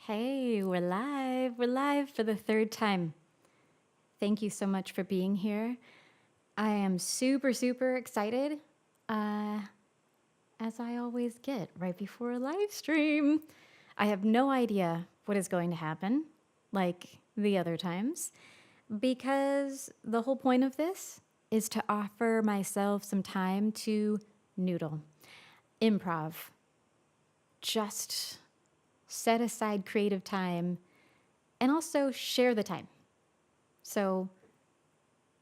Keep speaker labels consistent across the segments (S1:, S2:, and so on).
S1: Hey, we're live. We're live for the third time. Thank you so much for being here. I am super excited, as I always get right before a live stream. I have no idea what is going to happen, like the other times, because the whole point of this is to offer myself some time to noodle, improv, just set aside creative time, and also share the time. So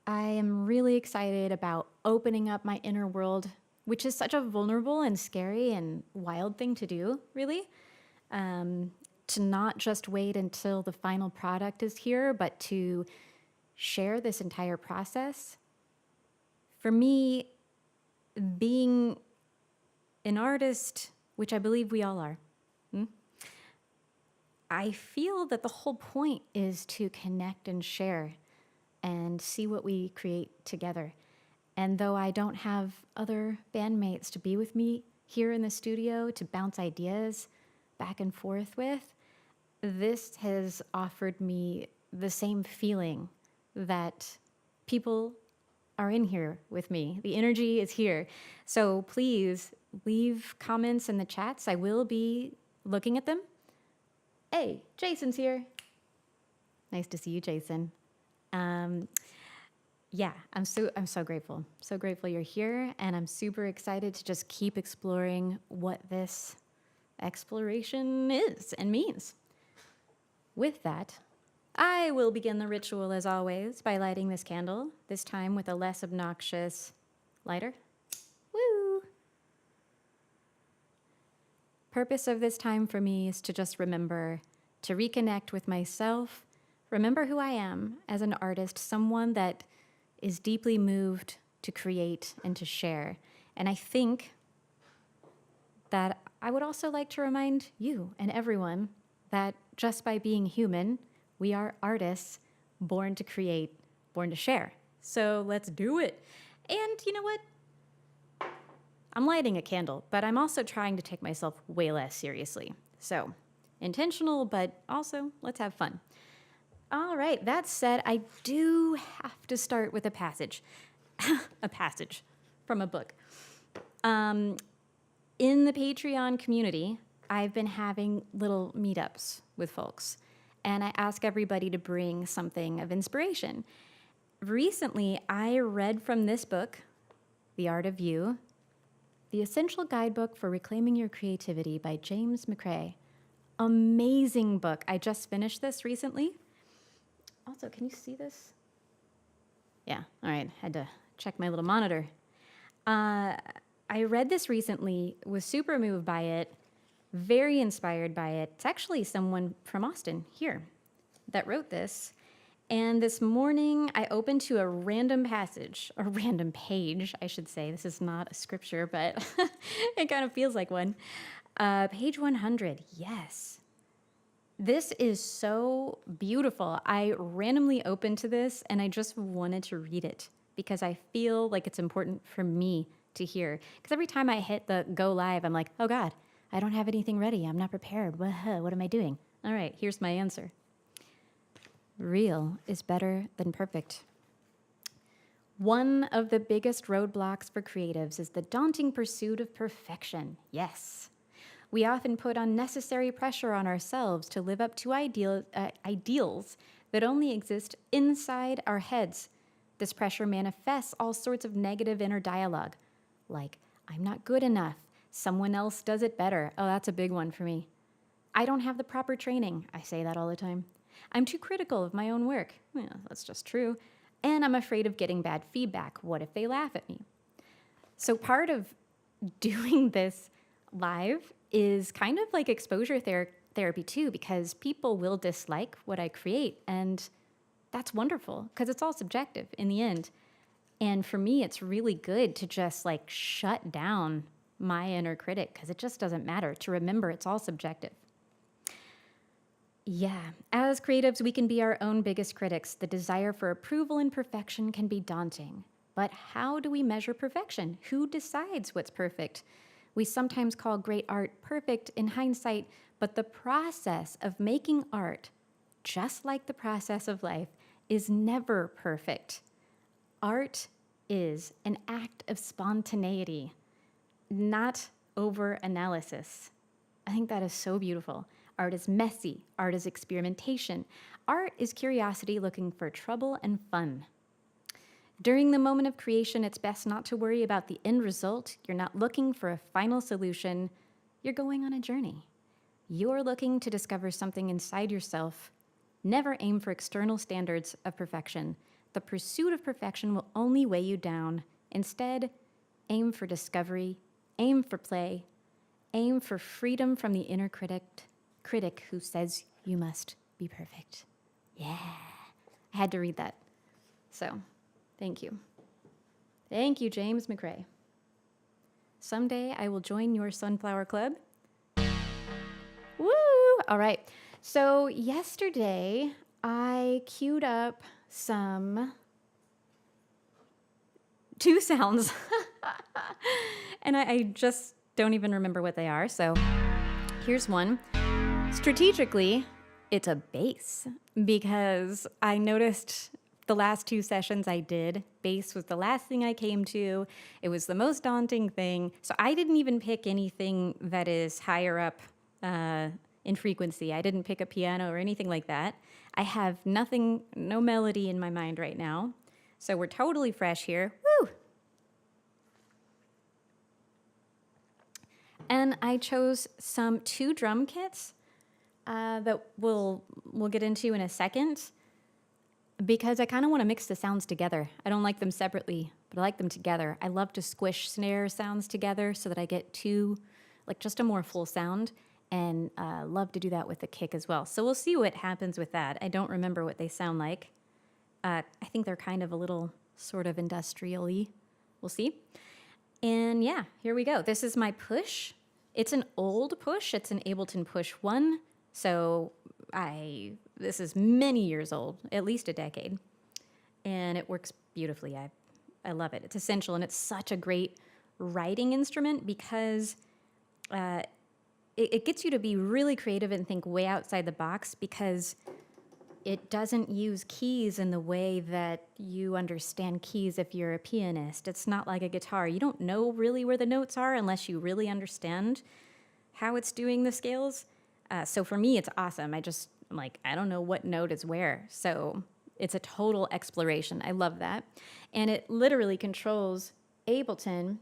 S1: I am really excited about opening up my inner world, which is such a vulnerable and scary and wild thing to do, really. To not just wait until the final product is here, but to share this entire process. For me, being an artist, which I believe we all are, I feel that the whole point is to connect and share and see what we create together. And though I don't have other bandmates to be with me here in the studio to bounce ideas back and forth with, this has offered me the same feeling that people are in here with me. The energy is here. So please leave comments in the chats. I will be looking at them. Hey, Jason's here. Nice to see you, Jason. Yeah, I'm so grateful. So grateful you're here, and I'm super excited to just keep exploring what this exploration is and means. With that, I will begin the ritual as always by lighting this candle, this time with a less obnoxious lighter. Woo! Purpose of this time for me is to just remember to reconnect with myself, remember who I am as an artist, someone that is deeply moved to create and to share. And I think that I would also like to remind you and everyone that just by being human, we are artists born to create, born to share. So let's do it. And you know what? I'm lighting a candle, but I'm also trying to take myself way less seriously. So intentional, but also let's have fun. All right, that said, I do have to start with a passage. A passage from a book. In the Patreon community, I've been having little meetups with folks, and I ask everybody to bring something of inspiration. Recently, I read from this book, The Art of You, The Essential Guidebook for Reclaiming Your Creativity by James McCrae. Amazing book. I just finished this recently. Also, can you see this? Yeah, all right, had to check my little monitor. I read this recently, was super moved by it, very inspired by it. It's actually someone from Austin here that wrote this. And this morning, I opened to a random passage, a random page, I should say. This is not a scripture, but it kind of feels like one. Page 100, yes. This is so beautiful. I randomly opened to this, and I just wanted to read it because I feel like it's important for me to hear. Because every time I hit the go live, I'm like, oh God, I don't have anything ready. I'm not prepared. What am I doing? All right, here's my answer. Real is better than perfect. One of the biggest roadblocks for creatives is the daunting pursuit of perfection. Yes. We often put unnecessary pressure on ourselves to live up to ideals that only exist inside our heads. This pressure manifests all sorts of negative inner dialogue, like, I'm not good enough, someone else does it better. Oh, that's a big one for me. I don't have the proper training. I say that all the time. I'm too critical of my own work. Well, that's just true. And I'm afraid of getting bad feedback. What if they laugh at me? So part of doing this live is kind of like exposure therapy too, because people will dislike what I create. And that's wonderful because it's all subjective in the end. And for me, it's really good to just like shut down my inner critic because it just doesn't matter, to remember it's all subjective. Yeah, as creatives, we can be our own biggest critics. The desire for approval and perfection can be daunting. But how do we measure perfection? Who decides what's perfect? We sometimes call great art perfect in hindsight, But the process of making art, just like the process of life, is never perfect. Art is an act of spontaneity, not over-analysis. I think that is so beautiful. Art is messy. Art is experimentation. Art is curiosity looking for trouble and fun. During the moment of creation, it's best not to worry about the end result. You're not looking for a final solution. You're going on a journey. You're looking to discover something inside yourself. Never aim for external standards of perfection. The pursuit of perfection will only weigh you down. Instead, aim for discovery, aim for play, aim for freedom from the inner critic who says you must be perfect. Yeah, I had to read that. So, thank you. Thank you, James McRae. Someday I will join your Sunflower Club. Woo! All right. So yesterday I queued up two sounds and I just don't even remember what they are. So here's one. Strategically, it's a bass because I noticed the last two sessions I did, bass was the last thing I came to. It was the most daunting thing. So I didn't even pick anything that is higher up in frequency. I didn't pick a piano or anything like that. I have nothing, no melody in my mind right now. So we're totally fresh here. Woo! And I chose two drum kits that we'll get into in a second because I kind of want to mix the sounds together. I don't like them separately, but I like them together. I love to squish snare sounds together so that I get just a more full sound. And love to do that with the kick as well. So we'll see what happens with that. I don't remember what they sound like. I think they're kind of a little sort of industrial-y. We'll see. And yeah, here we go. This is my push. It's an old push. It's an Ableton Push 1. So this is many years old, at least a decade. And it works beautifully. I love it. It's essential, and it's such a great writing instrument because it gets you to be really creative and think way outside the box because it doesn't use keys in the way that you understand keys if you're a pianist. It's not like a guitar. You don't know really where the notes are unless you really understand how it's doing the scales. So for me, it's awesome. I'm like, I don't know what note is where. So it's a total exploration. I love that. And it literally controls Ableton.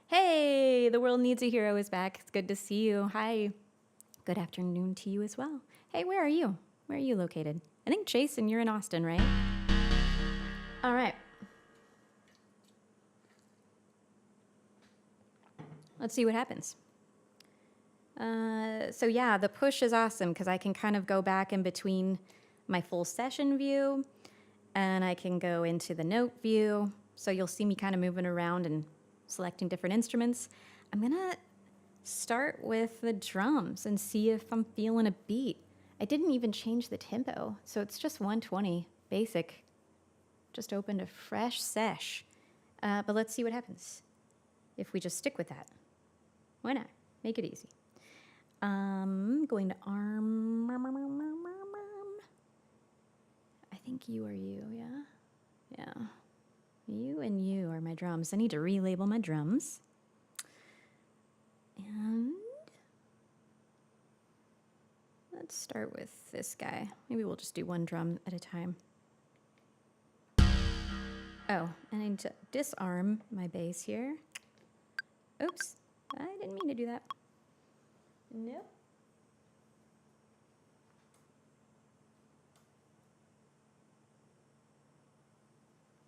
S1: Hey, the world needs a hero is back. It's good to see you. Hi. Good afternoon to you as well. Hey, where are you? Where are you located? I think, Jason, you're in Austin, right? All right. Let's see what happens. So yeah, the push is awesome because I can kind of go back in between my full session view and I can go into the note view. So you'll see me kind of moving around and selecting different instruments. I'm gonna start with the drums and see if I'm feeling a beat. I didn't even change the tempo, so it's just 120, basic. Just opened a fresh sesh. But let's see what happens if we just stick with that. Why not? Make it easy. Going to arm. I think you are you, yeah? Yeah. You and you are my drums. I need to relabel my drums. And let's start with this guy. Maybe we'll just do one drum at a time. Oh, I need to disarm my bass here. Oops, I didn't mean to do that. Nope.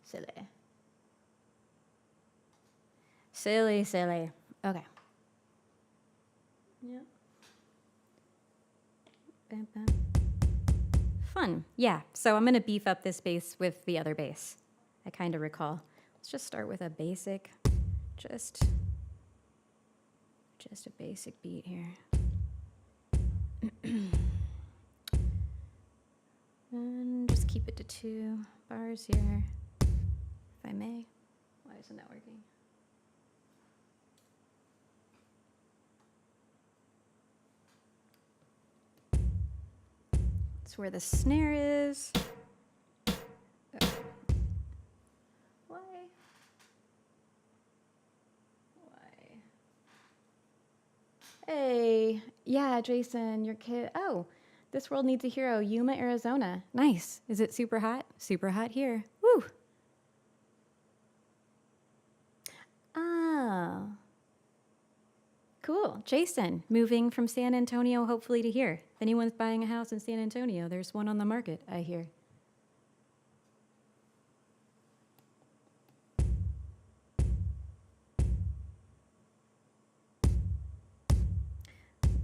S1: Silly. Silly, silly. Okay. Yep. Bam, bam. Fun. Yeah, so I'm going to beef up this bass with the other bass. I kind of recall. Let's just start with a basic, just a basic beat here. And just keep it to 2 bars here, if I may. Why isn't that working? That's where the snare is. Oh. Why? Hey, yeah, Jason, your kid. Oh, this world needs a hero. Yuma, Arizona. Nice. Is it super hot? Super hot here. Woo. Oh. Cool. Jason, moving from San Antonio, hopefully to here. If anyone's buying a house in San Antonio, there's one on the market, I hear.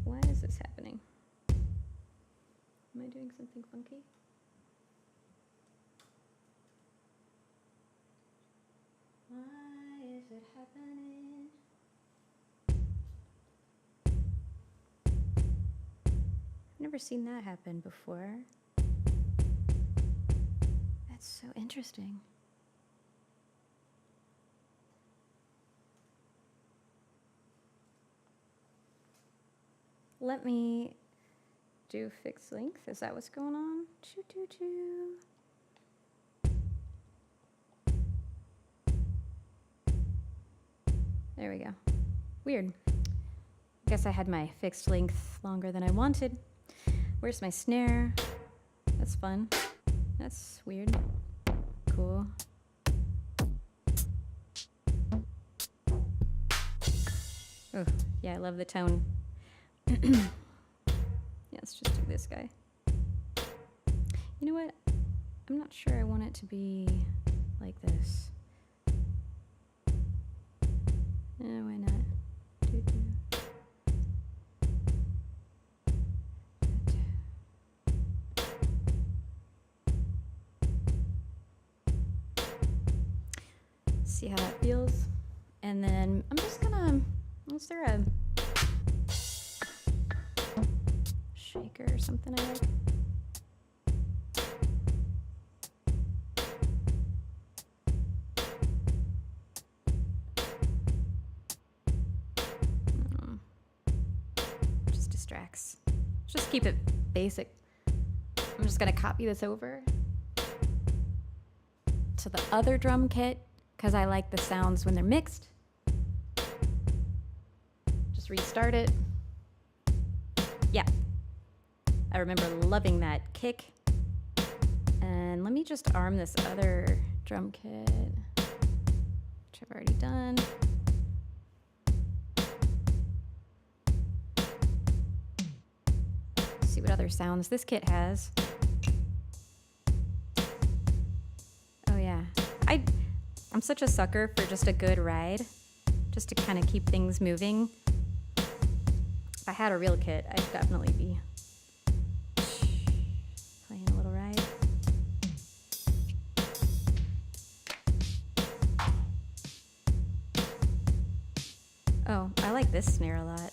S1: Why is this happening? Am I doing something funky? Why is it happening? I've never seen that happen before. That's so interesting. Let me do fixed length. Is that what's going on? Choo choo choo. There we go. Weird. Guess I had my fixed length longer than I wanted. Where's my snare? That's fun. That's weird. Cool. Oh, yeah, I love the tone. Yeah, let's just do this guy. You know what? I'm not sure I want it to be like this. Why not? See how that feels. And then I'm just gonna, is there a shaker or something I like? Just distracts. Just keep it basic. I'm just gonna copy this over to the other drum kit because I like the sounds when they're mixed. Just restart it. Yeah. I remember loving that kick. And let me just arm this other drum kit, which I've already done. See what other sounds this kit has. Oh yeah. I'm such a sucker for just a good ride, just to kind of keep things moving. If I had a real kit, I'd definitely be playing a little ride. Oh, I like this snare a lot.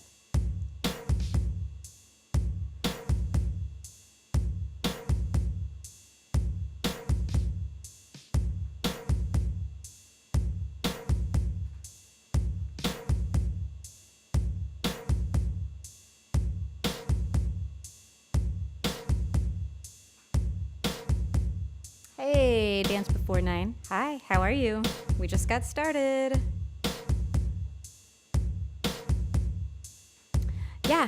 S1: Hey, Dance Before 9. Hi, how are you? We just got started. Yeah,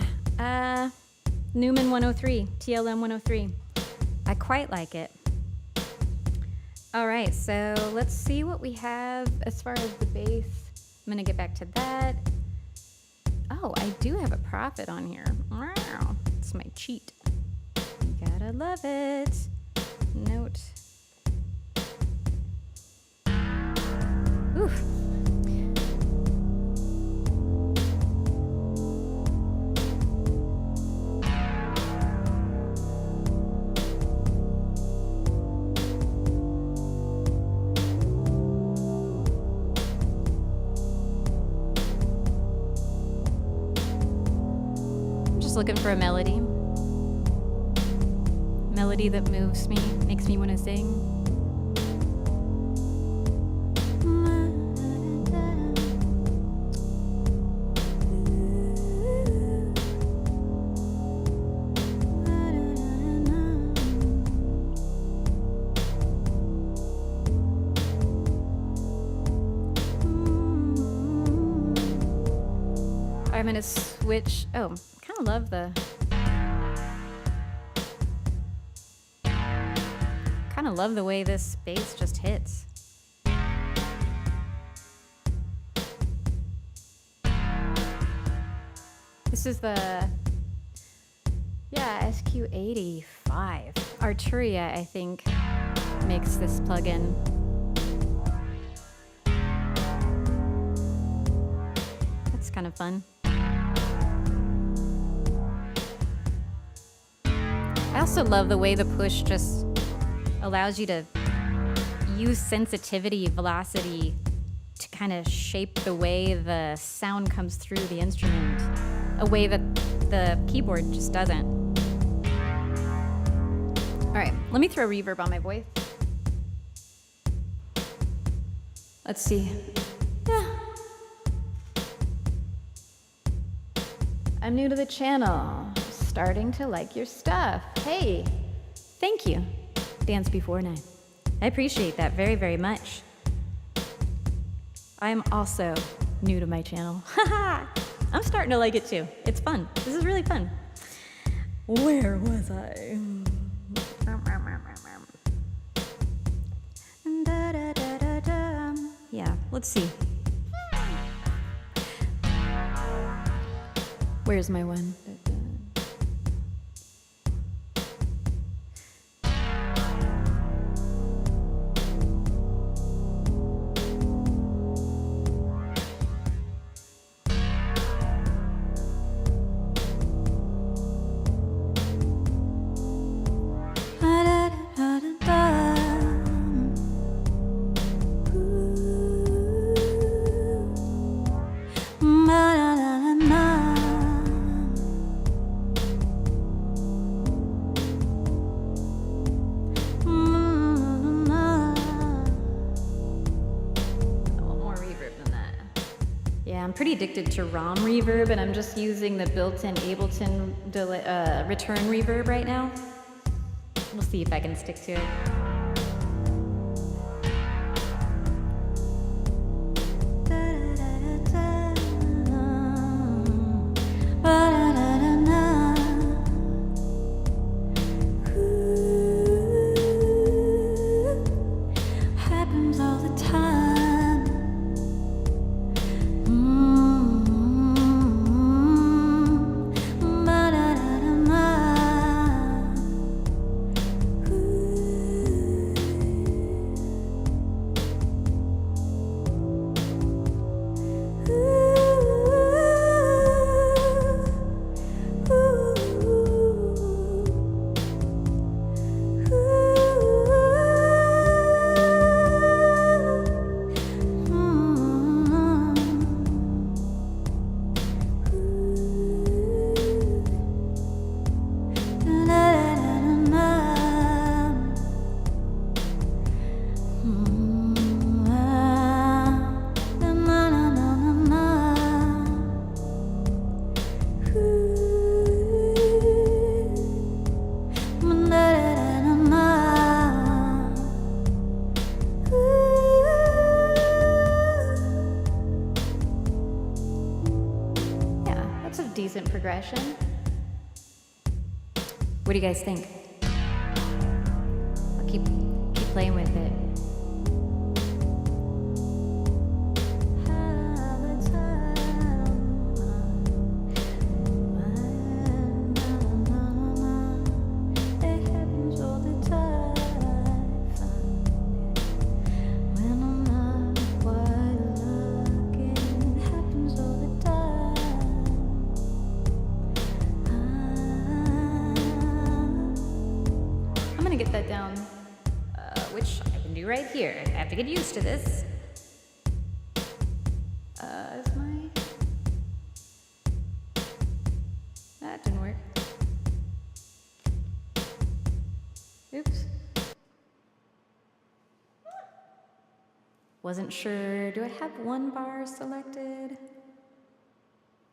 S1: Newman 103, TLM 103. I quite like it. All right, so let's see what we have as far as the bass. I'm gonna get back to that. Oh, I do have a Prophet on here. Wow, it's my cheat. You gotta love it. Note. Oof. Looking for a melody. Melody that moves me, makes me want to sing. kind of switch. Oh, kind of love the. Kind of love the way this bass just hits. This is the, yeah, SQ85. Arturia, I think, makes this plugin. That's kind of fun. I also love the way the push just allows you to use sensitivity, velocity to kind of shape the way the sound comes through the instrument, a way that the keyboard just doesn't. All right, let me throw reverb on my voice. Let's see. Yeah. I'm new to the channel, starting to like your stuff. Hey, thank you. Dance Before 9. I appreciate that very, very much. I'm also new to my channel. I'm starting to like it too. It's fun. This is really fun. Where was I? Yeah, let's see. Where's my one? Pretty addicted to ROM reverb, and I'm just using the built-in Ableton return reverb right now. We'll see if I can stick to it. Decent progression. What do you guys think? I'll keep playing with it. Get that down, which I can do right here. I have to get used to this. Is my... That didn't work. Oops. Wasn't sure. Do I have one bar selected?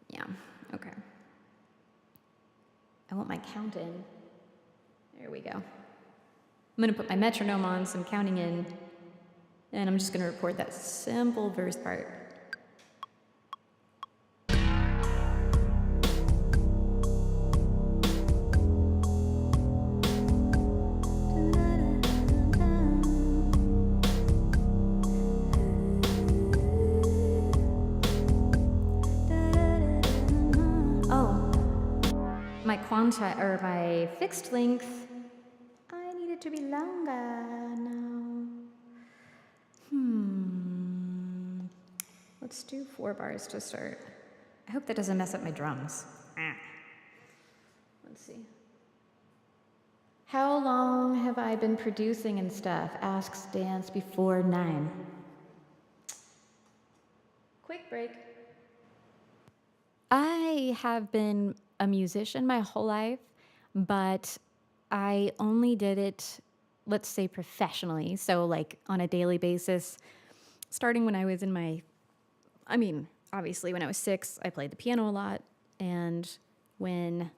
S1: Yeah, okay. I want my count in. There we go. I'm gonna put my metronome on, some counting in, and I'm just gonna record that simple verse part. or my fixed length, I need it to be longer now. Let's do 4 bars to start. I hope that doesn't mess up my drums. Let's see. How long have I been producing and stuff? Asks Dance before 9. Quick break. I have been a musician my whole life, but I only did it, let's say, professionally. So like on a daily basis, starting when I was obviously when I was 6, I played the piano a lot. And when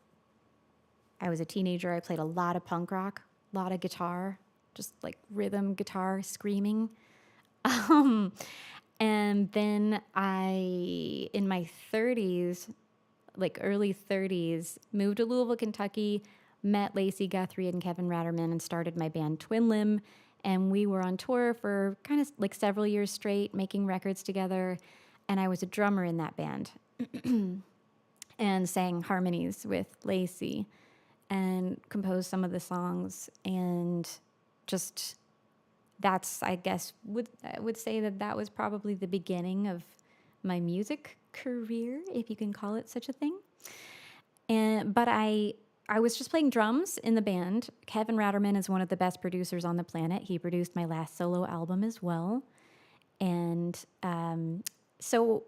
S1: I was a teenager, I played a lot of punk rock, a lot of guitar, just like rhythm guitar, screaming. And then in my 30s, like early 30s, moved to Louisville, Kentucky, met Lacey Guthrie and Kevin Ratterman and started my band Twin Limb. And we were on tour for kind of like several years straight, making records together. And I was a drummer in that band and sang harmonies with Lacey and composed some of the songs. And just that's, I guess, I would say that was probably the beginning of my music career, if you can call it such a thing. But I was just playing drums in the band. Kevin Ratterman is one of the best producers on the planet. He produced my last solo album as well. And so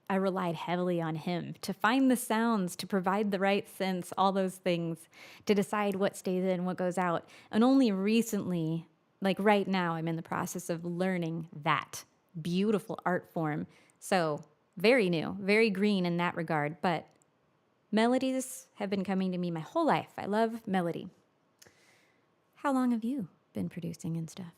S1: I relied heavily on him to find the sounds, to provide the right synths, all those things, to decide what stays in, what goes out. And only recently, like right now, I'm in the process of learning that beautiful art form. So very new, very green in that regard, but melodies have been coming to me my whole life. I love melody. How long have you been producing and stuff?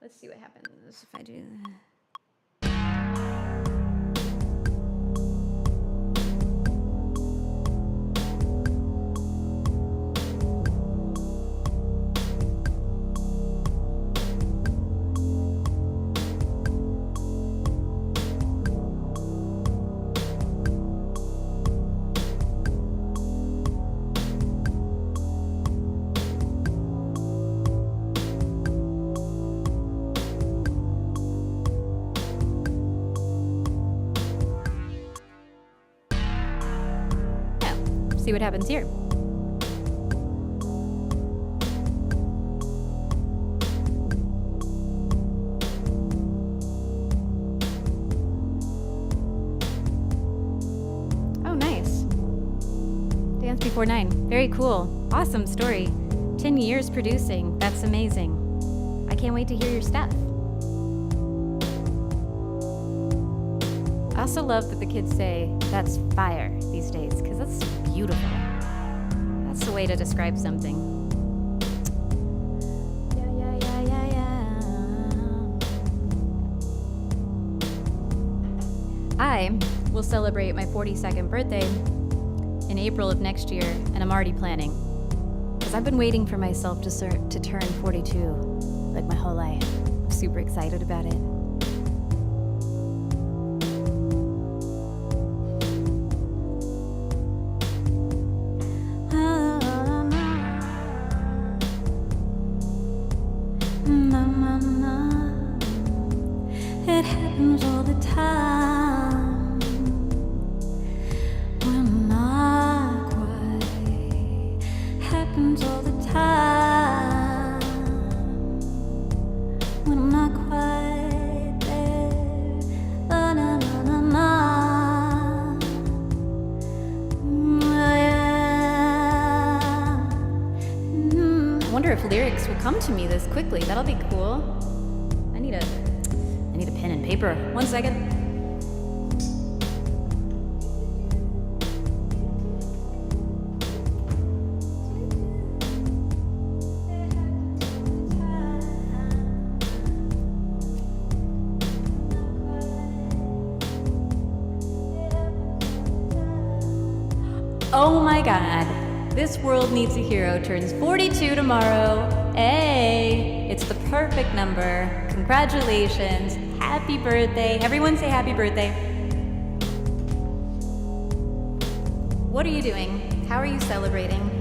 S1: Let's see what happens if I do that. See what happens here. Oh, nice. Dance Before 9. Very cool. Awesome story. 10 years producing. That's amazing. I can't wait to hear your stuff. I also love that the kids say that's fire these days, because that's beautiful. That's the way to describe something. I will celebrate my 42nd birthday in April of next year, and I'm already planning. Because I've been waiting for myself to turn 42, like my whole life. I'm super excited about it. It happens all the time when not quite. Happens all the time when not quite there. Na na na na na. I wonder if lyrics will come to me this quickly. That'll be cool. I need a pen and paper. 1 second. Oh my God. This World Needs a Hero turns 42 tomorrow. Hey, it's the perfect number. Congratulations. Happy birthday. Everyone say happy birthday. What are you doing? How are you celebrating?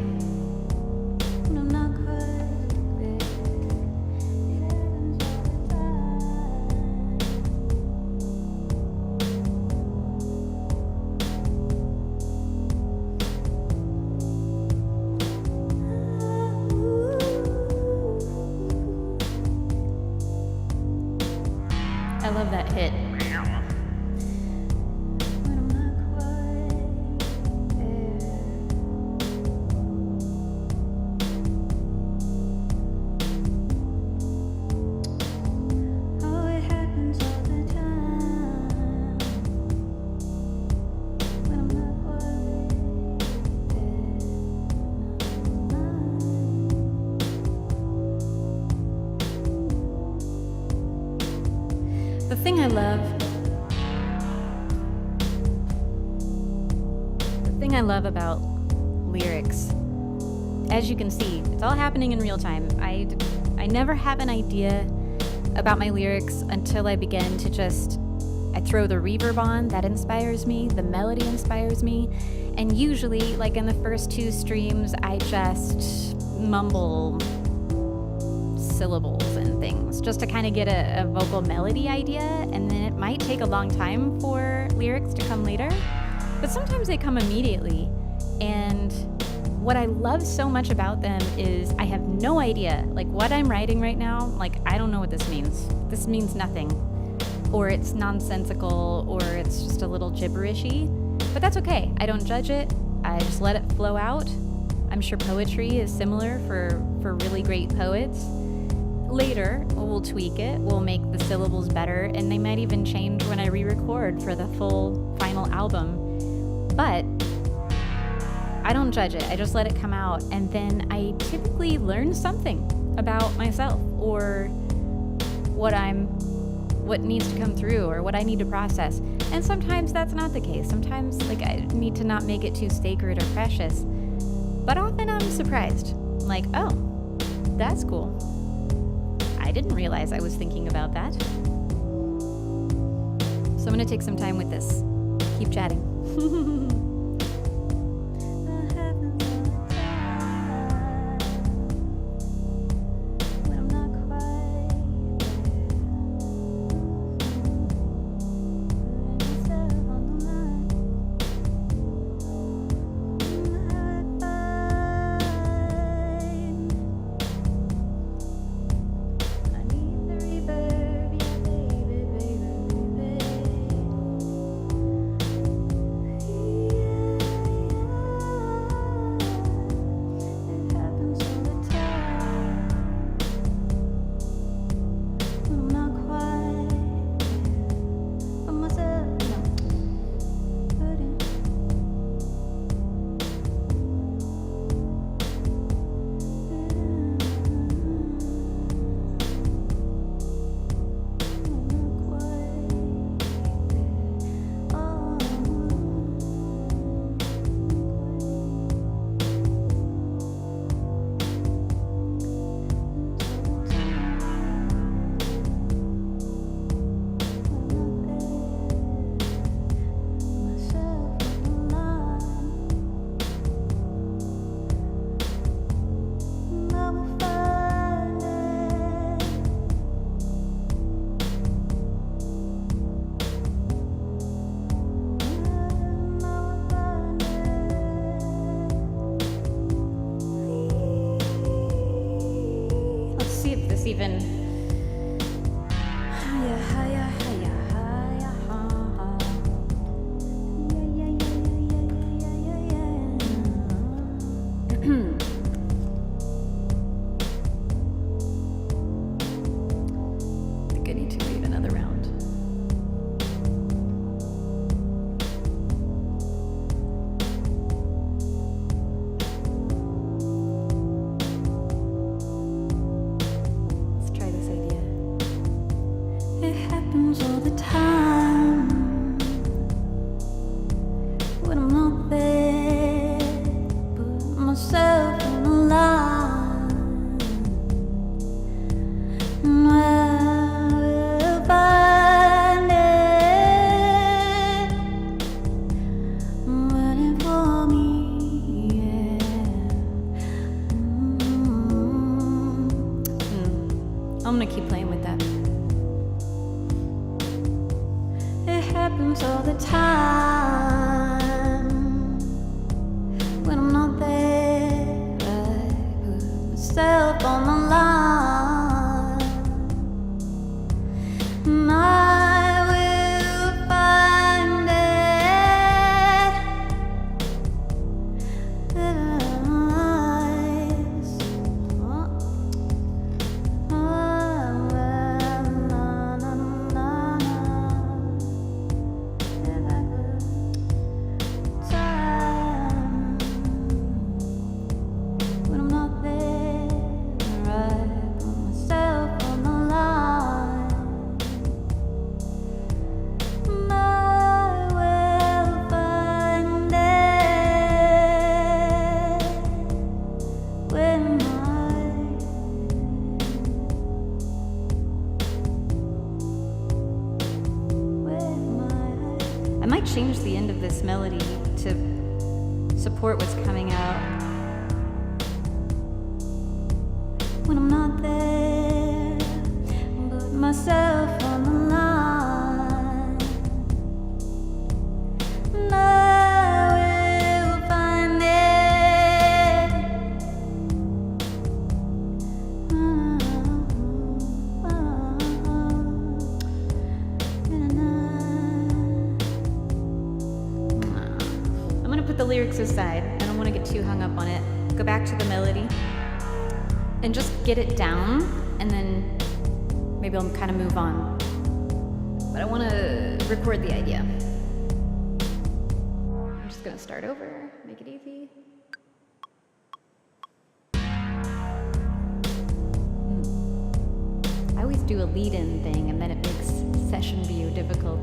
S1: I love that hit. The thing I love about lyrics, as you can see, it's all happening in real time. I never have an idea about my lyrics until I begin to I throw the reverb on. That inspires me. The melody inspires me. And usually, like in the first 2 streams, I just mumble syllables and things just to kind of get a vocal melody idea, and then it might take a long time for lyrics to come later, but sometimes they come immediately. And what I love so much about them is I have no idea, like what I'm writing right now, like I don't know what this means. This means nothing, or it's nonsensical, or it's just a little gibberishy, but that's okay. I don't judge it. I just let it flow out. I'm sure poetry is similar for really great poets. Later, we'll tweak it, we'll make the syllables better, and they might even change when I re-record for the full final album. But I don't judge it, I just let it come out, and then I typically learn something about myself, or what needs to come through, or what I need to process. And sometimes that's not the case. Sometimes like I need to not make it too sacred or precious. But often I'm surprised, like, oh, that's cool. I didn't realize I was thinking about that. So I'm gonna take some time with this. Keep chatting. Even I think I need to read another round. Let's try this I'm gonna keep playing with that. It happens all the time when I'm not there. I put myself on the line. And I will find it. When I'm not there, I put myself on the line. And I will find it when I might change the end of this melody to support what's coming out. When I'm not there, put myself on the line. And I will find it. I'm gonna put the lyrics aside. I don't want to get too hung up on it. Go back to the melody and just get it down, and then maybe I'll kind of move on. But I want to record the idea. I'm just gonna start over, make it easy. I always do a lead-in thing, and then it makes session view difficult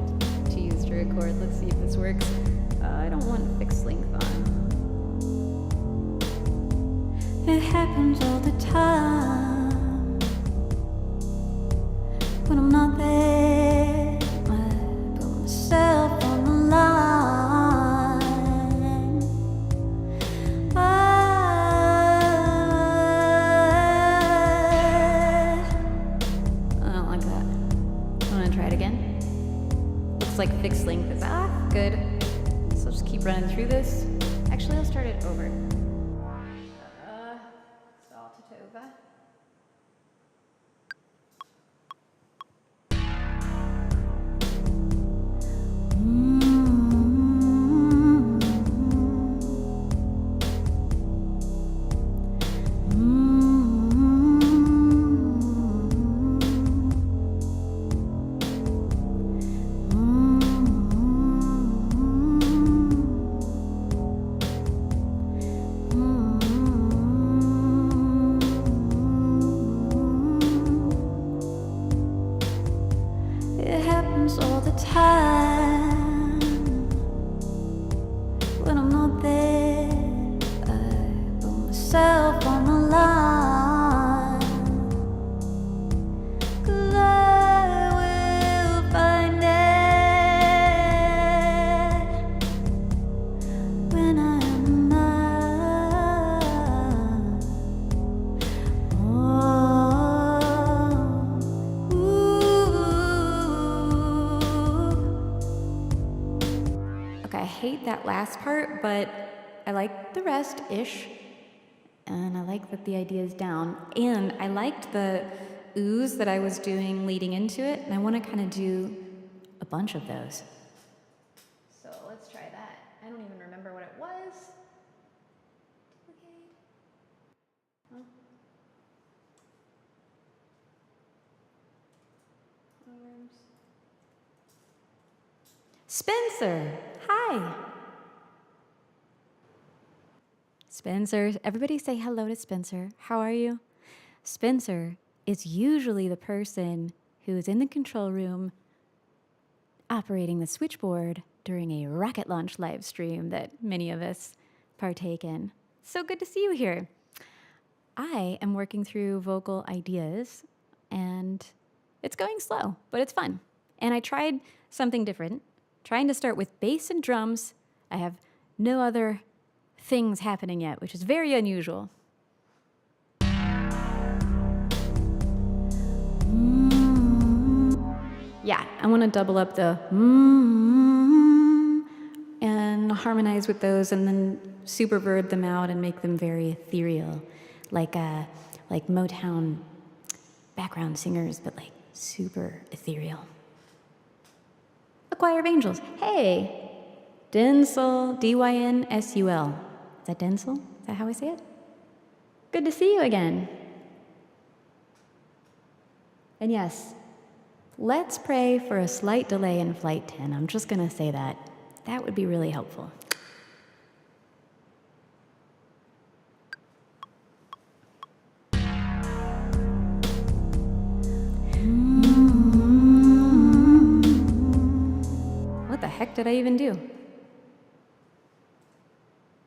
S1: to use to record. Let's see if this works. I don't want fixed length on. It happens all the time when I'm not there. I put myself on the line. I don't like that. I'm gonna try it again. Looks like fixed length is good. So I'll just keep running through this. Actually, I'll start it over. Saltatova. It happens all the time when I'm not there. I put myself on the line. 'Cause I will find it when I'm not. Okay, I hate that last part, but I like the rest-ish. And I like that the idea is down. And I liked the oohs that I was doing leading into it, and I want to kind of do a bunch of those. So let's try that. I don't even remember what it was. Duplicate. Oh. Arms. Spencer, hi. Spencer, everybody say hello to Spencer. How are you? Spencer is usually the person who is in the control room operating the switchboard during a rocket launch live stream that many of us partake in. So good to see you here. I am working through vocal ideas, and it's going slow, but it's fun. And I tried something different, trying to start with bass and drums. I have no other things happening yet, which is very unusual. Yeah, I want to double up the and harmonize with those, and then supervert them out and make them very ethereal, like Motown background singers, but like super ethereal. A choir of angels. Hey, Densul, D-Y-N-S-U-L. Is that Densul? Is that how I say it? Good to see you again. And yes, let's pray for a slight delay in Flight 10. I'm just going to say that. That would be really helpful. What the heck did I even do?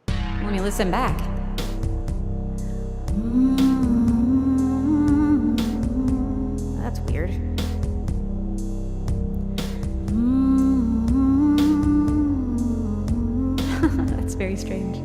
S1: Let me listen back. That's weird. That's very strange.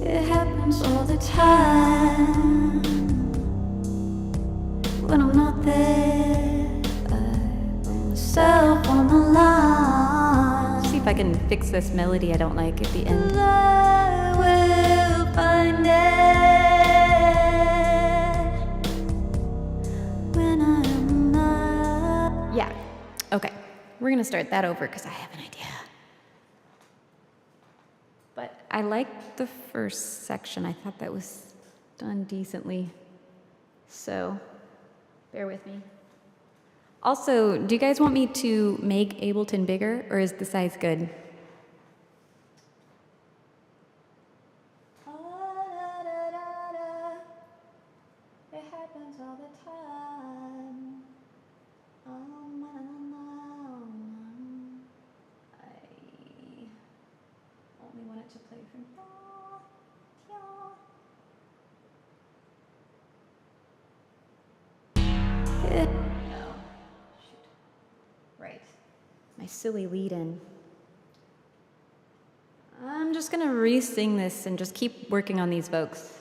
S1: It happens all the time when I'm not there. I put myself on the line. See if I can fix this melody I don't like at the end. I will find it when I'm not. Yeah. Okay. We're gonna start that over because I have an idea. But I liked the first section. I thought that was done decently. So, bear with me. Also, do you guys want me to make Ableton bigger, or is the size good? It happens all the time. I only want it to play from here. No. Shoot. Right. My silly lead-in. I'm just gonna re-sing this and just keep working on these vocals.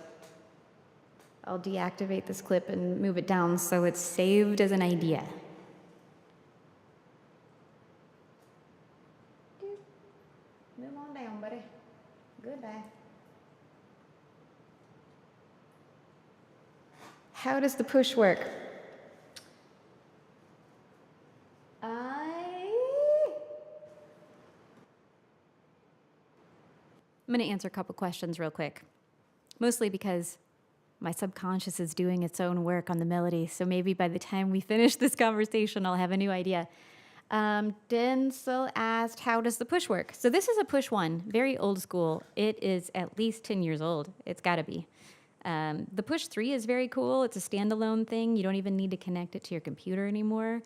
S1: I'll deactivate this clip and move it down so it's saved as an idea. Move on down, buddy. Goodbye. How does the push work? I'm going to answer a couple questions real quick, mostly because my subconscious is doing its own work on the melody, so maybe by the time we finish this conversation, I'll have a new idea. Denzel asked, how does the push work? So this is a push 1, very old school. It is at least 10 years old. It's got to be. The push 3 is very cool. It's a standalone thing. You don't even need to connect it to your computer anymore.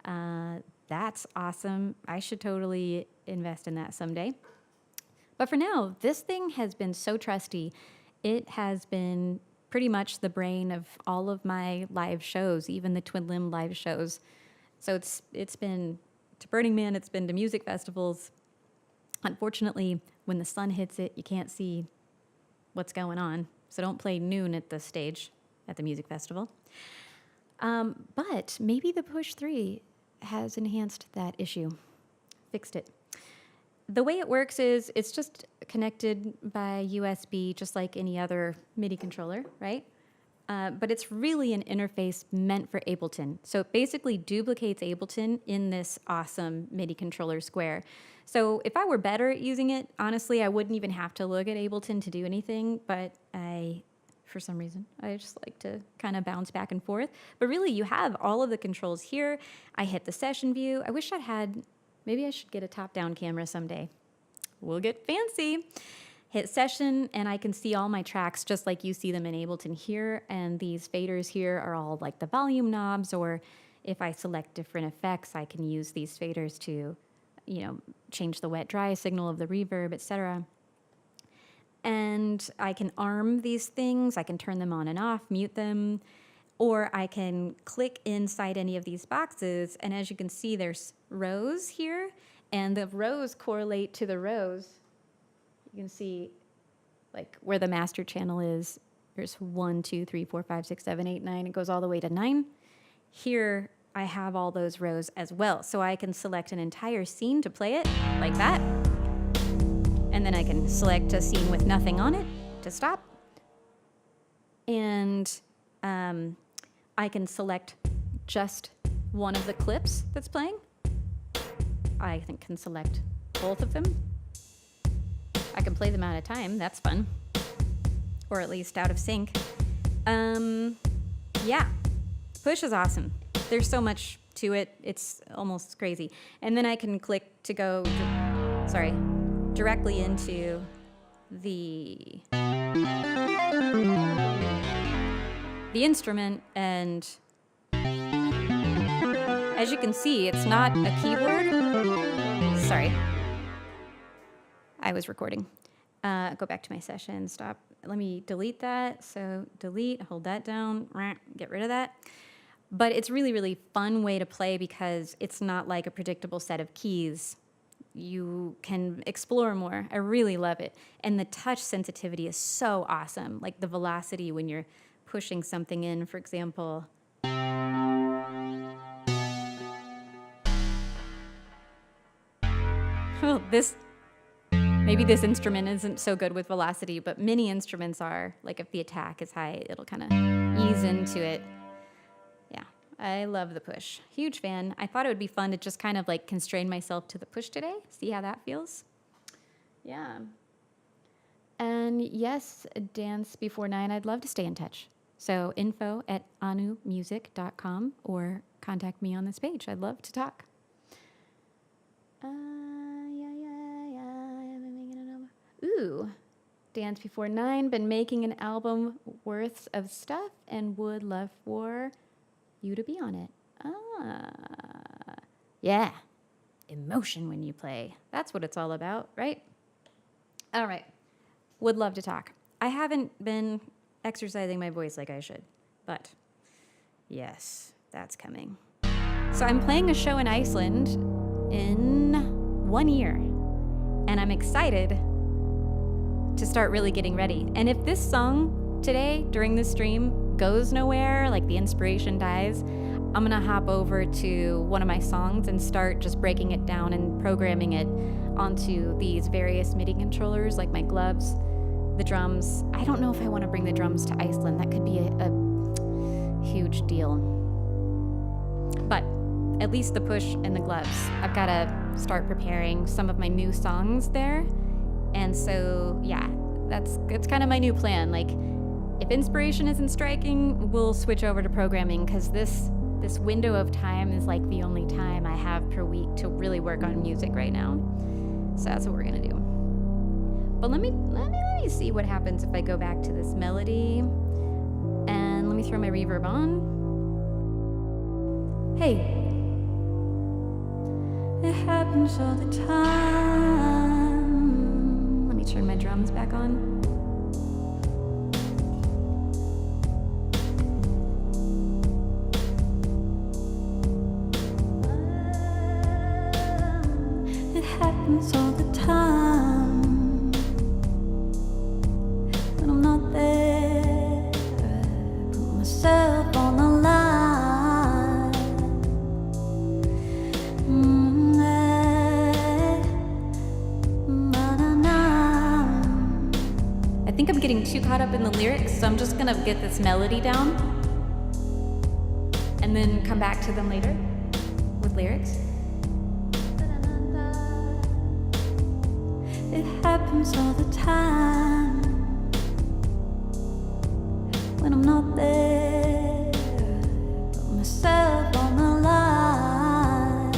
S1: That's awesome. I should totally invest in that someday. But for now, this thing has been so trusty. It has been pretty much the brain of all of my live shows, even the Twin Limb live shows. So it's been to Burning Man, it's been to music festivals. Unfortunately, when the sun hits it, you can't see what's going on. So don't play noon at the stage at the music festival. But maybe the Push 3 has enhanced that issue, fixed it. The way it works is it's just connected by USB, just like any other MIDI controller, right? But it's really an interface meant for Ableton. So it basically duplicates Ableton in this awesome MIDI controller square. So if I were better at using it, honestly, I wouldn't even have to look at Ableton to do anything, but for some reason, I just like to kind of bounce back and forth. But really, you have all of the controls here. I hit the session view. I wish I had. Maybe I should get a top-down camera someday. We'll get fancy. Hit session, and I can see all my tracks just like you see them in Ableton here, and these faders here are all like the volume knobs, or if I select different effects, I can use these faders to, change the wet-dry signal of the reverb, etc. And I can arm these things. I can turn them on and off, mute them. Or I can click inside any of these boxes, and as you can see, there's rows here, and the rows correlate to the rows. You can see like where the master channel is. There's 1, 2, 3, 4, 5, 6, 7, 8, 9. It goes all the way to 9. Here, I have all those rows as well. So I can select an entire scene to play it like that. And then I can select a scene with nothing on it to stop. And I can select just one of the clips that's playing. I can select both of them. I can play them out of time. That's fun. Or at least out of sync. Yeah, Push is awesome. There's so much to it. It's almost crazy. And then I can click to go, directly into the instrument, and as you can see, it's not a keyboard. Sorry. I was recording. Go back to my session, stop. Let me delete that. So delete, hold that down, get rid of that. But it's really, really fun way to play because it's not like a predictable set of keys. You can explore more. I really love it. And the touch sensitivity is so awesome. Like the velocity when you're pushing something in, for example. Oh, maybe this instrument isn't so good with velocity, but many instruments are. Like if the attack is high, it'll kind of ease into it. Yeah, I love the Push. Huge fan. I thought it would be fun to just kind of like constrain myself to the Push today. See how that feels? Yeah. And yes, Dance Before 9, I'd love to stay in touch. So info@annumusic.com or contact me on this page. I'd love to talk. Ooh, Dance Before 9, been making an album worth of stuff and would love for you to be on it. Yeah, emotion when you play. That's what it's all about, right? All right, would love to talk. I haven't been exercising my voice like I should, but yes, that's coming. So I'm playing a show in Iceland in 1 year, and I'm excited to start really getting ready. And if this song today, during this stream, goes nowhere, like the inspiration dies, I'm gonna hop over to one of my songs and start just breaking it down and programming it onto these various MIDI controllers, like my gloves, the drums. I don't know if I wanna bring the drums to Iceland. That could be a huge deal. But at least the Push and the gloves. I've gotta start preparing some of my new songs there. And so, yeah, that's kind of my new plan. Like, if inspiration isn't striking, we'll switch over to programming, because this window of time is like the only time I have per week to really work on music right now. So that's what we're gonna do. But let me see what happens if I go back to this melody, and let me throw my reverb on. Hey, it happens all the time. Let me turn my drums back on. It happens all the time when I'm not there. Put myself on the line. I think I'm getting too caught up in the lyrics, so I'm just gonna get this melody down and then come back to them later with lyrics. It happens all the time when I'm not there. Put myself on the line.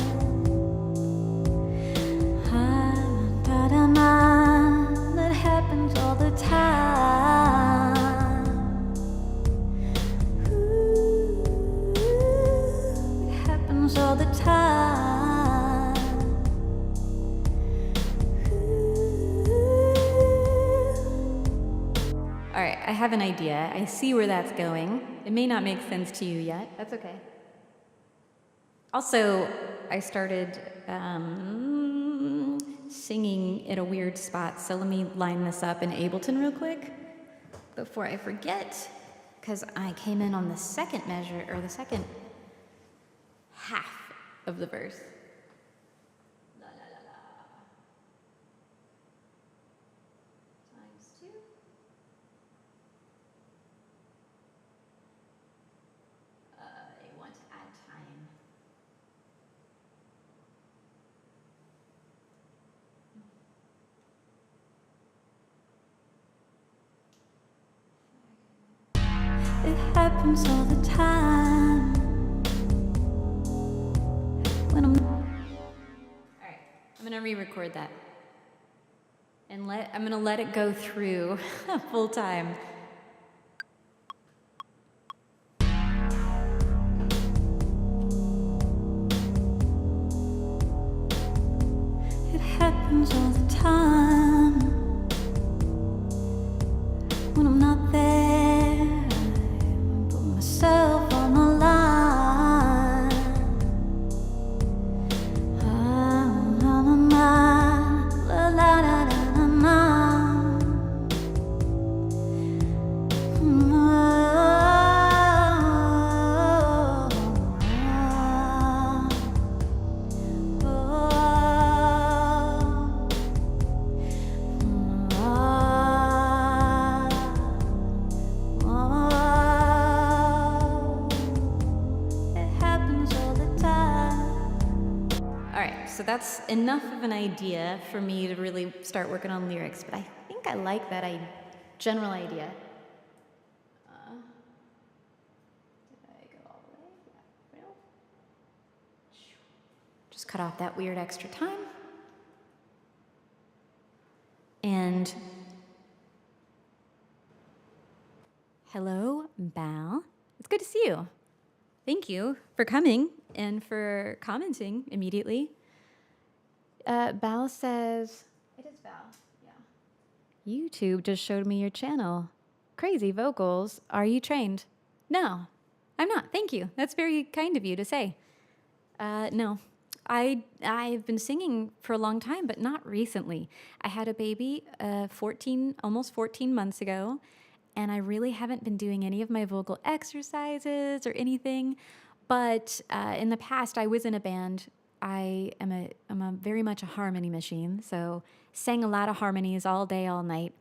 S1: That happens all the time. It happens all the time. All right, I have an idea. I see where that's going. It may not make sense to you yet. That's okay. Also, I started singing at a weird spot, so let me line this up in Ableton real quick before I forget, because I came in on the second measure, or the second half of the verse. La, la, la, la. Times 2. I want to add time. It happens all the time when I'm... All right, I'm gonna re-record that. And I'm gonna let it go through full time. It happens all the time when I'm not there. I put myself on the line. Ah, na, na, na, la, la, la, la, na, na. So that's enough of an idea for me to really start working on lyrics, but I think I like that general idea. Did I go all the way? Yeah. Well, just cut off that weird extra time. And hello, Bal. It's good to see you. Thank you for coming and for commenting immediately. Bal says, it is Bal, yeah. YouTube just showed me your channel. Crazy vocals. Are you trained? No, I'm not. Thank you. That's very kind of you to say. No, I've been singing for a long time, but not recently. I had a baby almost 14 months ago, and I really haven't been doing any of my vocal exercises or anything. But in the past, I was in a band. I'm a very much a harmony machine, so sang a lot of harmonies all day, all night,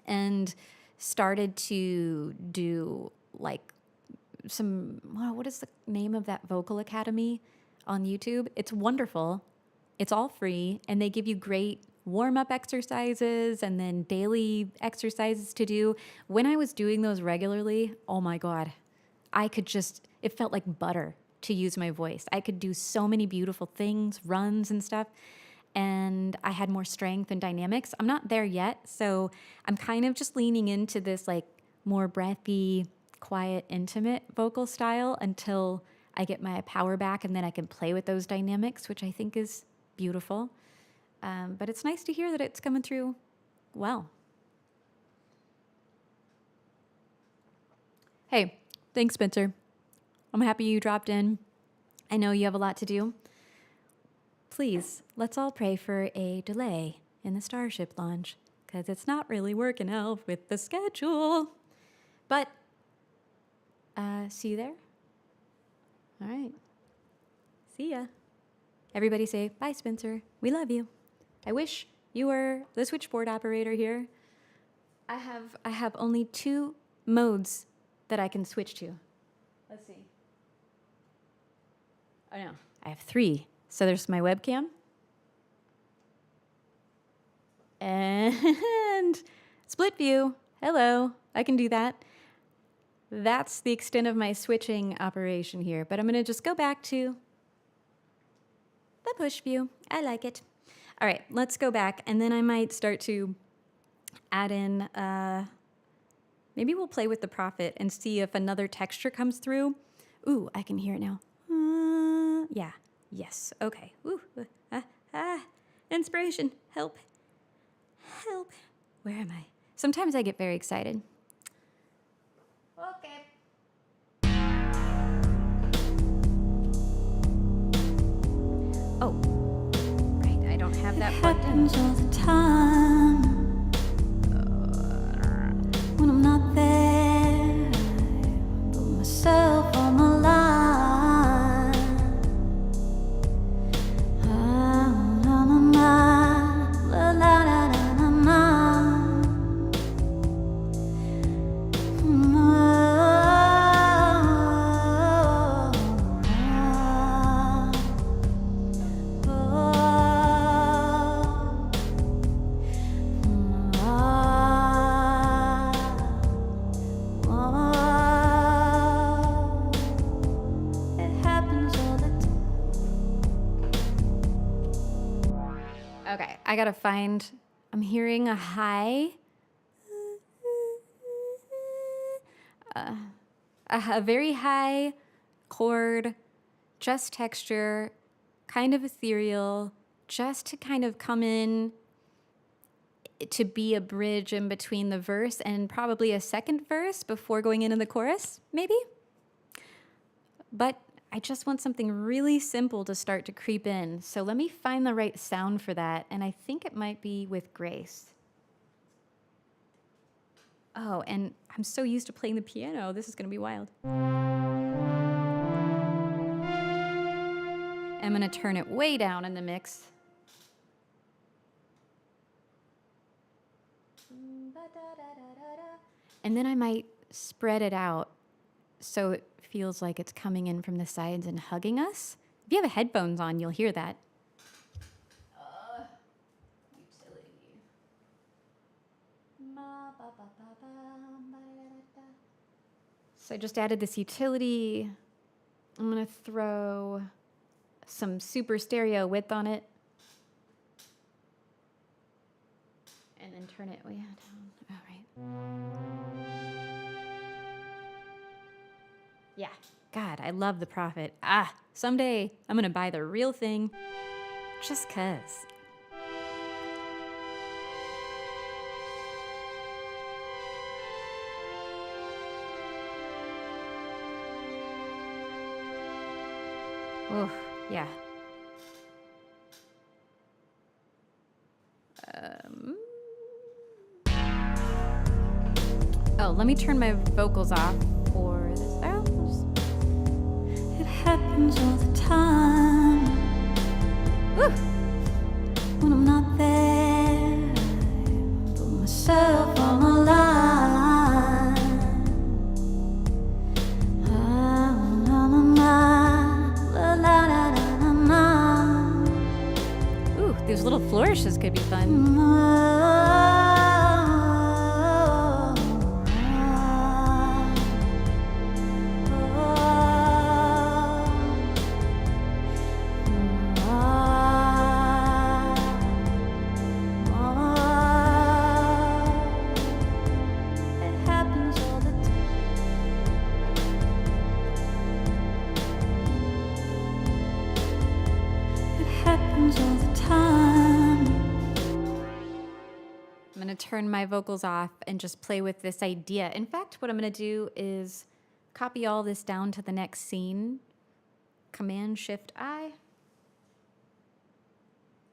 S1: and started to do like what is the name of that vocal academy on YouTube? It's wonderful. It's all free, and they give you great warm-up exercises and then daily exercises to do. When I was doing those regularly, oh my God, it felt like butter to use my voice. I could do so many beautiful things, runs and stuff, and I had more strength and dynamics. I'm not there yet, so I'm kind of just leaning into this like more breathy, quiet, intimate vocal style until I get my power back, and then I can play with those dynamics, which I think is beautiful. But it's nice to hear that it's coming through well. Hey, thanks, Spencer. I'm happy you dropped in. I know you have a lot to do. Please, let's all pray for a delay in the Starship launch, because it's not really working out with the schedule. But, see you there? All right. See ya. Everybody say, bye, Spencer. We love you. I wish you were the switchboard operator here. I have only 2 modes that I can switch to. Let's see. Oh no, I have 3. So there's my webcam. And split view. Hello, I can do that. That's the extent of my switching operation here. But I'm gonna just go back to the push view. I like it. All right, let's go back, and then I might start to add in, maybe we'll play with the Prophet and see if another texture comes through. Ooh, I can hear it now. Yeah, yes, okay. Ooh, inspiration, help, help. Where am I? Sometimes I get very excited. plugged in.
S2: Happens all the time when I'm not there. I put myself on the line. La, la, la, la, la, la, la.
S1: Okay, I gotta find, I'm hearing a high, a very high chord, just texture, kind of ethereal, just to kind of come in to be a bridge in between the verse and probably a second verse before going into the chorus, maybe? But I just want something really simple to start to creep in. So let me find the right sound for that. And I think it might be with grace. Oh, and I'm so used to playing the piano. This is going to be wild. I'm going to turn it way down in the mix. And then I might spread it out so it feels like it's coming in from the sides and hugging us. If you have headphones on, you'll hear that. Utility. So I just added this utility. I'm gonna throw some super stereo width on it. And then turn it way down. All right. Yeah. God, I love the Prophet. Someday I'm gonna buy the real thing just 'cause. Oh, yeah. Oh, let me turn my vocals off for this.
S2: It happens all the time.
S1: Woo!
S2: When I'm not there, I put myself on the line. La, la, la, la, la.
S1: Ooh, these little flourishes could be fun. Turn my vocals off and just play with this idea. In fact, what I'm going to do is copy all this down to the next scene. Command-Shift-I.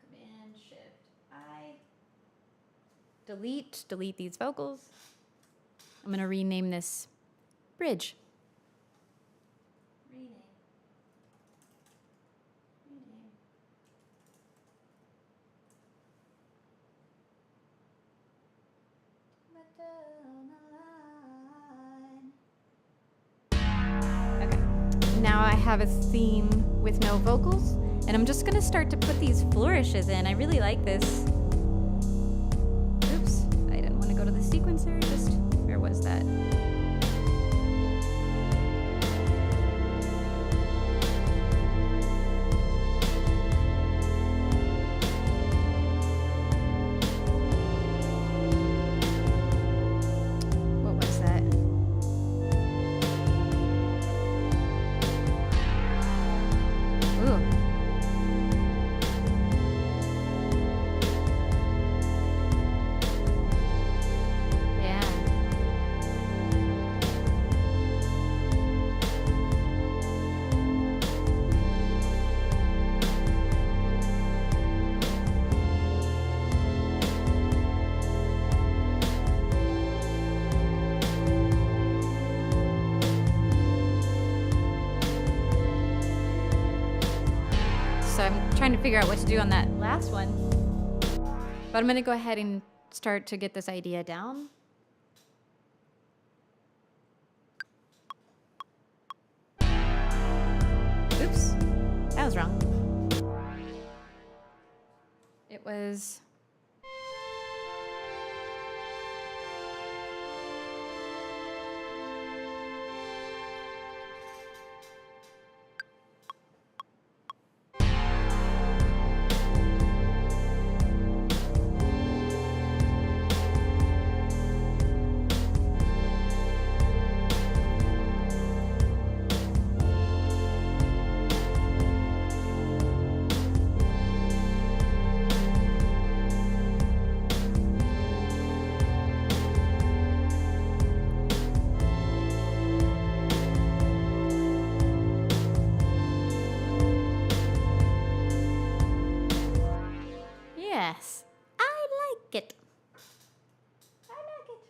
S1: Command-Shift-I. Delete these vocals. I'm going to rename this Bridge. Now I have a theme with no vocals, and I'm just gonna start to put these flourishes in. I really like this. Oops, I didn't want to go to the sequencer, just, where was that? Yeah. so I'm trying to figure out what to do on that last one. But I'm gonna go ahead and start to get this idea down. Oops, that was wrong. It was... Yes, I like it. I like it.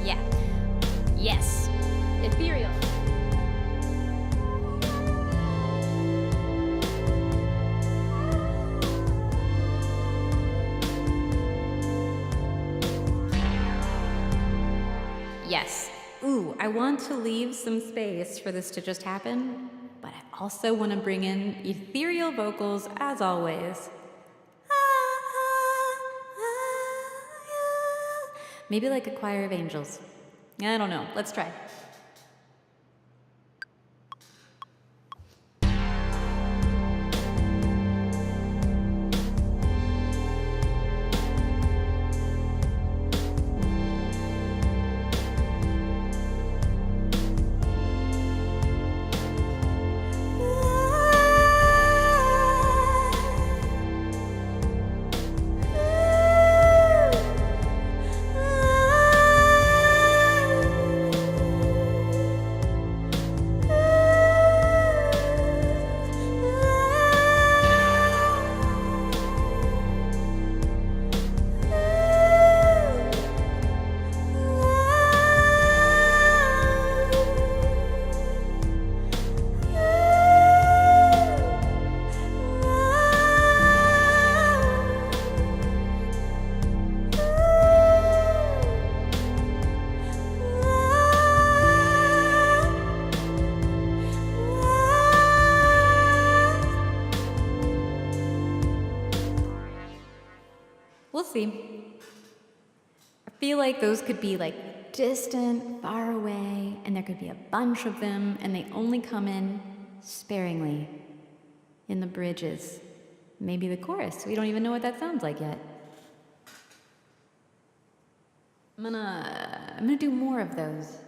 S1: Yeah. Yes. Ethereal. Yes. Ooh, I want to leave some space for this to just happen, but I also want to bring in ethereal vocals as always. Maybe like a choir of angels. I don't know. Let's try. We'll see. I feel like those could be like distant, far away, and there could be a bunch of them, and they only come in sparingly in the bridges. Maybe the chorus. We don't even know what that sounds like yet. I'm gonna do more of those.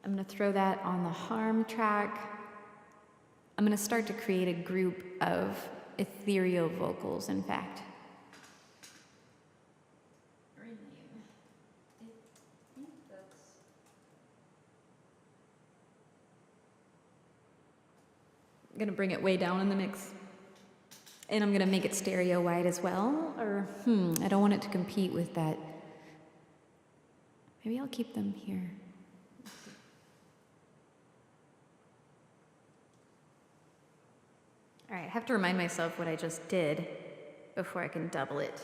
S1: I'm gonna throw that on the harm track. I'm gonna start to create a group of ethereal vocals, in fact. I'm gonna bring it way down in the mix. And I'm gonna make it stereo wide as well, or I don't want it to compete with that. Maybe I'll keep them here. All right, I have to remind myself what I just did before I can double it.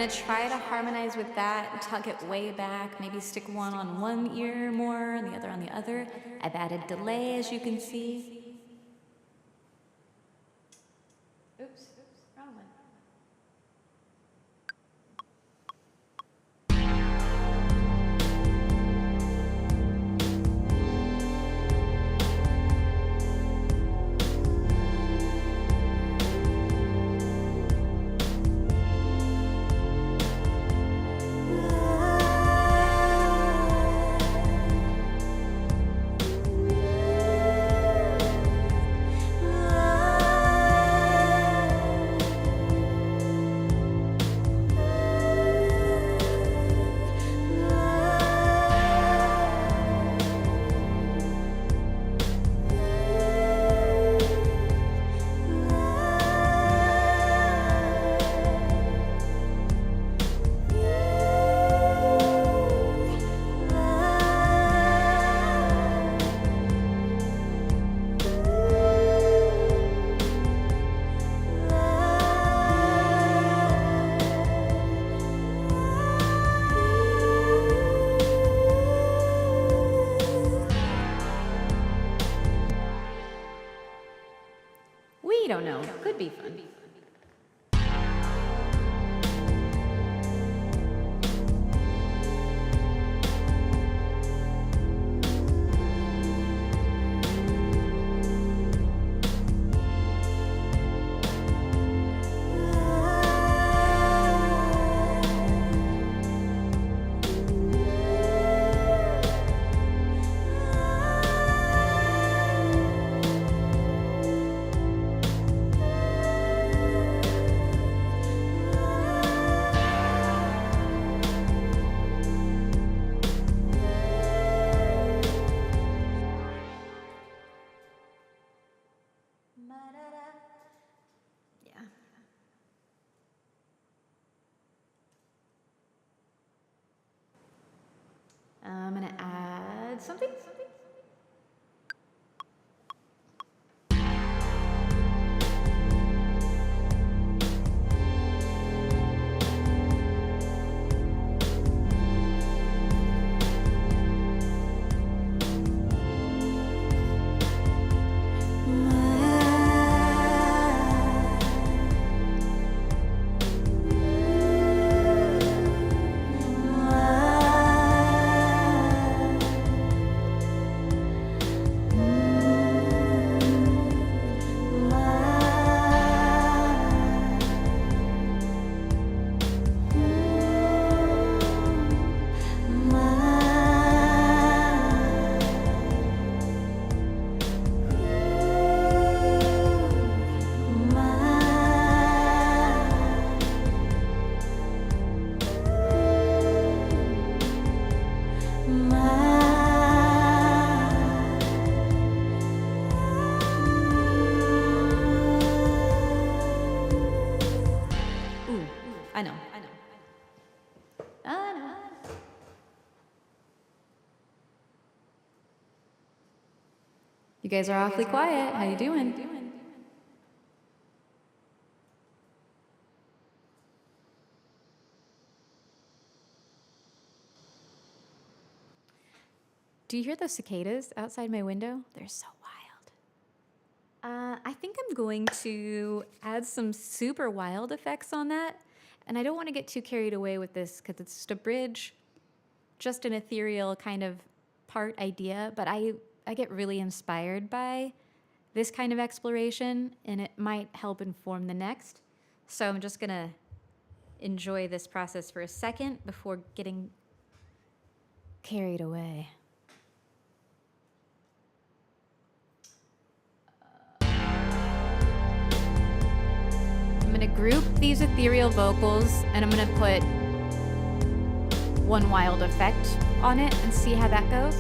S1: gonna try to harmonize with that, tuck it way back, maybe stick one on one ear more and the other on the other. I've added delay, as you can see. Oops, wrong one. We don't know. Could be fun. Yeah. I'm gonna add something. I know. You guys are awfully quiet. How you doing? Do you hear those cicadas outside my window? They're so wild. I think I'm going to add some super wild effects on that. And I don't want to get too carried away with this because it's just a bridge, just an ethereal kind of part idea. But I get really inspired by this kind of exploration, and it might help inform the next. So I'm just going to enjoy this process for a second before getting carried away. I'm going to group these ethereal vocals, and I'm going to put one wild effect on it and see how that goes.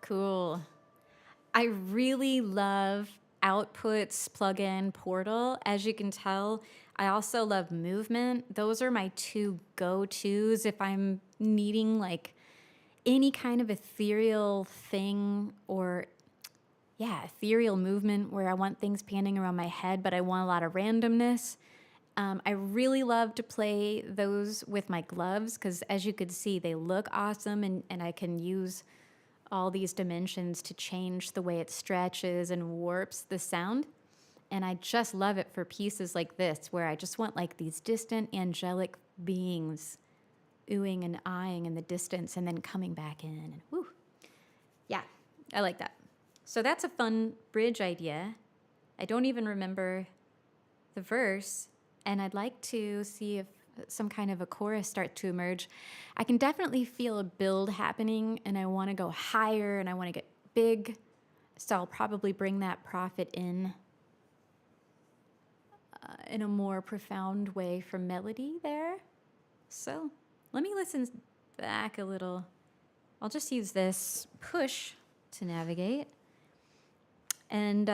S1: Cool. I really love Output's plugin Portal. As you can tell, I also love Movement. Those are my two go-tos if I'm needing like any kind of ethereal thing, or ethereal movement where I want things panning around my head, but I want a lot of randomness. I really love to play those with my gloves because, as you could see, they look awesome, and I can use all these dimensions to change the way it stretches and warps the sound. And I just love it for pieces like this, where I just want like these distant angelic beings oohing and eyeing in the distance and then coming back in. And woo. Yeah, I like that. So that's a fun bridge idea. I don't even remember the verse, and I'd like to see if some kind of a chorus start to emerge. I can definitely feel a build happening, and I want to go higher, and I want to get big. So I'll probably bring that prophet in a more profound way for melody there. So let me listen back a little. I'll just use this push to navigate. And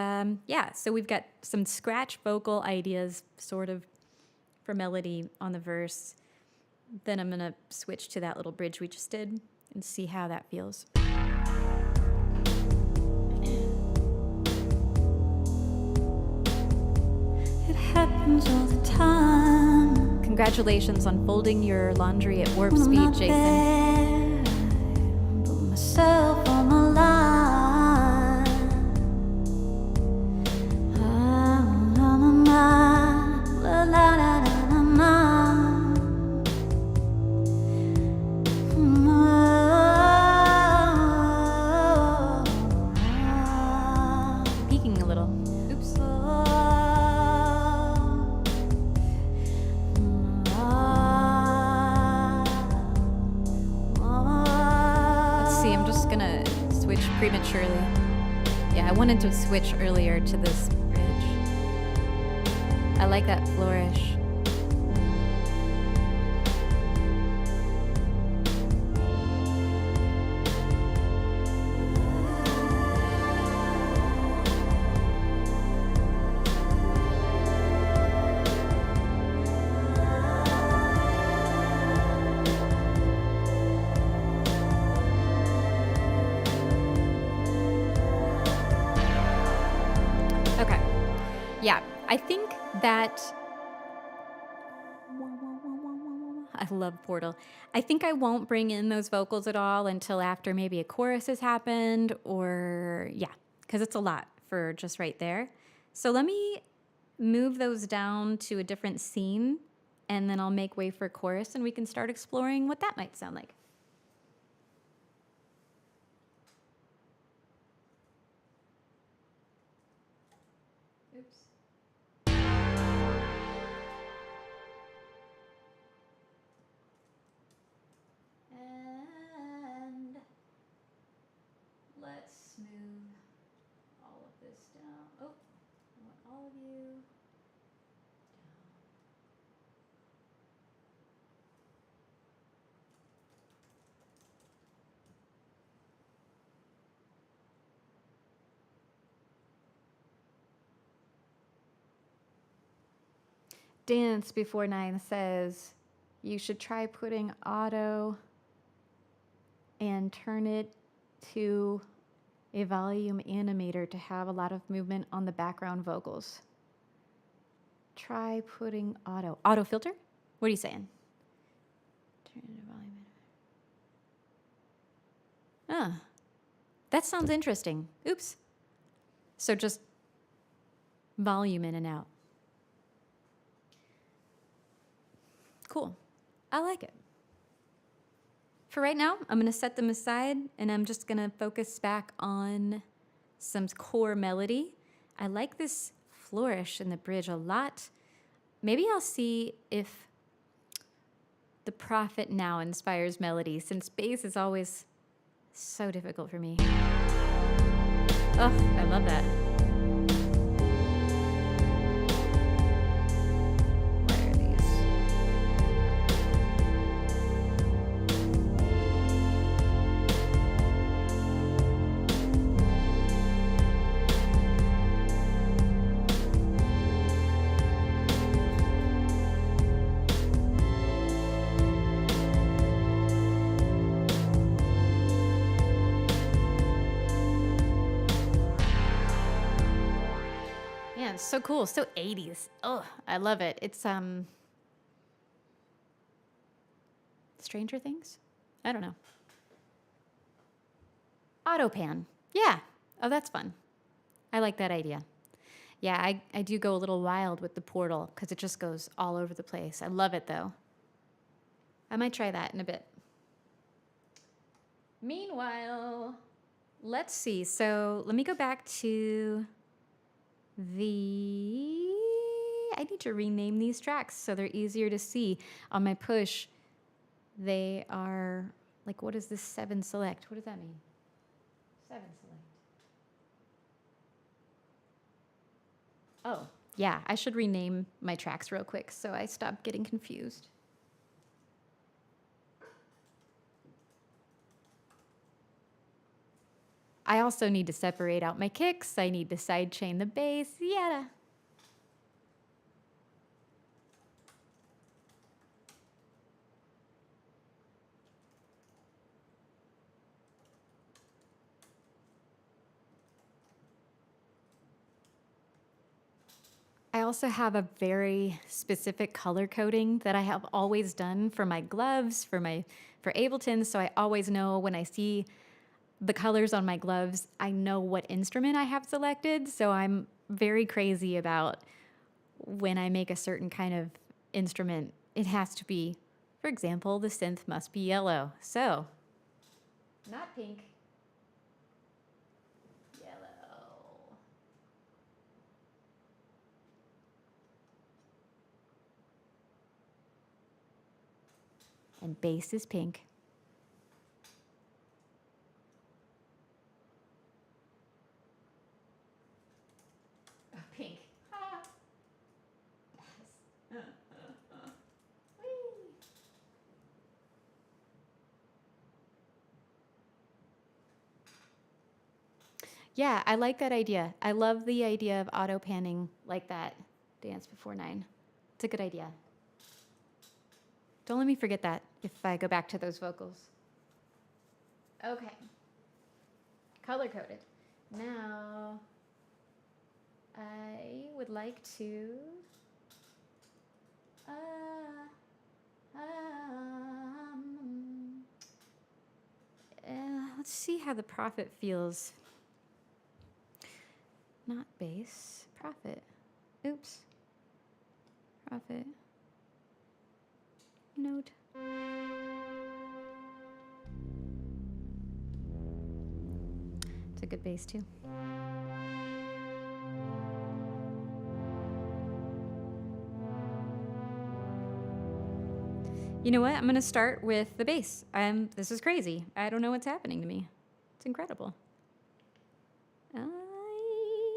S1: so we've got some scratch vocal ideas sort of for melody on the verse. Then I'm going to switch to that little bridge we just did and see how that feels.
S2: It happens all the time.
S1: Congratulations on folding your laundry at warp
S2: When I'm
S1: speed,
S2: not
S1: Jason.
S2: there, I put myself on the line. Ah, na, na, na, la, la, la, la, na, na.
S1: Peeking a little. Oops. Let's see, I'm just gonna switch prematurely. Yeah, I wanted to switch earlier to this bridge. I like that flourish. Okay. Yeah, I think that I love Portal. I think I won't bring in those vocals at all until after maybe a chorus has happened, or because it's a lot for just right there. So let me move those down to a different scene, and then I'll make way for a chorus, and we can start exploring what that might sound like. Oops. And let's move all of this down. Oh, I want all of you down. Dance Before 9 says you should try putting auto and turn it to a volume animator to have a lot of movement on the background vocals. Try putting auto filter? What are you saying? Turn it to volume animator. Ah, that sounds interesting. Oops. So just volume in and out. Cool. I like it. For right now, I'm going to set them aside, and I'm just going to focus back on some core melody. I like this flourish in the bridge a lot. Maybe I'll see if the prophet now inspires melody, since bass is always so difficult for me. Oh, I love that. So cool. So 80s. Oh, I love it. It's Stranger Things? I don't know. Autopan. Yeah. Oh, that's fun. I like that idea. Yeah, I do go a little wild with the portal because it just goes all over the place. I love it though. I might try that in a bit. Meanwhile, let's see. So let me go back to I need to rename these tracks so they're easier to see. On my push, they are like, what is this 7 select? What does that mean? 7 select. Oh, yeah, I should rename my tracks real quick so I stop getting confused. I also need to separate out my kicks. I need to sidechain the bass. Yada. I also have a very specific color coding that I have always done for my gloves, for Ableton, so I always know when I see the colors on my gloves, I know what instrument I have selected, so I'm very crazy about when I make a certain kind of instrument, it has to be, for example, the synth must be yellow. So, not pink, yellow. And bass is pink. Oh, pink. Ah. Yes. Whee. Yeah, I like that idea. I love the idea of auto panning like that. Dance before 9. It's a good idea. Don't let me forget that if I go back to those vocals. Okay. Color coded. Now, I would like to let's see how the Prophet feels. Not bass, Prophet. Oops. Prophet. Note. It's a good bass too. You know what? I'm going to start with the bass. This is crazy. I don't know what's happening to me. It's incredible. I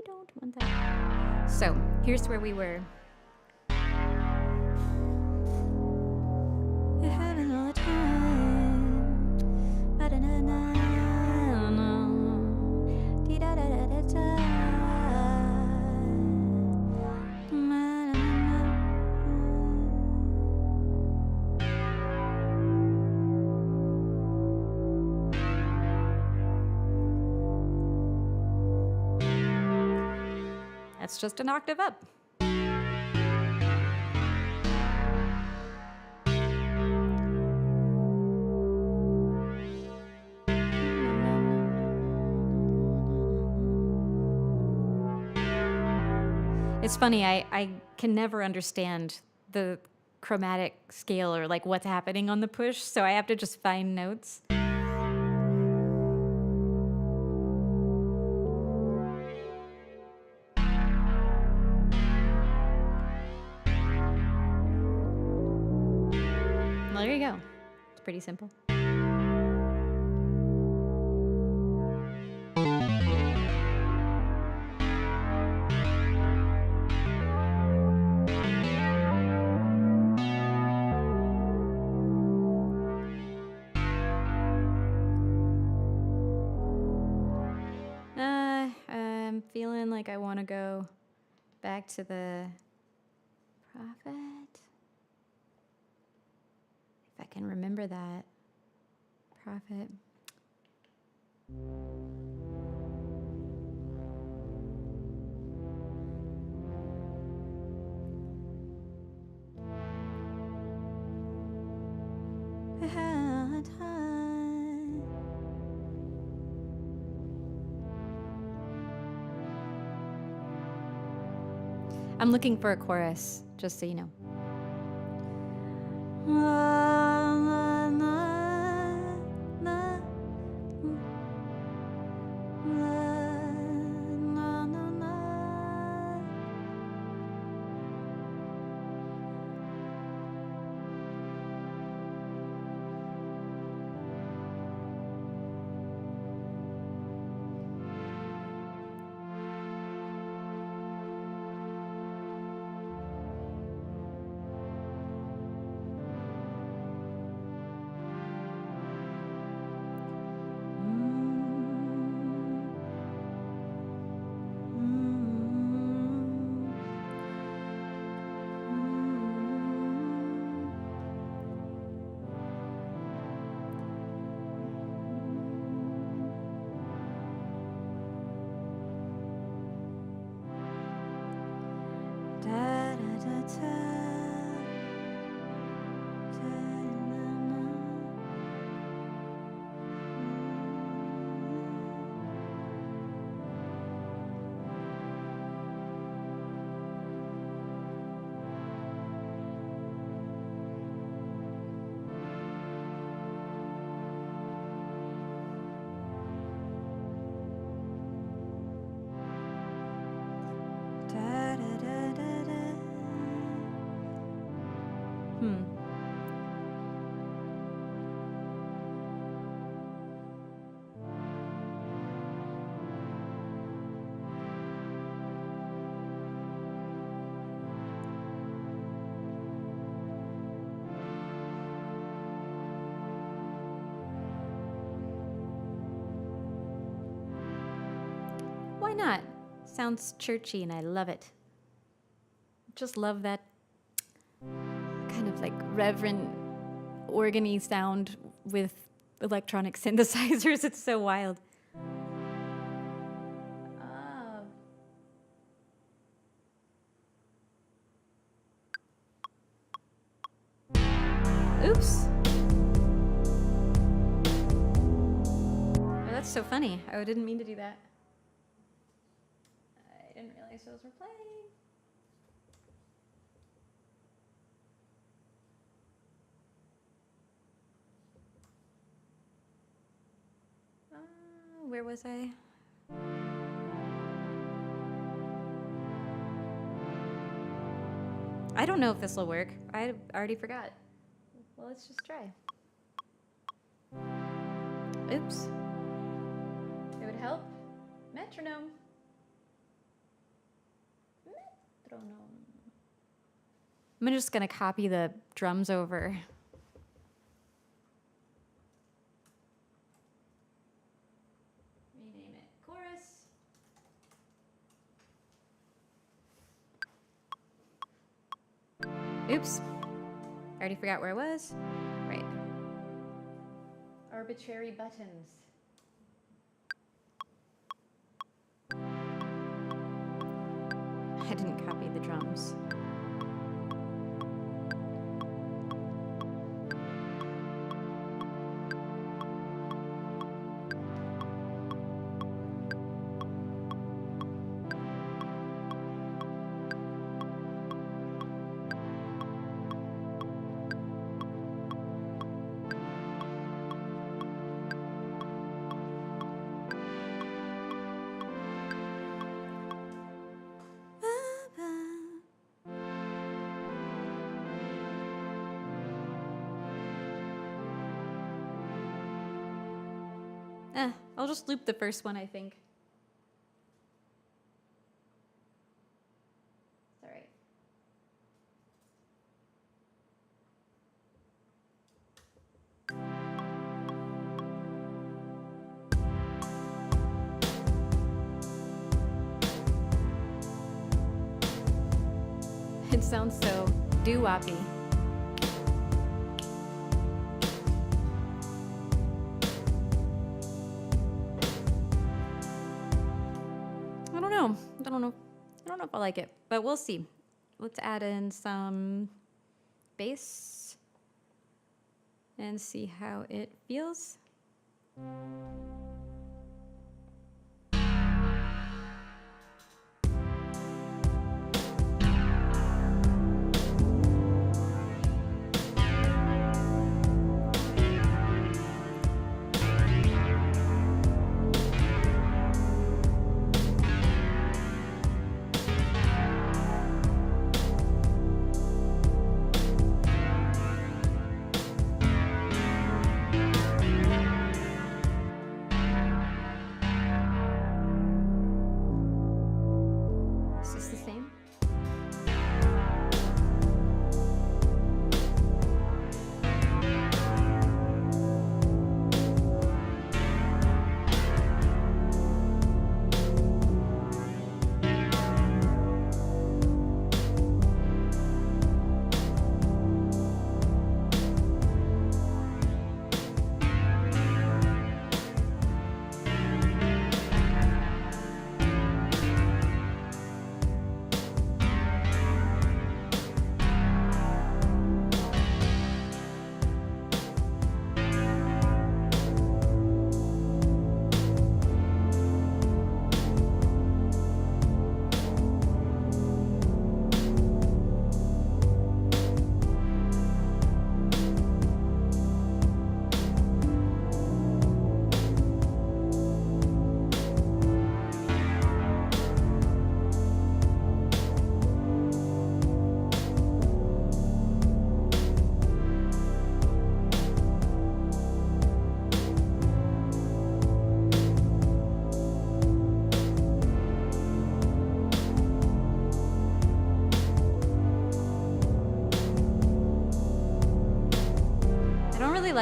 S1: don't want that. So, here's where we were.
S2: You're having all the time. Ba-da-na-na. Dee-da-da-da-da-da.
S1: That's just an octave up. It's funny, I can never understand the chromatic scale or like what's happening on the push, so I have to just find notes. Well, there you go. It's pretty simple. I'm feeling like I want to go back to the Prophet. If I can remember that. Prophet. I'm looking for a chorus, just so you know. Why not? Sounds churchy and I love it. Just love that kind of like reverent organy sound with electronic synthesizers. It's so wild. Oops. Oh, that's so funny. I didn't mean to do that. I didn't realize those were playing. Where was I? I don't know if this will work. I already forgot. Well, let's just try. Oops. It would help. Metronome. Metronome. I'm just gonna copy the drums over. Rename it chorus. Oops. I already forgot where I was. Right. Arbitrary buttons. I didn't copy the drums. I'll just loop the first one, I think. It's all right. It sounds so doo-woppy. I don't know if I like it, but we'll see. Let's add in some bass and see how it feels.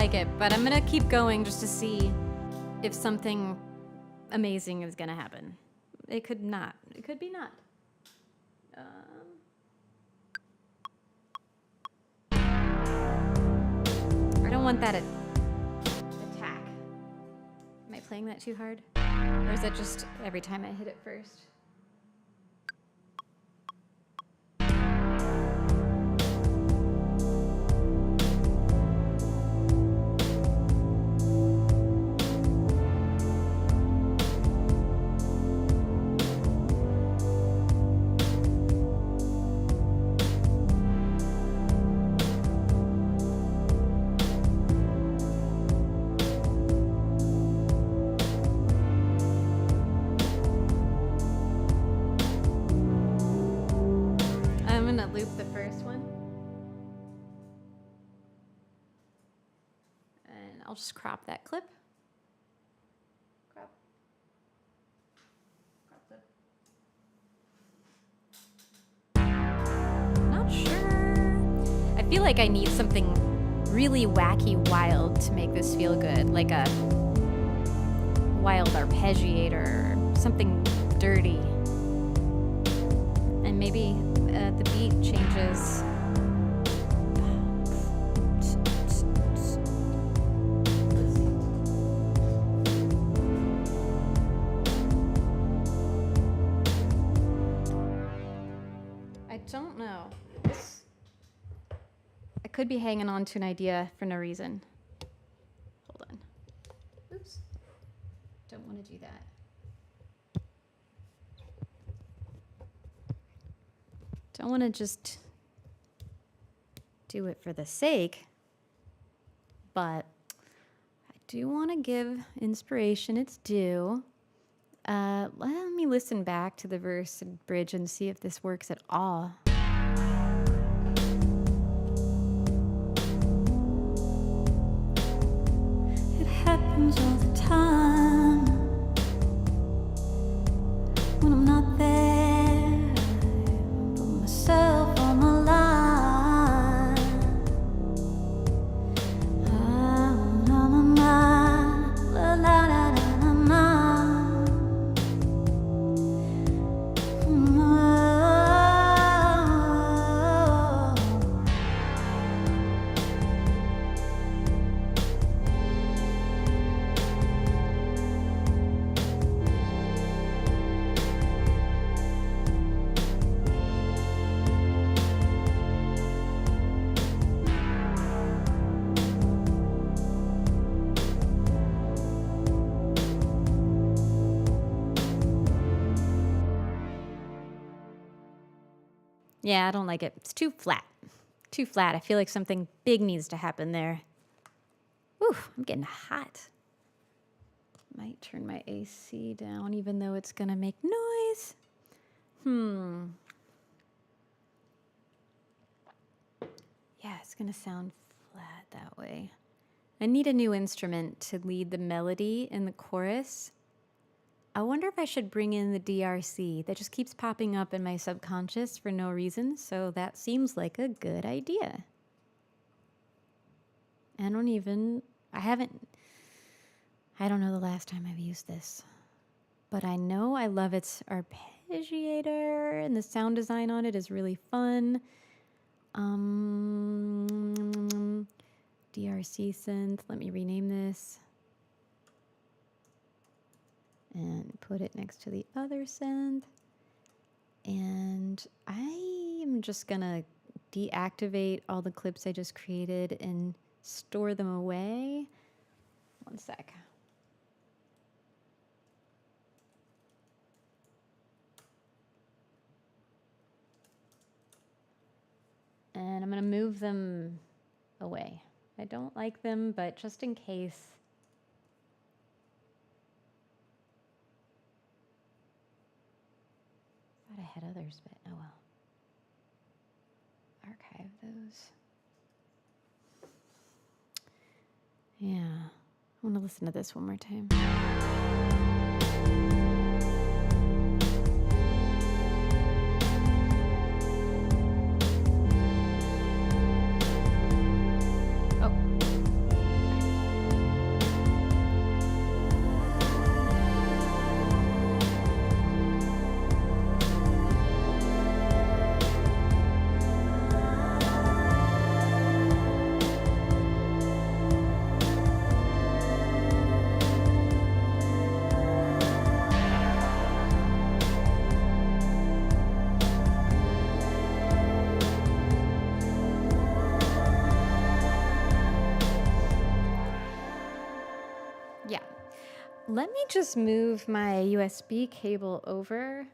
S1: like it, but I'm gonna keep going just to see if something amazing is gonna happen. It could not. It could be not. I don't want that attack. Am I playing that too hard? Or is that just every time I hit it first? Loop the first one, and I'll just crop that clip. Crop clip. Not sure. I feel like I need something really wacky, wild to make this feel good, like a wild arpeggiator, something dirty, and maybe the beat changes. I don't know. I could be hanging on to an idea for no reason. Hold on. Oops. Don't want to do that. Don't want to just do it for the sake, but I do want to give inspiration its due. Let me listen back to the verse and bridge and see if this works at all.
S2: It happens all the time when I'm not there. Myself on the line. Na, na, na, la, la, la, la, na,
S1: Yeah, I don't like it. It's too flat. Too flat. I feel like something big needs to happen there. Ooh, I'm getting hot. Might turn my AC down even though it's gonna make noise. Yeah, it's gonna sound flat that way. I need a new instrument to lead the melody in the chorus. I wonder if I should bring in the DRC. That just keeps popping up in my subconscious for no reason, so that seems like a good idea. I don't know the last time I've used this, but I know I love its arpeggiator and the sound design on it is really fun. DRC synth, let me rename this. And put it next to the other synth. And I am just gonna deactivate all the clips I just created and store them away. One sec. And I'm gonna move them away. I don't like them, but just in case. I had others, but oh well. Archive those. Yeah, I want to listen to this one more time. Oh, Let me just move my USB cable over.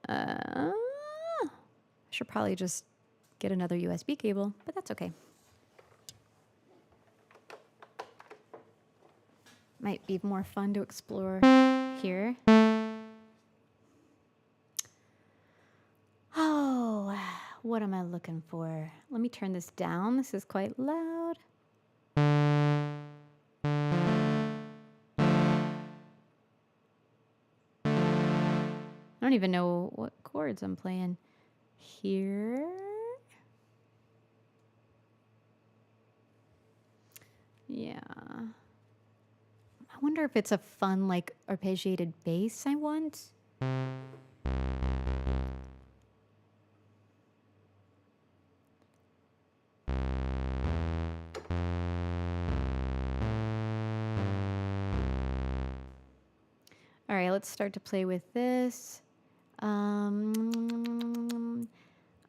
S1: I should probably just get another USB cable, but that's okay. Might be more fun to explore here. Oh, what am I looking for? Let me turn this down. This is quite loud. I don't even know what chords I'm playing here. Yeah. I wonder if it's a fun, like, arpeggiated bass I want. All right, let's start to play with this. I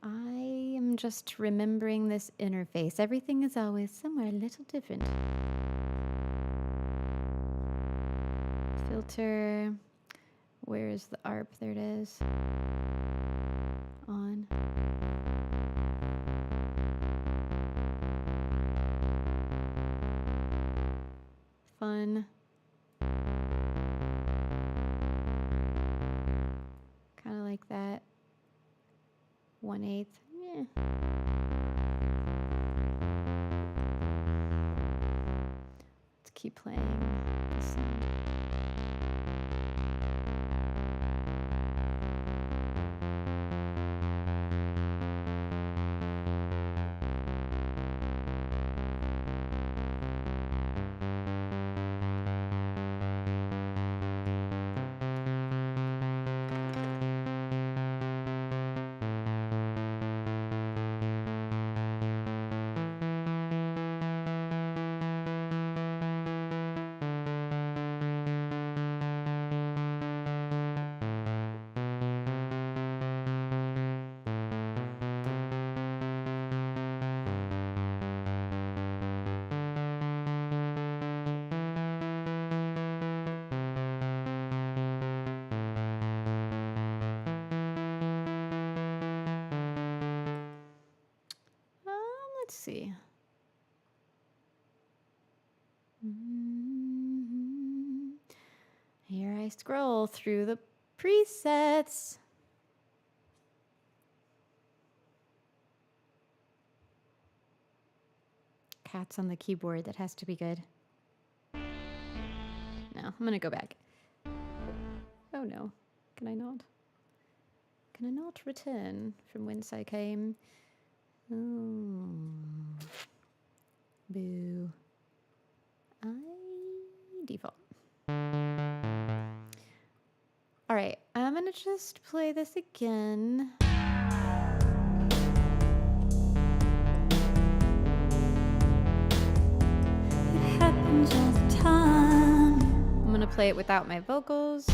S1: am just remembering this interface. Everything is always somewhere a little different. Filter. Where is the ARP? There it is. On. Fun. Kind of like that. 1/8. Yeah. Let's keep playing this sound. Let's see. Here I scroll through the presets. Cats on the keyboard, that has to be good. No, I'm gonna go back. Oh no, can I not? Can I not return from whence I came? Oh. Boo. I default. All right, I'm gonna just play this again.
S2: It happens all the time.
S1: I'm gonna play it without my vocals.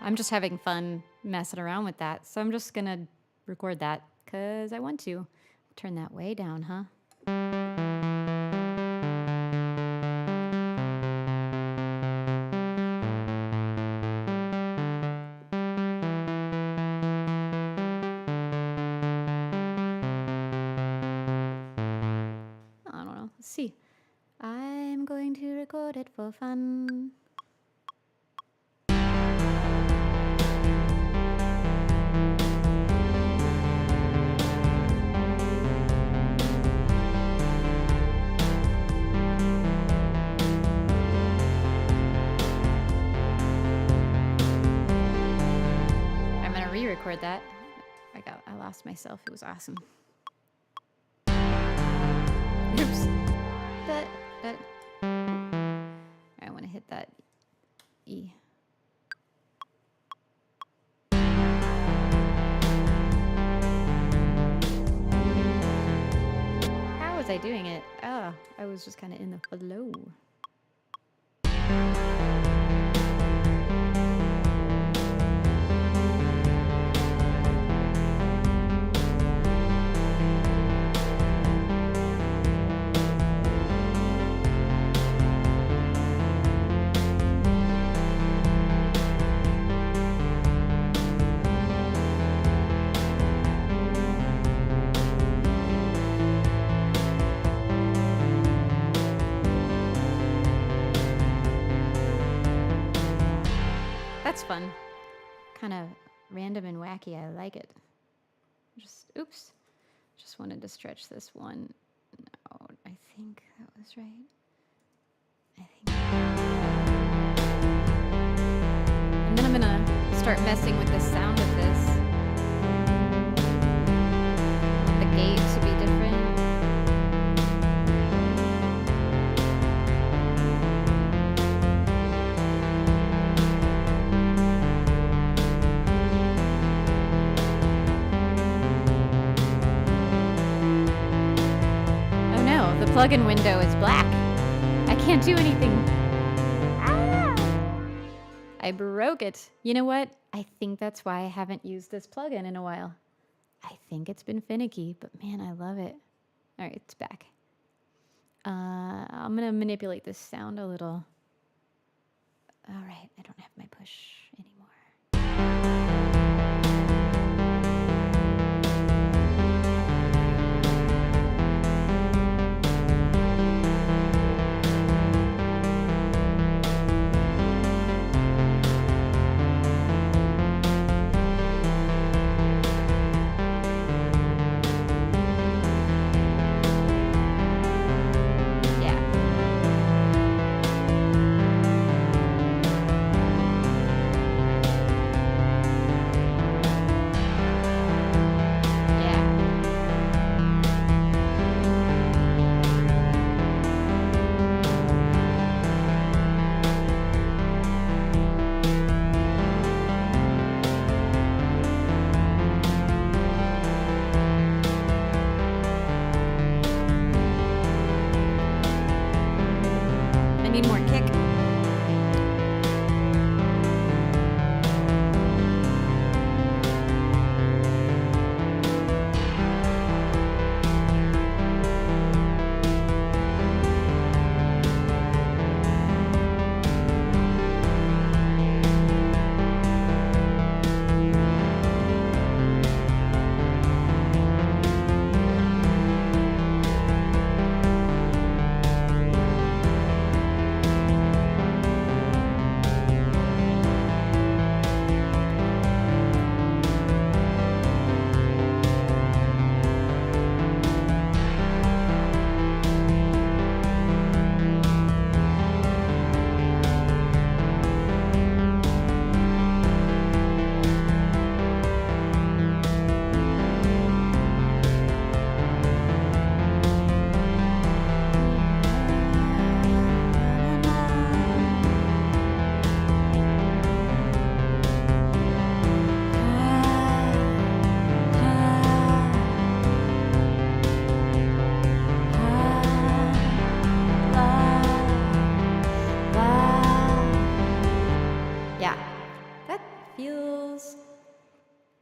S1: I'm just having fun messing around with that. So I'm just gonna record that because I want to. Turn that way down, huh? I don't know. Let's see. I'm going to record it for fun. I'm gonna re-record that. I lost myself. It was awesome. Oops. I want to hit that E. How was I doing it? Oh, I was just kind of in the flow. That's fun. Kind of random and wacky. I like it. Oops. Just wanted to stretch this one. No, I think that was right. And then I'm gonna start messing with the sound of this. I want the gate to be different. Plugin window is black. I can't do anything. Ah! I broke it. You know what? I think that's why I haven't used this plugin in a while. I think it's been finicky, but man, I love it. All right, it's back. I'm gonna manipulate this sound a little. All right, I don't have my push anymore.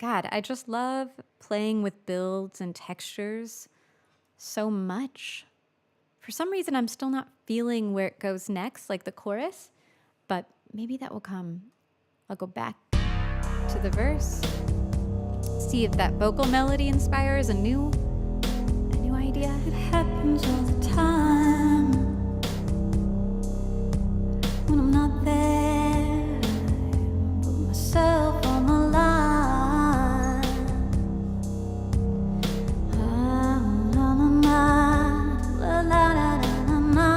S1: God, I just love playing with builds and textures so much. For some reason, I'm still not feeling where it goes next, like the chorus, but maybe that will come. I'll go back to the verse, see if that vocal melody inspires a new idea.
S2: It happens all the time when I'm not there. I put myself on the line. Ah, la, la, la, la, la, la, la, la.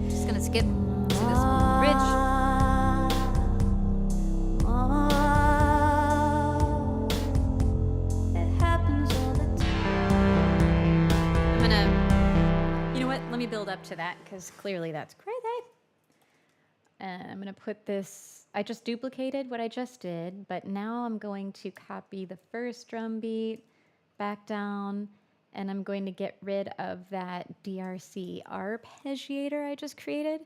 S1: Just gonna skip to this bridge.
S2: It happens all the time.
S1: I'm gonna, you know what? Let me build up to that because clearly that's crazy. I'm gonna put this, I just duplicated what I just did, but now I'm going to copy the first drum beat back down, and I'm going to get rid of that DRC arpeggiator I just created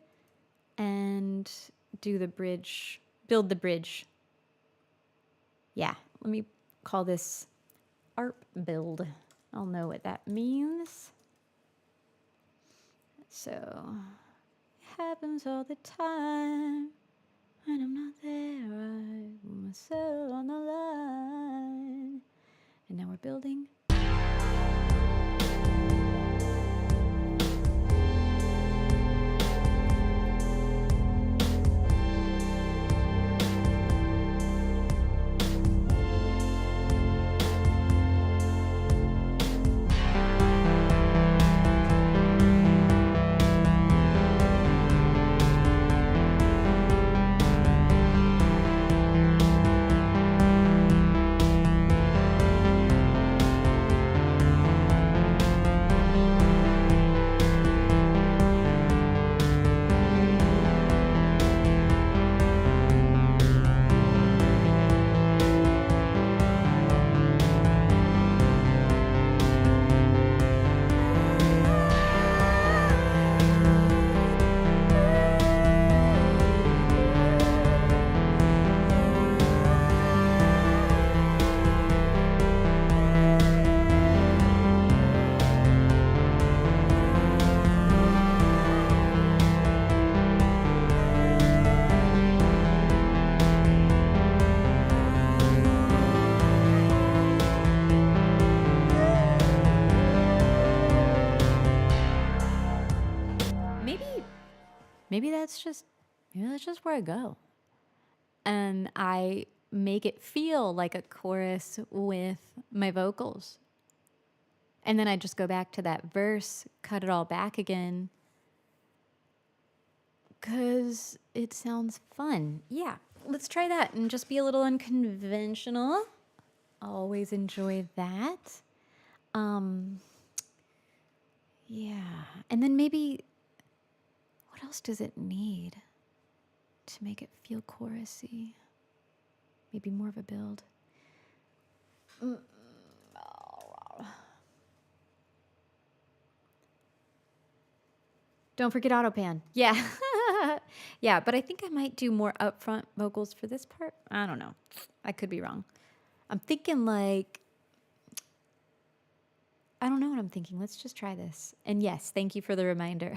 S1: and do the bridge, build the bridge. Yeah, let me call this ARP build. I'll know what that means. So, it happens all the time when I'm not there. I put myself on the line. And now we're building. Maybe that's just where I go. And I make it feel like a chorus with my vocals. And then I just go back to that verse, cut it all back again, because it sounds fun. Yeah, let's try that and just be a little unconventional. Always enjoy that. Yeah, and then maybe, what else does it need to make it feel chorusy? Maybe more of a build. Don't forget autopan. Yeah. Yeah, but I think I might do more upfront vocals for this part. I don't know. I could be wrong. I'm thinking like, I don't know what I'm thinking. Let's just try this. And yes, thank you for the reminder.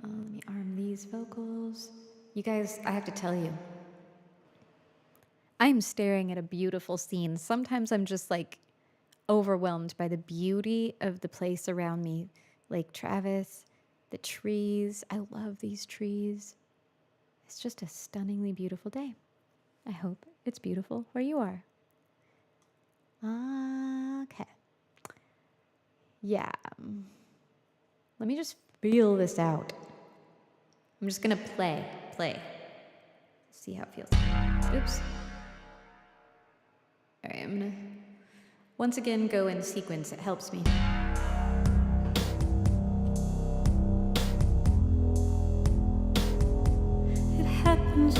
S1: Let me arm these vocals. You guys, I have to tell you, I'm staring at a beautiful scene. Sometimes I'm just like overwhelmed by the beauty of the place around me. Lake Travis, the trees. I love these trees. It's just a stunningly beautiful day. I hope it's beautiful where you are. Okay. Yeah. Let me just feel this out. I'm just gonna play. See how it feels. Oops. All right, I'm gonna once again go in sequence. It helps me.
S2: It happens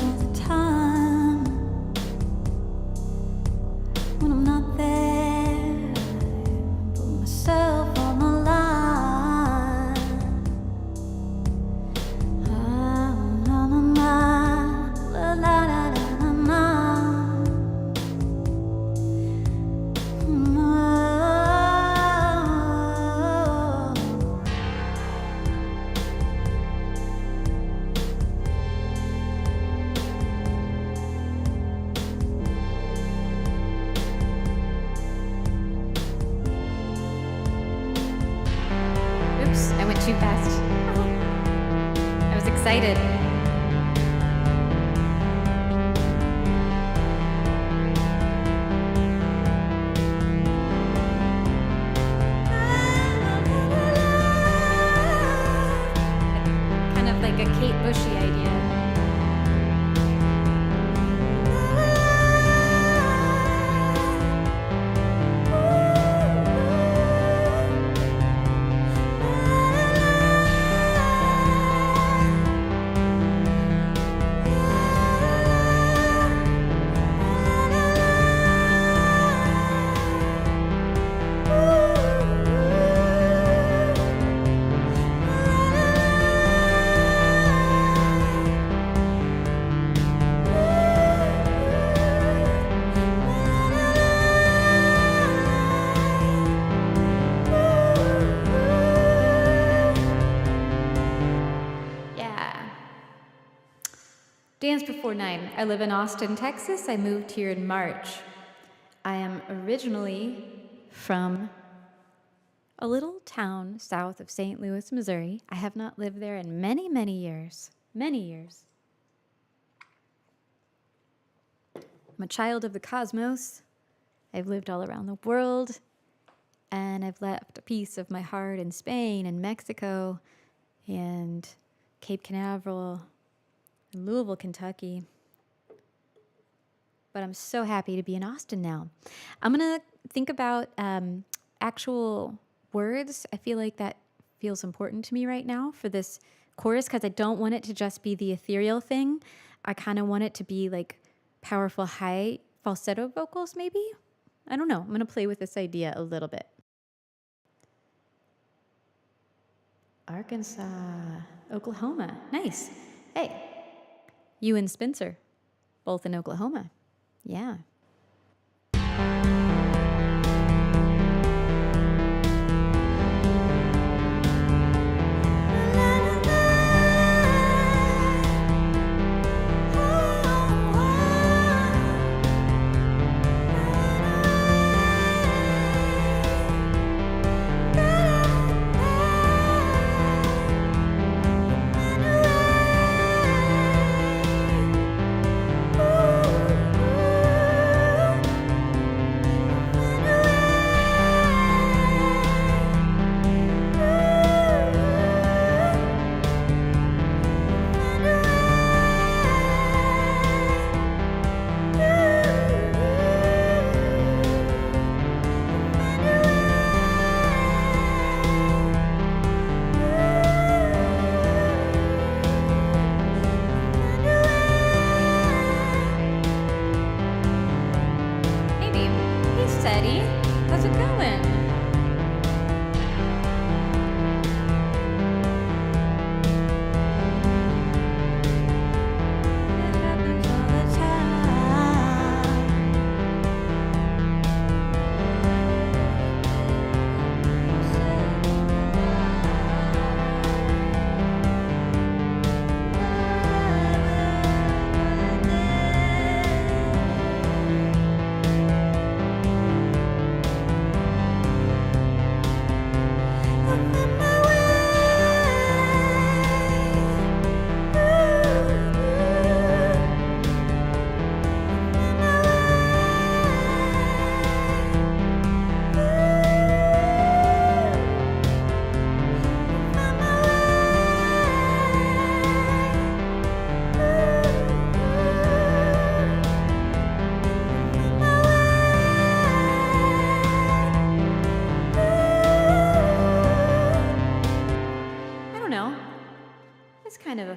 S1: excited. Kind of like a Kate Bushy idea. Dance Before 9. I live in Austin, Texas. I moved here in March. I am originally from a little town south of St. Louis, Missouri. I have not lived there in many, many years. Many years. I'm a child of the cosmos. I've lived all around the world, and I've left a piece of my heart in Spain and Mexico and Cape Canaveral, Louisville, Kentucky. But I'm so happy to be in Austin now. I'm going to think about actual words. I feel like that feels important to me right now for this chorus because I don't want it to just be the ethereal thing. I kind of want it to be like powerful high falsetto vocals maybe. I don't know. I'm going to play with this idea a little bit. Arkansas, Oklahoma. Nice. Hey. You and Spencer, both in Oklahoma. Yeah.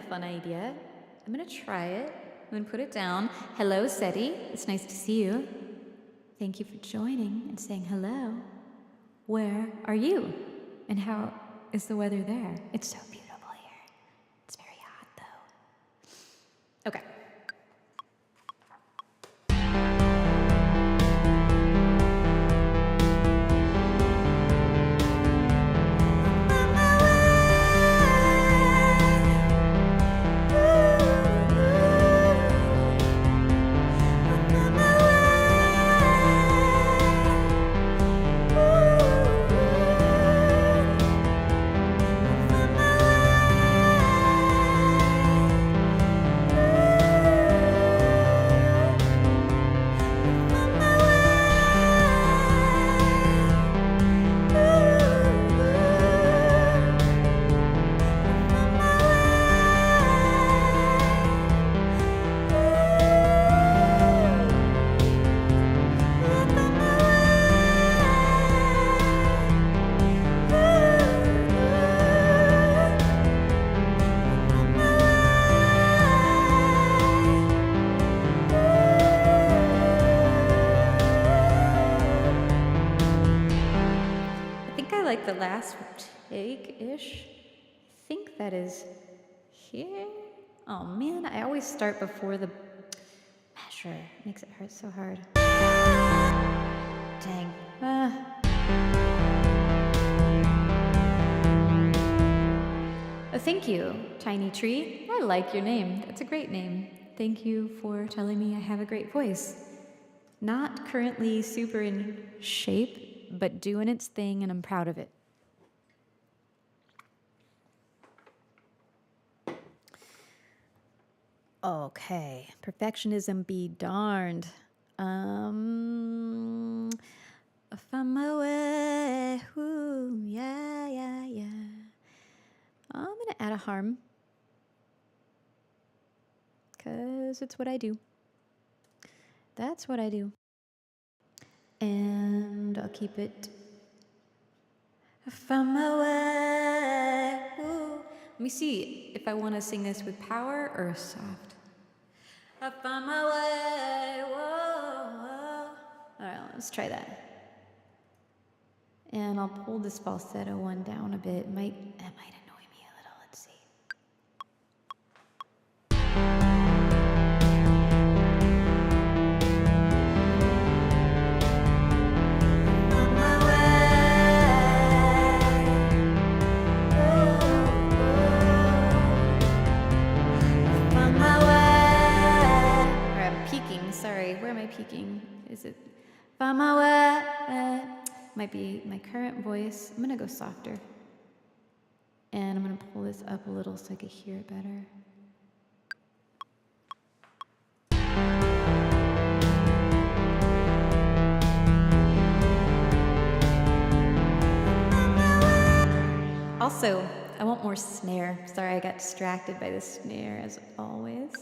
S1: Fun idea. I'm gonna try it. I'm gonna put it down. Hello, SETI. It's nice to see you. Thank you for joining and saying hello. Where are you? And how is the weather there? It's so beautiful here. It's very hot though. Okay.
S2: My way.
S1: the last take-ish. I think that is here. Oh man, I always start before the measure. Makes it hurt so hard. Dang. Thank you, Tiny Tree. I like your name. That's a great name. Thank you for telling me I have a great voice. Not currently super in shape, but doing its thing, and I'm proud of it. Okay, perfectionism be darned. If I'm away, ooh, yeah, yeah, yeah. I'm gonna add a harm, because it's what I do. That's what I do. And I'll keep it. If I'm away, ooh. Let me see if I want to sing this with power or soft. If I'm away, whoa, whoa. All right, let's try that. And I'll pull this falsetto one down a bit. It might annoy me a little. Let's see. Sorry, where am I peaking? Is it might be my current voice. I'm gonna go softer. And I'm gonna pull this up a little so I can hear it better. Also, I want more snare. Sorry, I got distracted by the snare as always.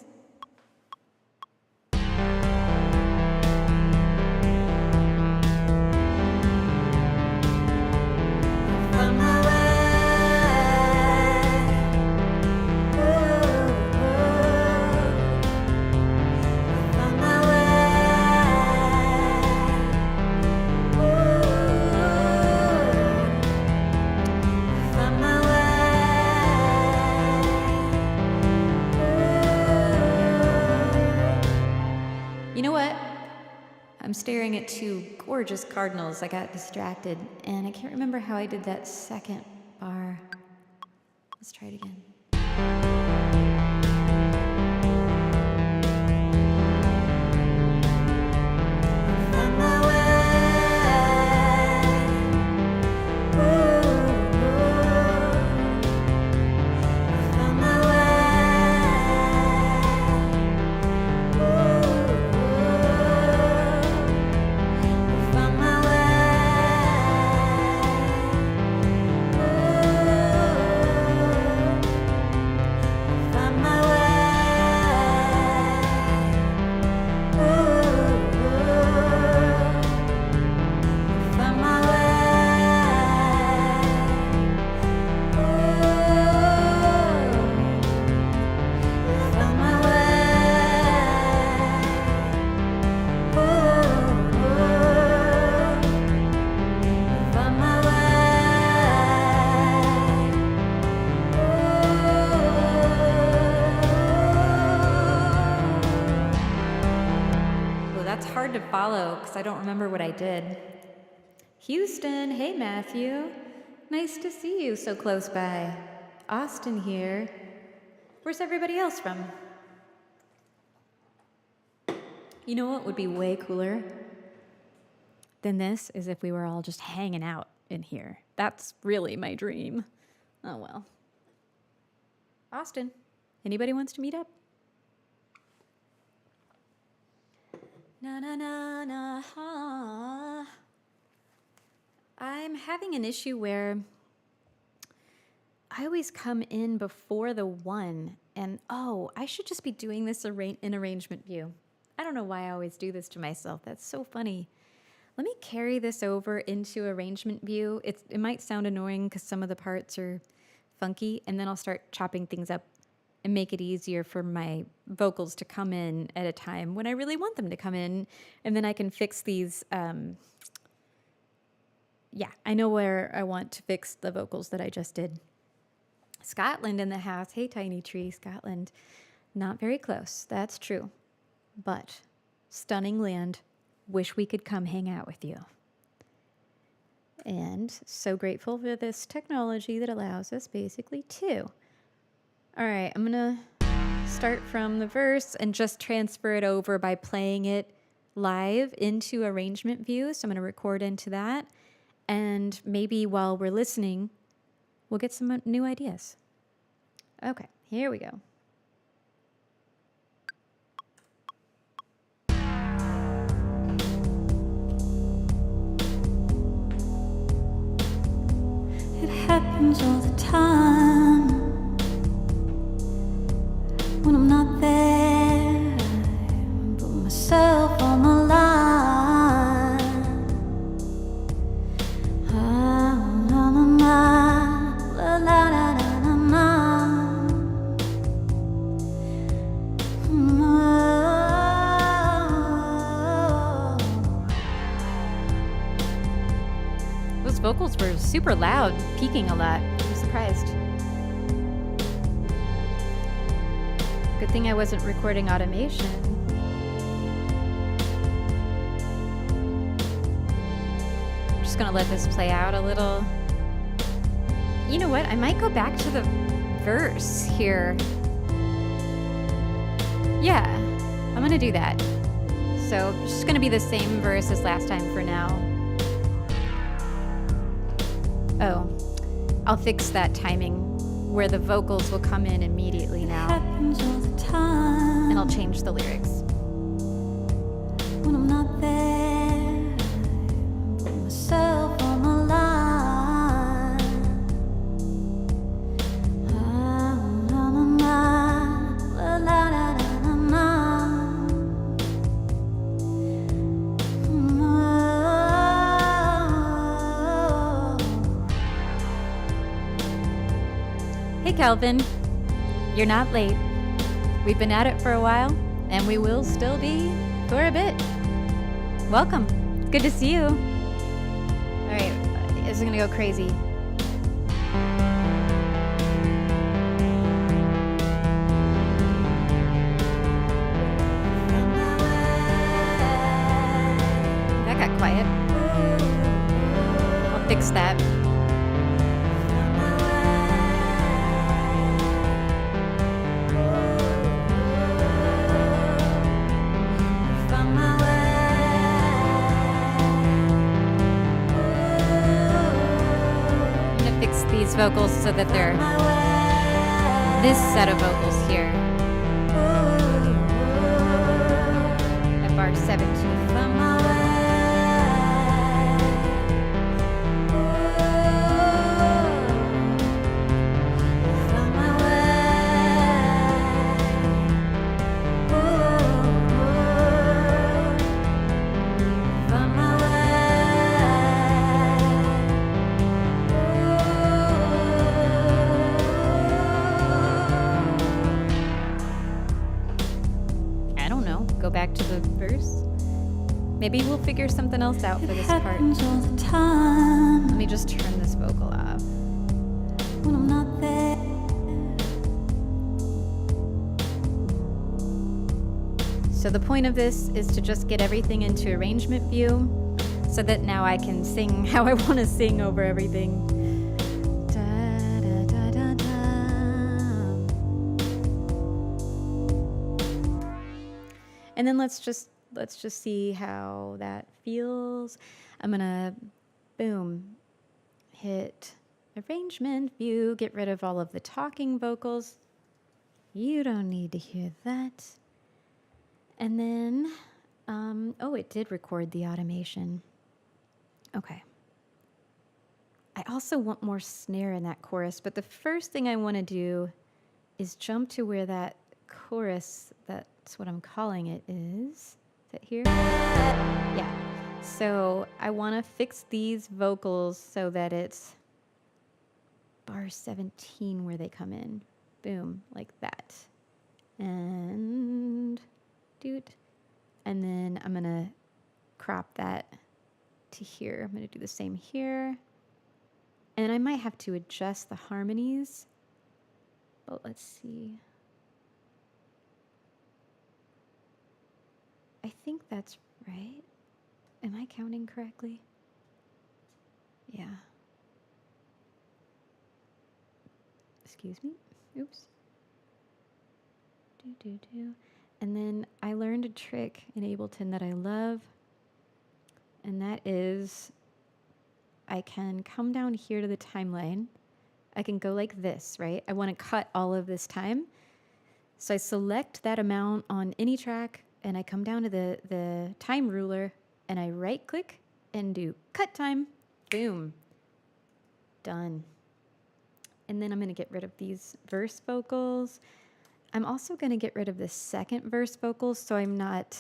S1: I'm staring at two gorgeous cardinals. I got distracted, and I can't remember how I did that second bar. Let's try it again. To follow because I don't remember what I did. Houston, hey Matthew. Nice to see you so close by. Austin here. Where's everybody else from? You know what would be way cooler than this is if we were all just hanging out in here. That's really my dream. Oh well. Austin, anybody wants to meet up? Na na na na ha. I'm having an issue where I always come in before the one, and I should just be doing this in arrangement view. I don't know why I always do this to myself. That's so funny. Let me carry this over into arrangement view. It might sound annoying because some of the parts are funky, and then I'll start chopping things up and make it easier for my vocals to come in at a time when I really want them to come in. And then I can fix these yeah, I know where I want to fix the vocals that I just did. Scotland in the house. Hey, Tiny Tree, Scotland. Not very close, that's true. But stunning land. Wish we could come hang out with you. And so grateful for this technology that allows us basically to. All right, I'm going to start from the verse and just transfer it over by playing it live into arrangement view. So I'm going to record into that. And maybe while we're listening, we'll get some new ideas. Okay, here we go.
S2: It happens all the time when I'm not there. I put myself on the line. Ah, na, na, na, la, la, la, la, na, na.
S1: Those vocals were super loud, peaking a lot. I'm surprised. Good thing I wasn't recording automation. I'm just gonna let this play out a little. You know what? I might go back to the verse here. Yeah, I'm gonna do that. So it's just gonna be the same verse as last time for now. Oh, I'll fix that timing where the vocals will come in immediately now.
S2: Happens all the time.
S1: And I'll change the lyrics.
S2: When I'm not there, I put myself on the line. Ah, na, na, na, la, la, la, la, na, na.
S1: Hey Calvin, you're not late. We've been at it for a while, and we will still be for a bit. Welcome. Good to see you. All right, this is gonna go crazy. That got quiet. I'll fix that. These vocals so that they're this set of vocals here at bar 17. Back to the verse. Maybe we'll figure something else out for this part.
S2: All the time.
S1: Let me just turn this vocal off.
S2: When I'm not there.
S1: So the point of this is to just get everything into arrangement view so that now I can sing how I want to sing over everything. And then let's just see how that feels. I'm gonna, boom, hit arrangement view, get rid of all of the talking vocals. You don't need to hear that. And then, oh, it did record the automation. Okay. I also want more snare in that chorus, but the first thing I want to do is jump to where that chorus, that's what I'm calling it, is it here? Yeah. So I want to fix these vocals so that it's bar 17 where they come in. Boom, like that. And doot. And then I'm going to crop that to here. I'm going to do the same here. And I might have to adjust the harmonies. But let's see. I think that's right. Am I counting correctly? Yeah. Excuse me. Oops. And then I learned a trick in Ableton that I love. And that is I can come down here to the timeline. I can go like this, right? I want to cut all of this time. So I select that amount on any track and I come down to the time ruler and I right click and do cut time. Boom. Done. And then I'm going to get rid of these verse vocals. I'm also going to get rid of the second verse vocals so I'm not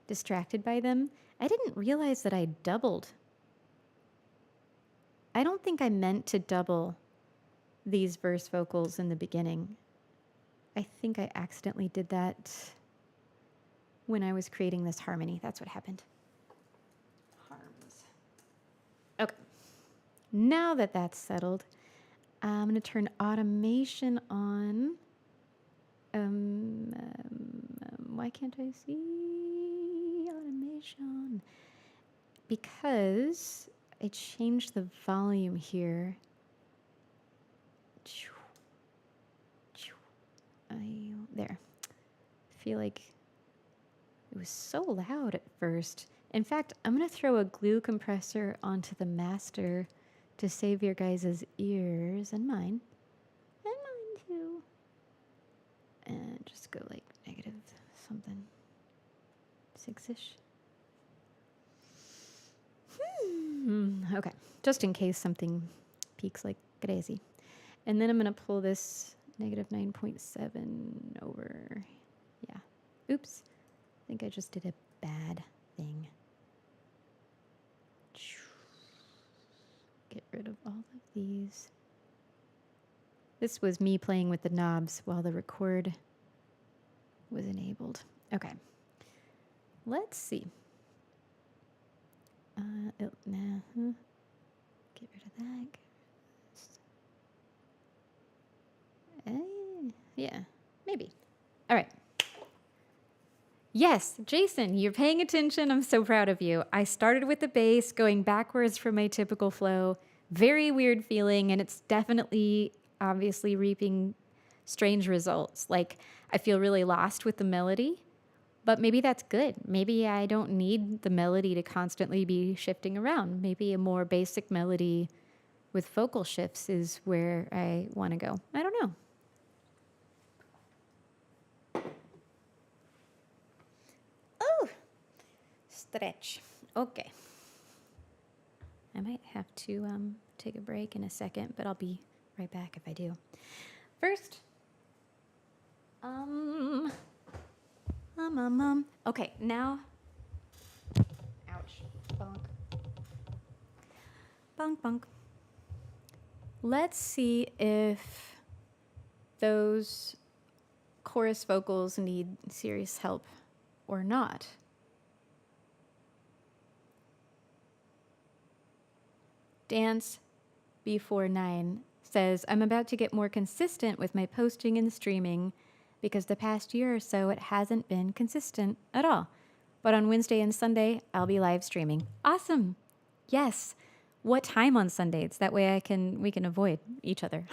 S1: distracted by them. I didn't realize that I doubled. I don't think I meant to double these verse vocals in the beginning. I think I accidentally did that when I was creating this harmony. That's what happened. Harms. Okay. Now that that's settled, I'm going to turn automation on. Why can't I see automation? Because I changed the volume here. There. I feel like it was so loud at first. In fact, I'm going to throw a glue compressor onto the master to save your guys' ears and mine. And mine too. And just go like negative something. 6-ish. Okay. Just in case something peaks like crazy. And then I'm going to pull this negative 9.7 over. Yeah. Oops. I think I just did a bad thing. Get rid of all of these. This was me playing with the knobs while the record was enabled. Okay. Let's see. Get rid of that. Yeah, maybe. All right. Yes, Jason, you're paying attention. I'm so proud of you. I started with the bass, going backwards from my typical flow. Very weird feeling, and it's definitely, obviously, reaping strange results. Like, I feel really lost with the melody, but maybe that's good. Maybe I don't need the melody to constantly be shifting around. Maybe a more basic melody with vocal shifts is where I want to go. I don't know. Oh, stretch. Okay. I might have to take a break in a second, but I'll be right back if I do. First, okay, now, ouch, bonk. Bonk, bonk. Let's see if those chorus vocals need serious help or not. Dance Before 9 says, I'm about to get more consistent with my posting and streaming because the past year or so it hasn't been consistent at all. But on Wednesday and Sunday, I'll be live streaming. Awesome. Yes. What time on Sundays? That way we can avoid each other.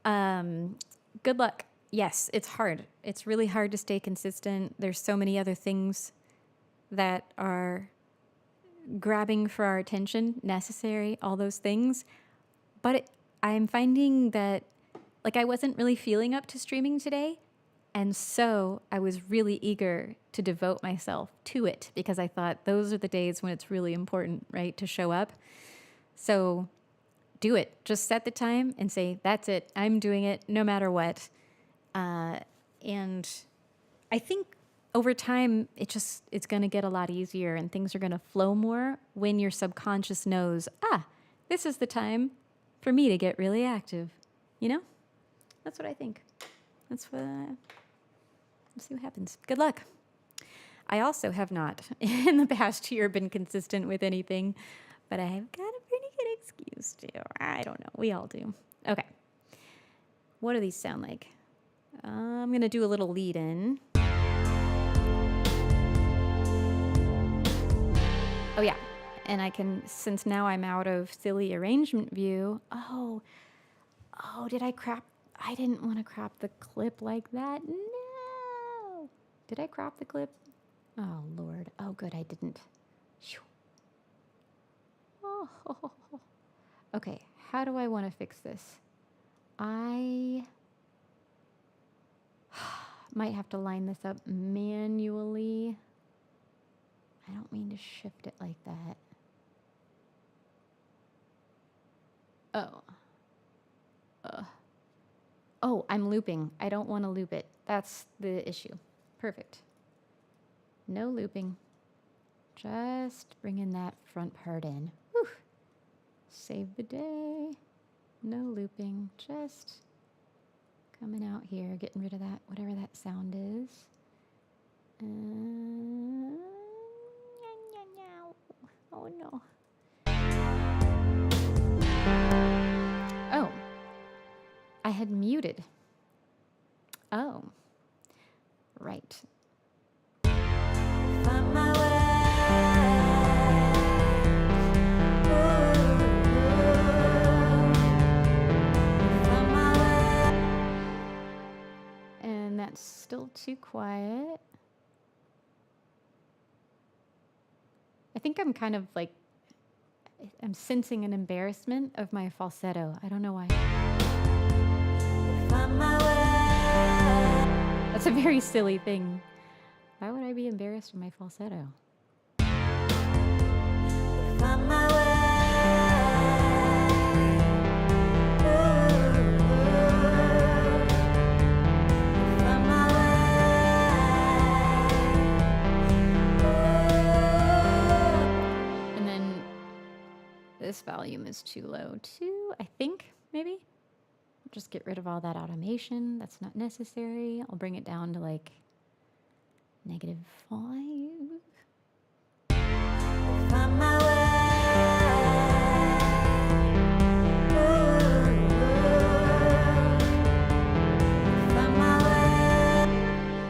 S1: Good luck. Yes, it's hard. It's really hard to stay consistent. There's so many other things that are grabbing for our attention, necessary, all those things. But I'm finding that, like, I wasn't really feeling up to streaming today. And so I was really eager to devote myself to it because I thought those are the days when it's really important, right, to show up. So do it. Just set the time and say, that's it. I'm doing it no matter what. And I think over time, it's going to get a lot easier and things are going to flow more when your subconscious knows, this is the time for me to get really active. You know? That's what I think. Let's see what happens. Good luck. I also have not in the past year been consistent with anything, but I've got a pretty good excuse to. I don't know. We all do. Okay. What do these sound like? I'm going to do a little lead in. Oh, yeah. And I can, since now I'm out of silly arrangement view. Oh, did I crop? I didn't want to crop the clip like that. No. Did I crop the clip? Oh, Lord. Oh, good. I didn't. Oh. Okay. How do I want to fix this? I might have to line this up manually. I don't mean to shift it like that. Oh, I'm looping. I don't want to loop it. That's the issue. Perfect. No looping. Just bringing that front part in. Whew. Save the day. No looping. Just coming out here, getting rid of that, whatever that sound is. Oh, no. Oh. I had muted. Oh. Right.
S2: Find my way. Find my way.
S1: And that's still too quiet. I think I'm kind of like, I'm sensing an embarrassment of my falsetto. I don't know why.
S2: Find my way.
S1: That's a very silly thing. Why would I be embarrassed of my falsetto?
S2: Find my way. Find my
S1: And then this volume is too low too, I think, maybe. Just get rid of all that automation. That's not necessary. I'll bring it down to like -5.
S2: Find my way. Find my way.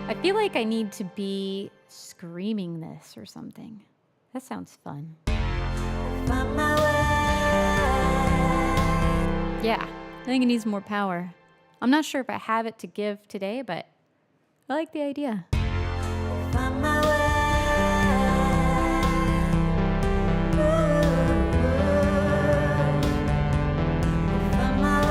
S1: I feel like I need to be screaming this or something. That sounds fun.
S2: Find my way.
S1: Yeah, I think it needs more power. I'm not sure if I have it to give today, but I like the idea.
S2: Find my way. Find my way.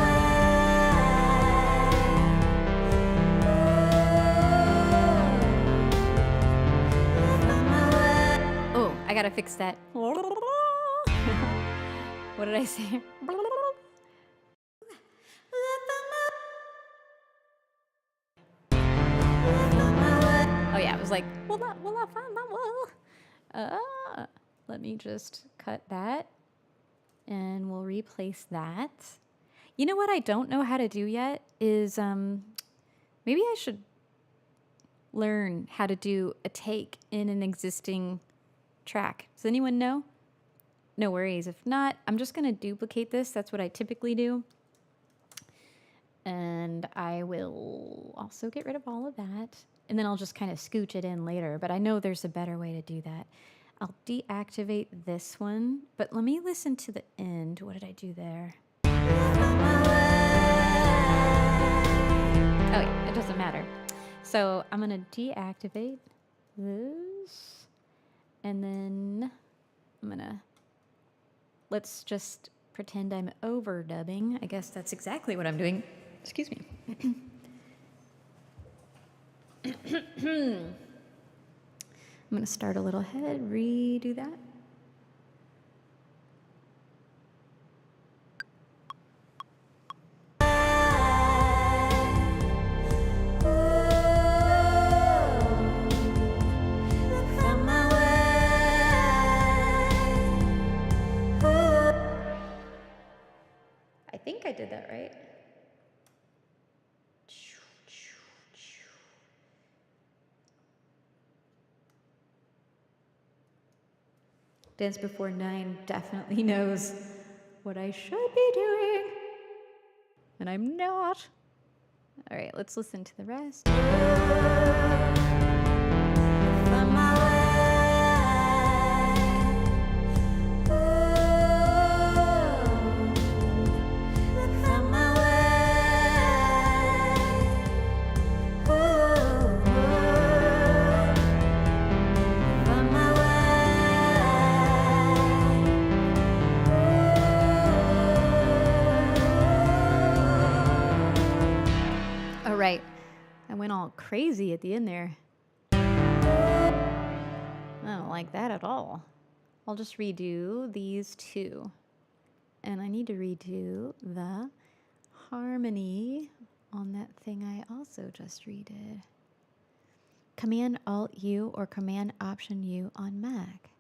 S1: Oh, I gotta fix that. What did I say? Oh yeah, it was like, will I find my will? Let me just cut that and we'll replace that. You know what I don't know how to do yet is maybe I should learn how to do a take in an existing track. Does anyone know? No worries. If not, I'm just going to duplicate this. That's what I typically do. And I will also get rid of all of that. And then I'll just kind of scooch it in later. But I know there's a better way to do that. I'll deactivate this one. But let me listen to the end. What did I do there? Oh, yeah, it doesn't matter. So I'm going to deactivate this. And then I'm going to... Let's just pretend I'm overdubbing. I guess that's exactly what I'm doing. Excuse me. I'm going to start a little ahead, redo that. I think I did that right. Dance Before 9 definitely knows what I should be doing, and I'm not. All right, let's listen to the rest.
S2: Find my way. Find my way. Find my way.
S1: All right, I went all crazy at the end there. I don't like that at all. I'll just redo these two. And I need to redo the harmony on that thing I also just redid. Command-Alt-U or Command-Option-U on Mac.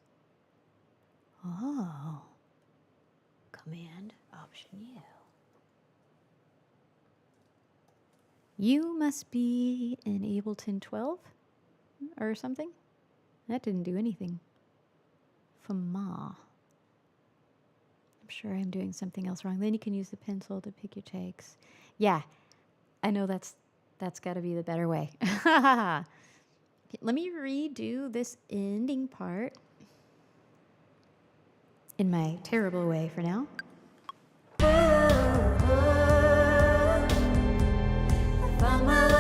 S1: Oh. Command-Option-U. You must be in Ableton 12 or something. That didn't do anything. Fama. I'm sure I'm doing something else wrong. Then you can use the pencil to pick your takes. Yeah, I know that's got to be the better way. Let me redo this ending part in my terrible way for now.
S2: Find my way.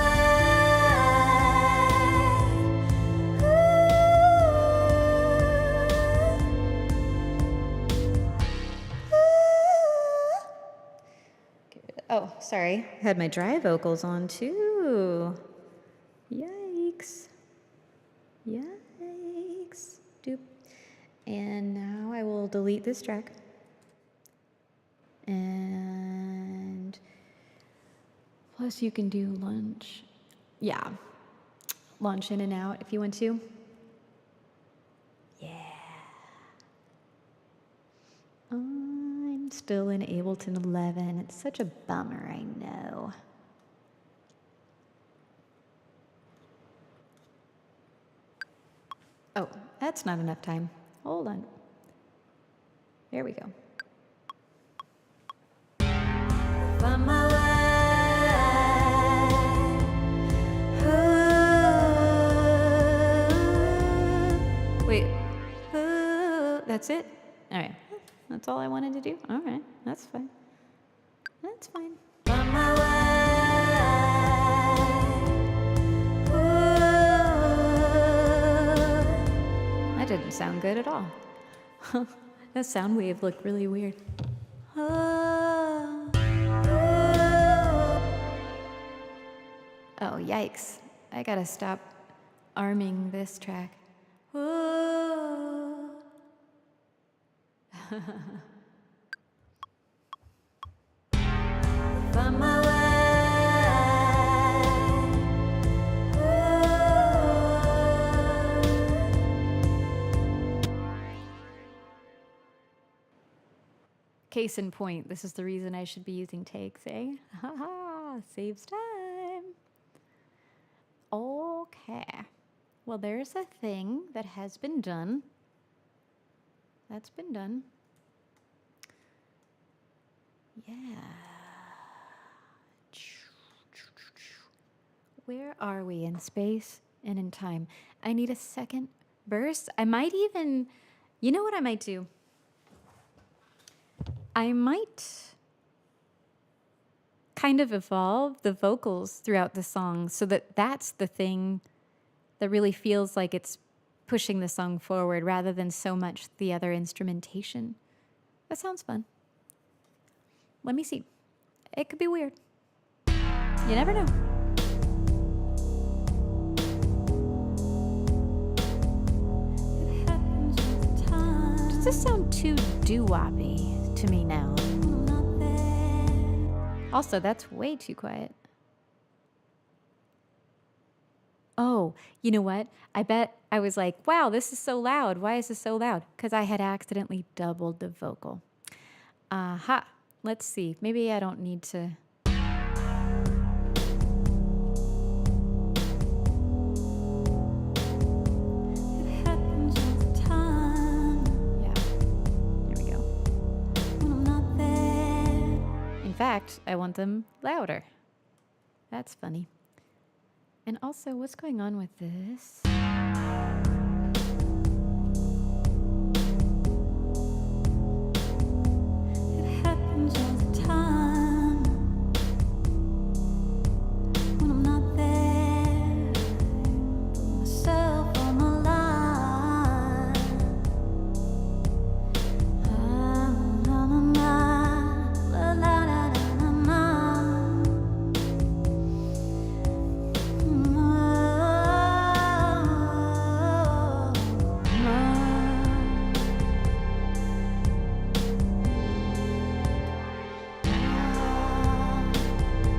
S1: Oh, sorry. I had my dry vocals on too. Yikes. Yikes. Doop. And now I will delete this track. And plus you can do launch. Yeah. Launch in and out if you want to. Yeah. I'm still in Ableton 11. It's such a bummer, I know. Oh, that's not enough time. Hold on. There we go.
S2: Find my way.
S1: Wait. That's it? All right. That's all I wanted to do? All right. That's fine. That's fine.
S2: Find my way.
S1: That didn't sound good at all. That sound wave looked really weird. Oh, yikes. I gotta stop arming this track.
S2: Find my way.
S1: Case in point, this is the reason I should be using takes, eh? Haha, saves time. Okay. Well, there's a thing that has been done. That's been done. Yeah. Where are we in space and in time? I need a second verse. I might even, you know what I might do? I might kind of evolve the vocals throughout the song so that that's the thing that really feels like it's pushing the song forward rather than so much the other instrumentation. That sounds fun. Let me see. It could be weird. You never know.
S2: It happens all the time.
S1: Does this sound too doo-woppy to me now?
S2: I'm not there.
S1: Also, that's way too quiet. Oh, you know what? I bet I was like, wow, this is so loud. Why is this so loud? Because I had accidentally doubled the vocal. Aha. Let's see. Maybe I don't need to.
S2: It happens all the time.
S1: Yeah. fact, I want them louder. That's funny. And also, what's going on with this?
S2: It happens all the time when I'm not there. Put myself on the line. Ah, na, na, na, la, la, la, la, na,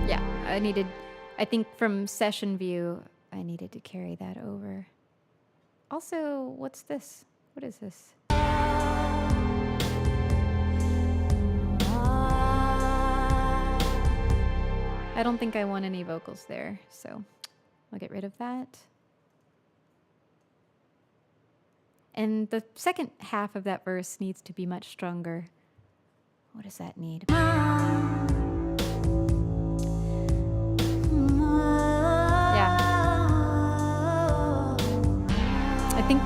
S1: Yeah, I think from session view, I needed to carry that over. Also, what's this? What is this? I don't think I want any vocals there, so I'll get rid of that. And the second half of that verse needs to be much stronger. What does that need? I think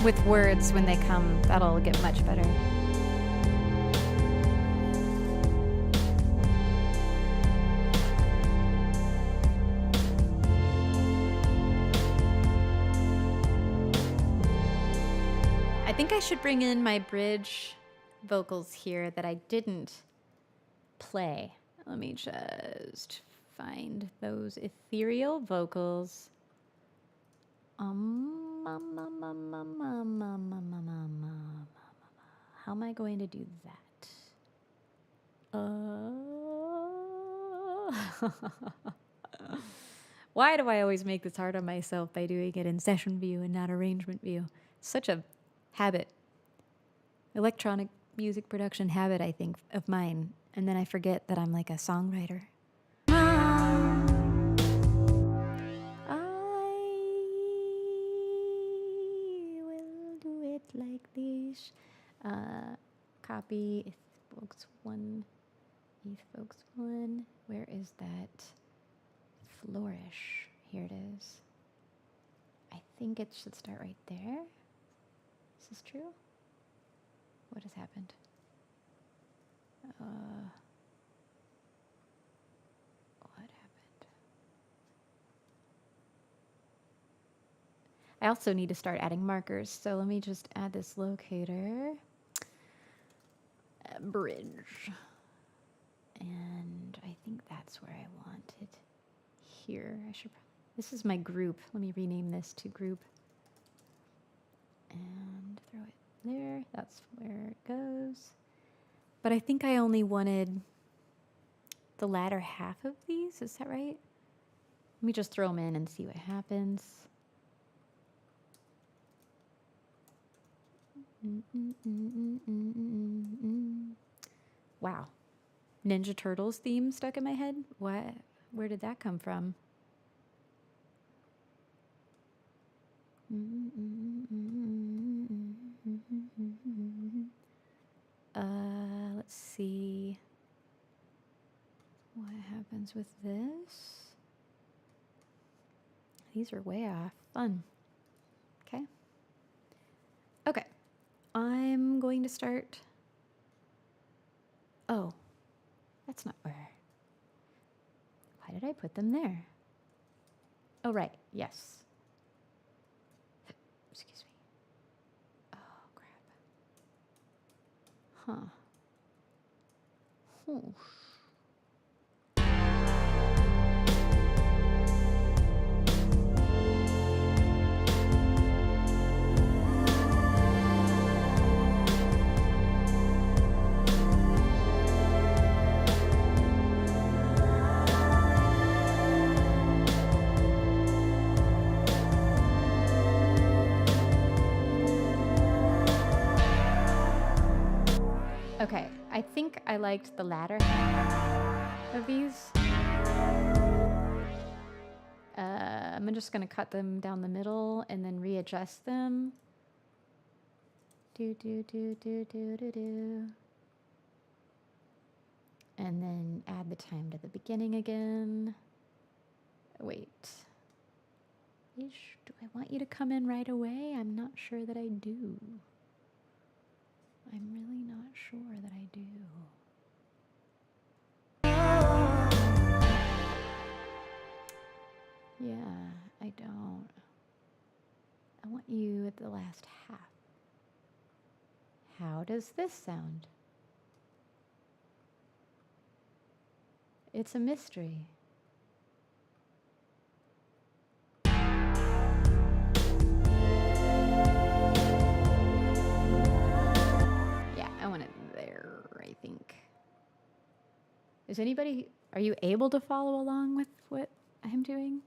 S1: with words, when they come, that'll get much better. I think I should bring in my bridge vocals here that I didn't play. Let me just find those ethereal vocals. How am I going to do that? Why do I always make this hard on myself by doing it in session view and not arrangement view? Such a habit. Electronic music production habit, I think, of mine. And then I forget that I'm like a songwriter. Like this. Copy folks 1, folks 1. Where is that? Flourish. Here it is. I think it should start right there. Is this true? What has happened? What happened? I also need to start adding markers, so let me just add this locator. Bridge. And I think that's where I want it. Here. I should probably, this is my group. Let me rename this to group. And throw it there. That's where it goes. But I think I only wanted the latter half of these. Is that right? Let me just throw them in and see what happens. Wow. Ninja Turtles theme stuck in my head? What? Where did that come from? Let's see what happens with this. These are way off. Fun. Okay. Okay. I'm going to start. Oh, that's not where. Why did I put them there? Oh, right. Yes. Excuse me. Oh, crap. Huh. Oh. Okay, I think I liked the latter half of these. I'm just gonna cut them down the middle and then readjust them. Do. And then add the time to the beginning again. Wait. Ish, do I want you to come in right away? I'm not sure that I do. I'm really not sure that I do. Yeah, I don't. I want you at the last half. How does this sound? It's a mystery. Yeah, I want it there, I think. Are you able to follow along with what I'm doing?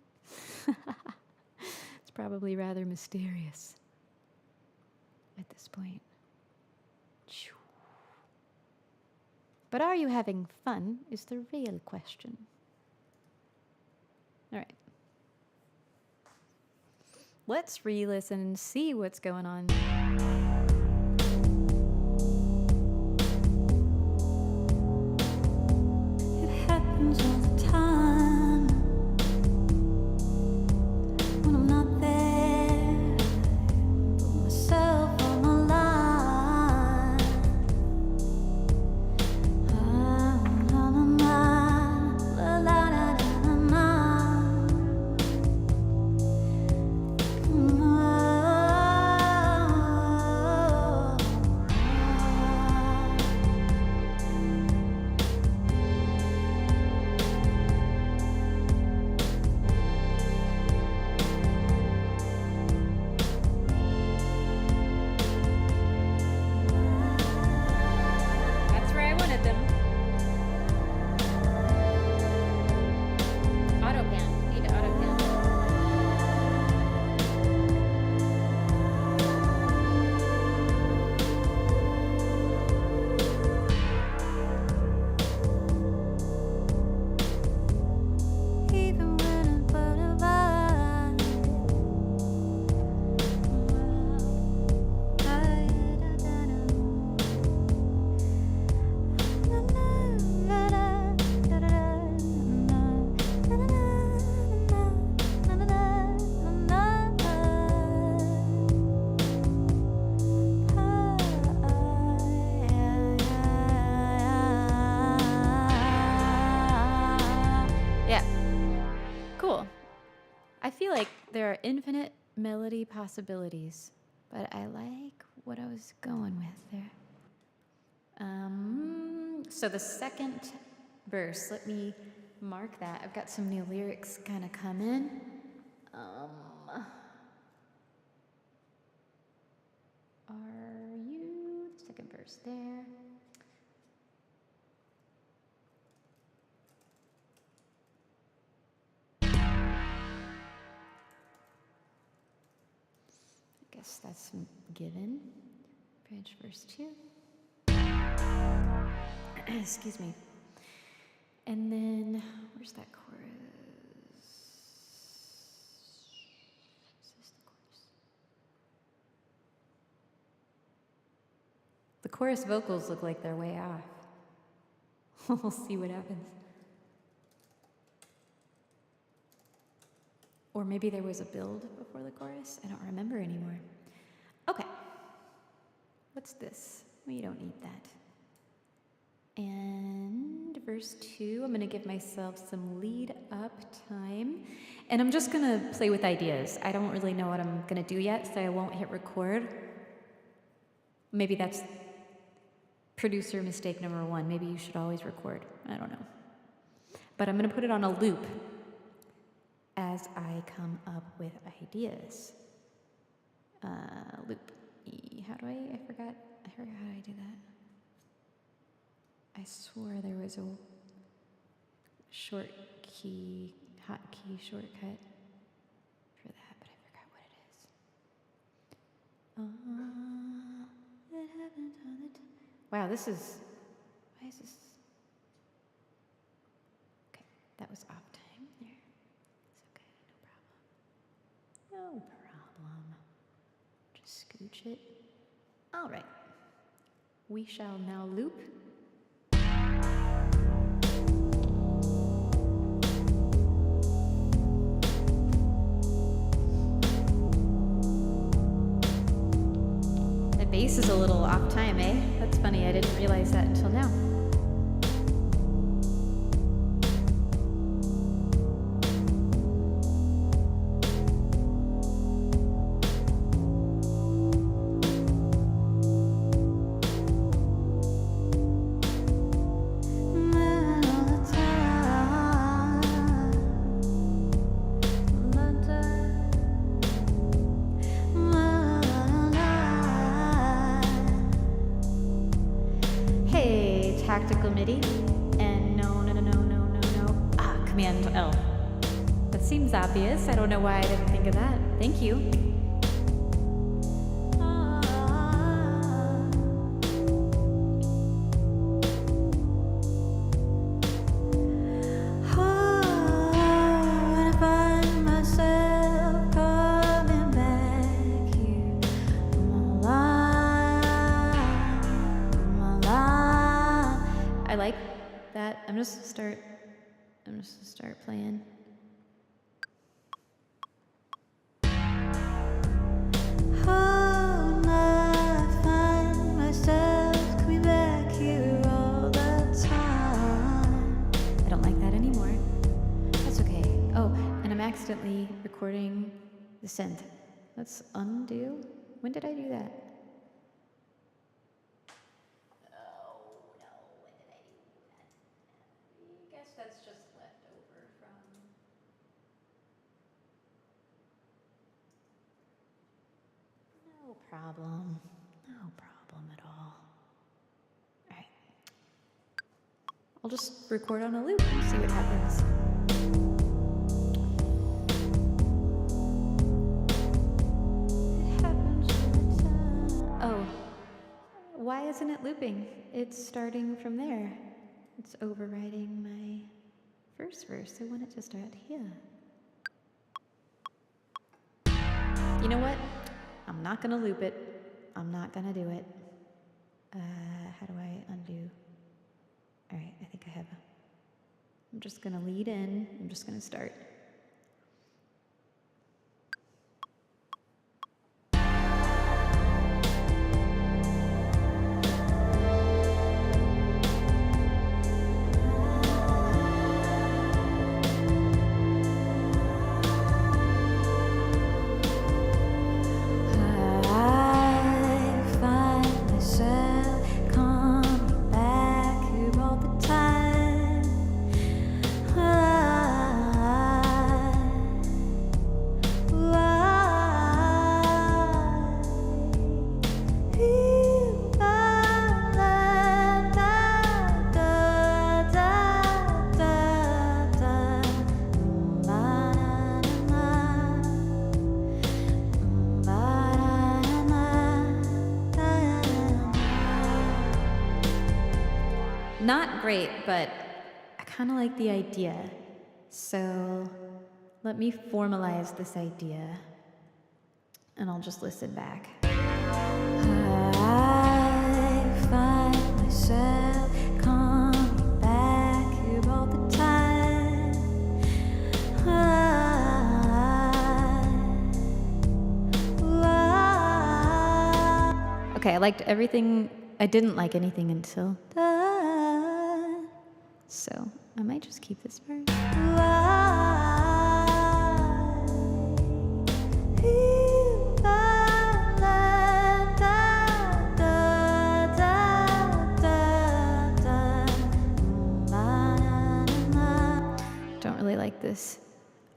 S1: It's probably rather mysterious at this point. But are you having fun is the real question. All right. Let's re-listen and see what's going on.
S2: It happens all the time when I'm not there. Put myself on the line. La la la la la la.
S1: That's where I wanted them. Auto pan. Need to auto pan.
S2: Even when it's butterfly.
S1: Yeah. Cool. I feel like there are infinite melody possibilities, but I like what I was going with there. So the second verse, let me mark that. I've got some new lyrics kind of come in. Are you second verse there? I guess that's given. Bridge verse 2. Excuse me. And then, where's that chorus? Is this the chorus? The chorus vocals look like they're way off. We'll see what happens. Or maybe there was a build before the chorus. I don't remember anymore. Okay. What's this? We don't need that. And verse 2, I'm going to give myself some lead up time. And I'm just going to play with ideas. I don't really know what I'm going to do yet, so I won't hit record. Maybe that's producer mistake number 1. Maybe you should always record. I don't know. But I'm going to put it on a loop as I come up with ideas. Loop. How do I forgot how I do that. I swore there was a short key, hotkey shortcut for that, but I forgot what it is. It happens all the time. Wow, why is this? Okay, that was off time there. It's okay, no problem. Just scooch it. All right, we shall now loop. bass is a little off time, eh? That's funny, I didn't realize that until now. Tactical MIDI, and no. Command L. That seems obvious. I don't know why I didn't think of that. Thank you. I like that. I'm just gonna start playing. I find myself coming back here all the time. I don't like that anymore. That's okay. Oh, and I'm accidentally recording the synth. Let's undo. When did I do that? That's just left over from... No problem. No problem at all. All right. I'll just record on a loop and see what happens. It happens all the time. Oh. Why isn't it looping? It's starting from there. It's overriding my first verse. I want it to start here. You know what? I'm not gonna loop it. I'm not gonna do it. How do I undo? All right, I think I have. I'm just gonna lead in. I'm just gonna start. Not great, but I kind of like the idea. So let me formalize this idea, and I'll just listen back. I find myself coming back here all the time. Okay, I liked everything. I didn't like anything until done. So I might just keep this part. Don't really like this.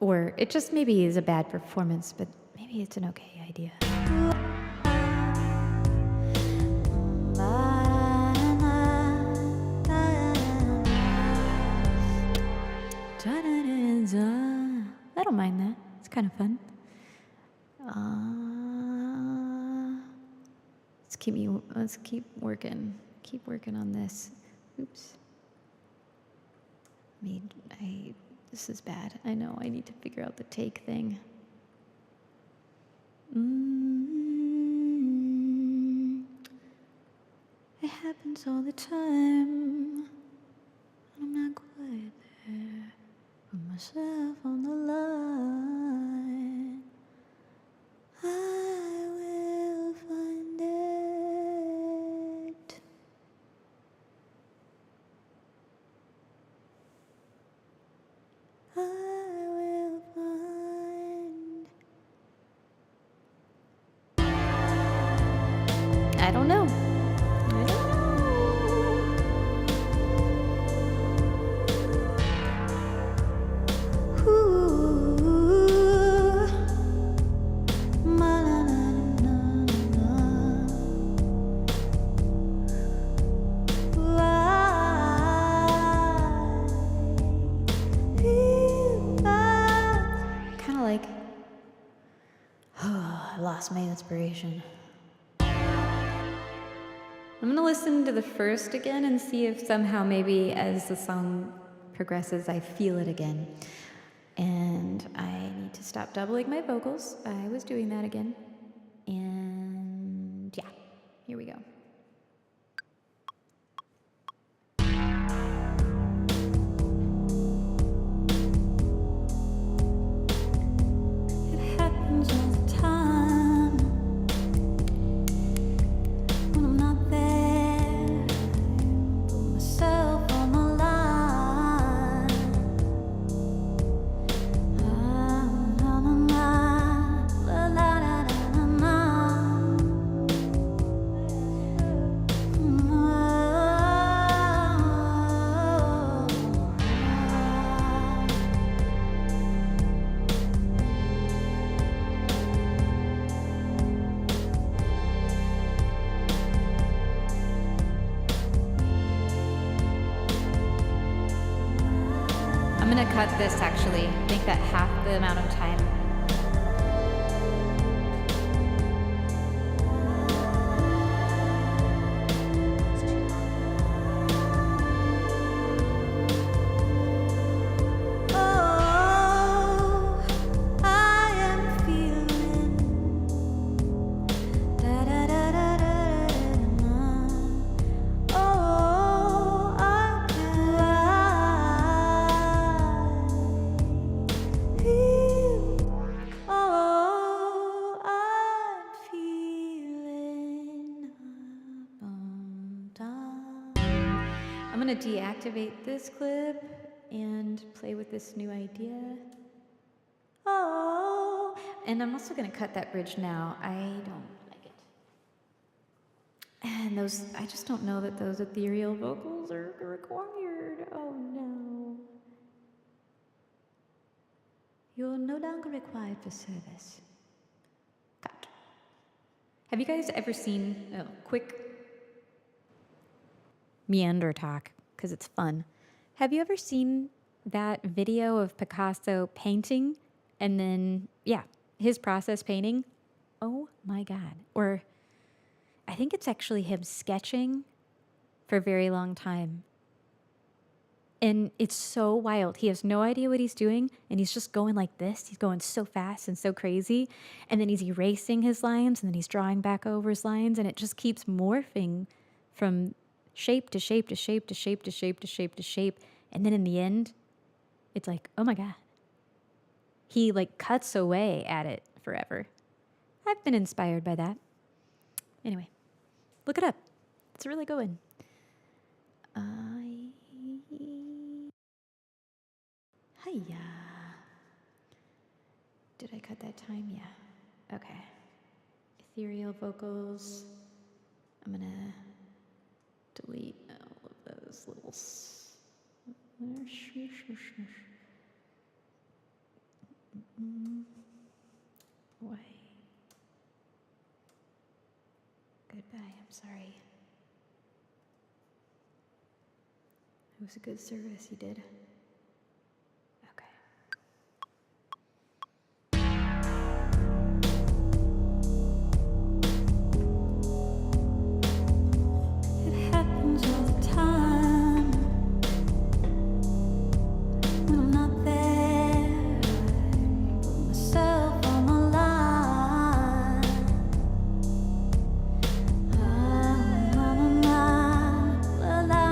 S1: Or it just maybe is a bad performance, but maybe it's an okay idea. I don't mind that. It's kind of fun. Let's keep working. Keep working on this. Oops. This is bad. I know. I need to figure out the take thing. It happens all the time. I'm not quite there. Put myself on the line. I will find it. I don't know. Kind of like, I lost my inspiration. I'm gonna listen to the first again and see if somehow maybe as the song progresses I feel it again. And I need to stop doubling my vocals. I was doing that again. And yeah, here we go.
S2: It happens all the time when I'm not there. Put myself on the line. La la la la la la.
S1: I'm gonna cut this actually, make that half the amount of time.
S2: Oh, I am feeling da da da da da da. Oh, I feel. Oh, I'm feeling down.
S1: I'm gonna deactivate this clip and play with this new idea. Oh, and I'm also gonna cut that bridge now. I don't like it. And those, I just don't know that those ethereal vocals are required. Oh no.
S2: You're no longer required for service.
S1: Cut. Have you guys ever seen a quick meander talk? Because it's fun. Have you ever seen that video of Picasso painting and then, yeah, his process painting? Oh my God. Or I think it's actually him sketching for a very long time. And it's so wild. He has no idea what he's doing, and he's just going like this. He's going so fast and so crazy. And then he's erasing his lines, and then he's drawing back over his lines, and it just keeps morphing from shape to shape to shape to shape to shape to shape to shape. And then in the end, it's like, oh my God. He like cuts away at it forever. I've been inspired by that. Anyway, look it up. It's a really good one. Hiya. Did I cut that time? Yeah. Okay. Ethereal vocals. I'm gonna delete all of those little. Why? Goodbye. I'm sorry. It was a good service you did. Okay.
S2: It happens all the time when I'm not there. Put myself on the line. La la la la la la.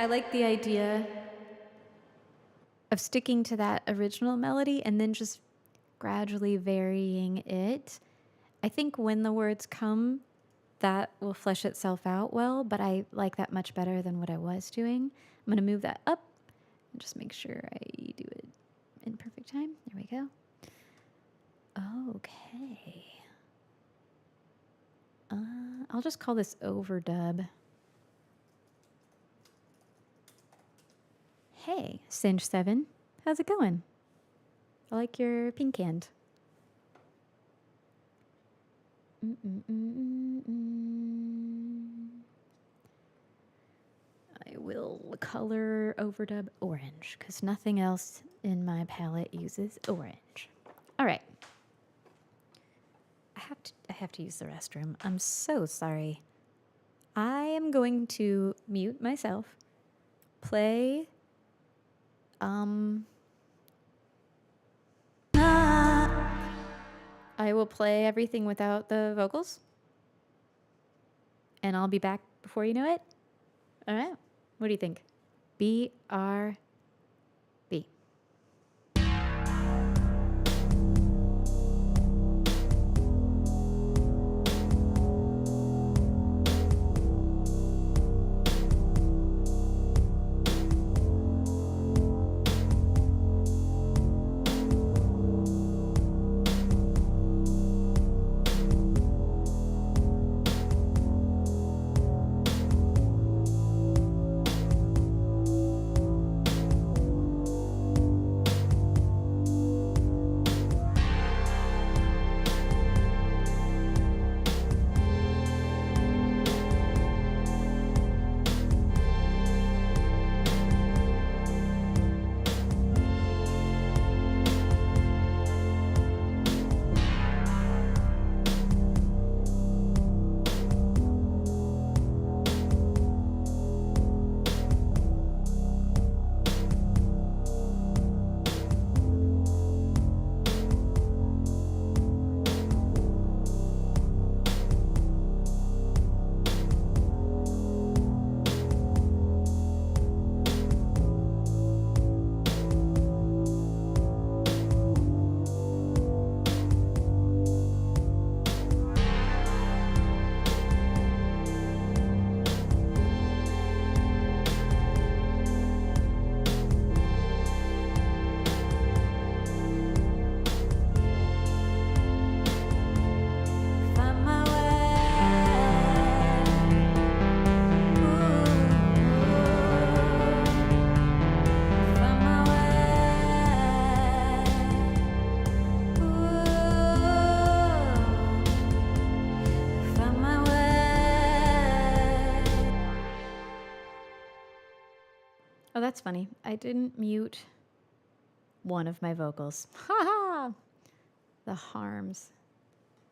S1: like the idea of sticking to that original melody and then just gradually varying it. I think when the words come, that will flesh itself out well, but I like that much better than what I was doing. I'm going to move that up and just make sure I do it in perfect time. There we go. Okay. I'll just call this overdub. Hey, Singe7, how's it going? I like your pink hand. I will color overdub orange because nothing else in my palette uses orange. All right. I have to use the restroom. I'm so sorry. I am going to mute myself, play I will play everything without the vocals. And I'll be back before you know it. All right. What do you think? BRB. Oh, that's funny. I didn't mute one of my vocals. Ha ha! The harms.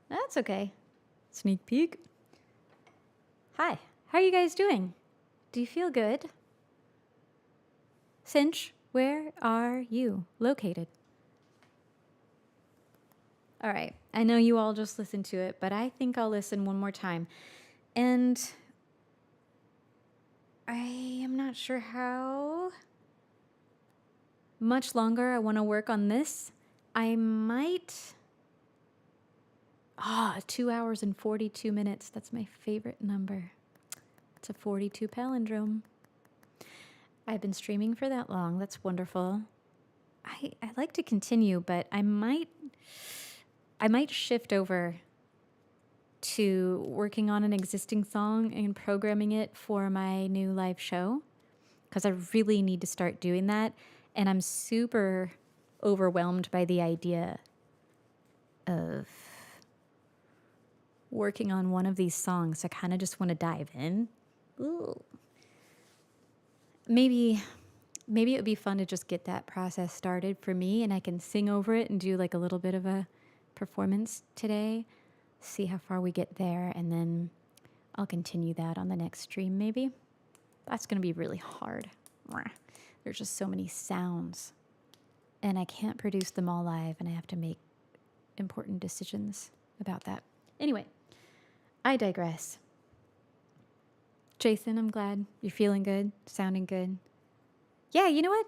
S1: That's okay. Sneak peek. Hi. How are you guys doing? Do you feel good? Cinch, where are you located? All right. I know you all just listened to it, but I think I'll listen one more time. And I am not sure how much longer I want to work on this. I might... 2 hours and 42 minutes. That's my favorite number. It's a 42 palindrome. I've been streaming for that long. That's wonderful. I like to continue, but I might shift over to working on an existing song and programming it for my new live show because I really need to start doing that. And I'm super overwhelmed by the idea of working on one of these songs. I kind of just want to dive in. Ooh. Maybe it would be fun to just get that process started for me and I can sing over it and do like a little bit of a performance today. See how far we get there, and then I'll continue that on the next stream maybe. That's going to be really hard. There's just so many sounds, and I can't produce them all live, and I have to make important decisions about that. Anyway, I digress. Jason, I'm glad you're feeling good, sounding good. Yeah, you know what?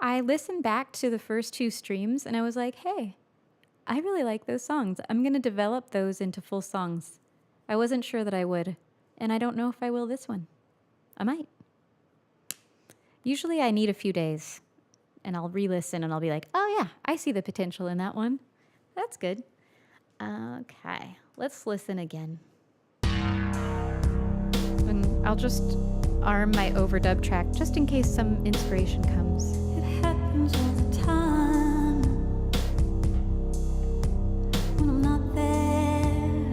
S1: I listened back to the first 2 streams and I was like, hey, I really like those songs. I'm going to develop those into full songs. I wasn't sure that I would, and I don't know if I will this one. I might. Usually I need a few days and I'll re-listen and I'll be like, oh yeah, I see the potential in that one. That's good. Okay, let's listen again. And I'll just arm my overdub track just in case some inspiration comes.
S2: It happens all the time when I'm not there.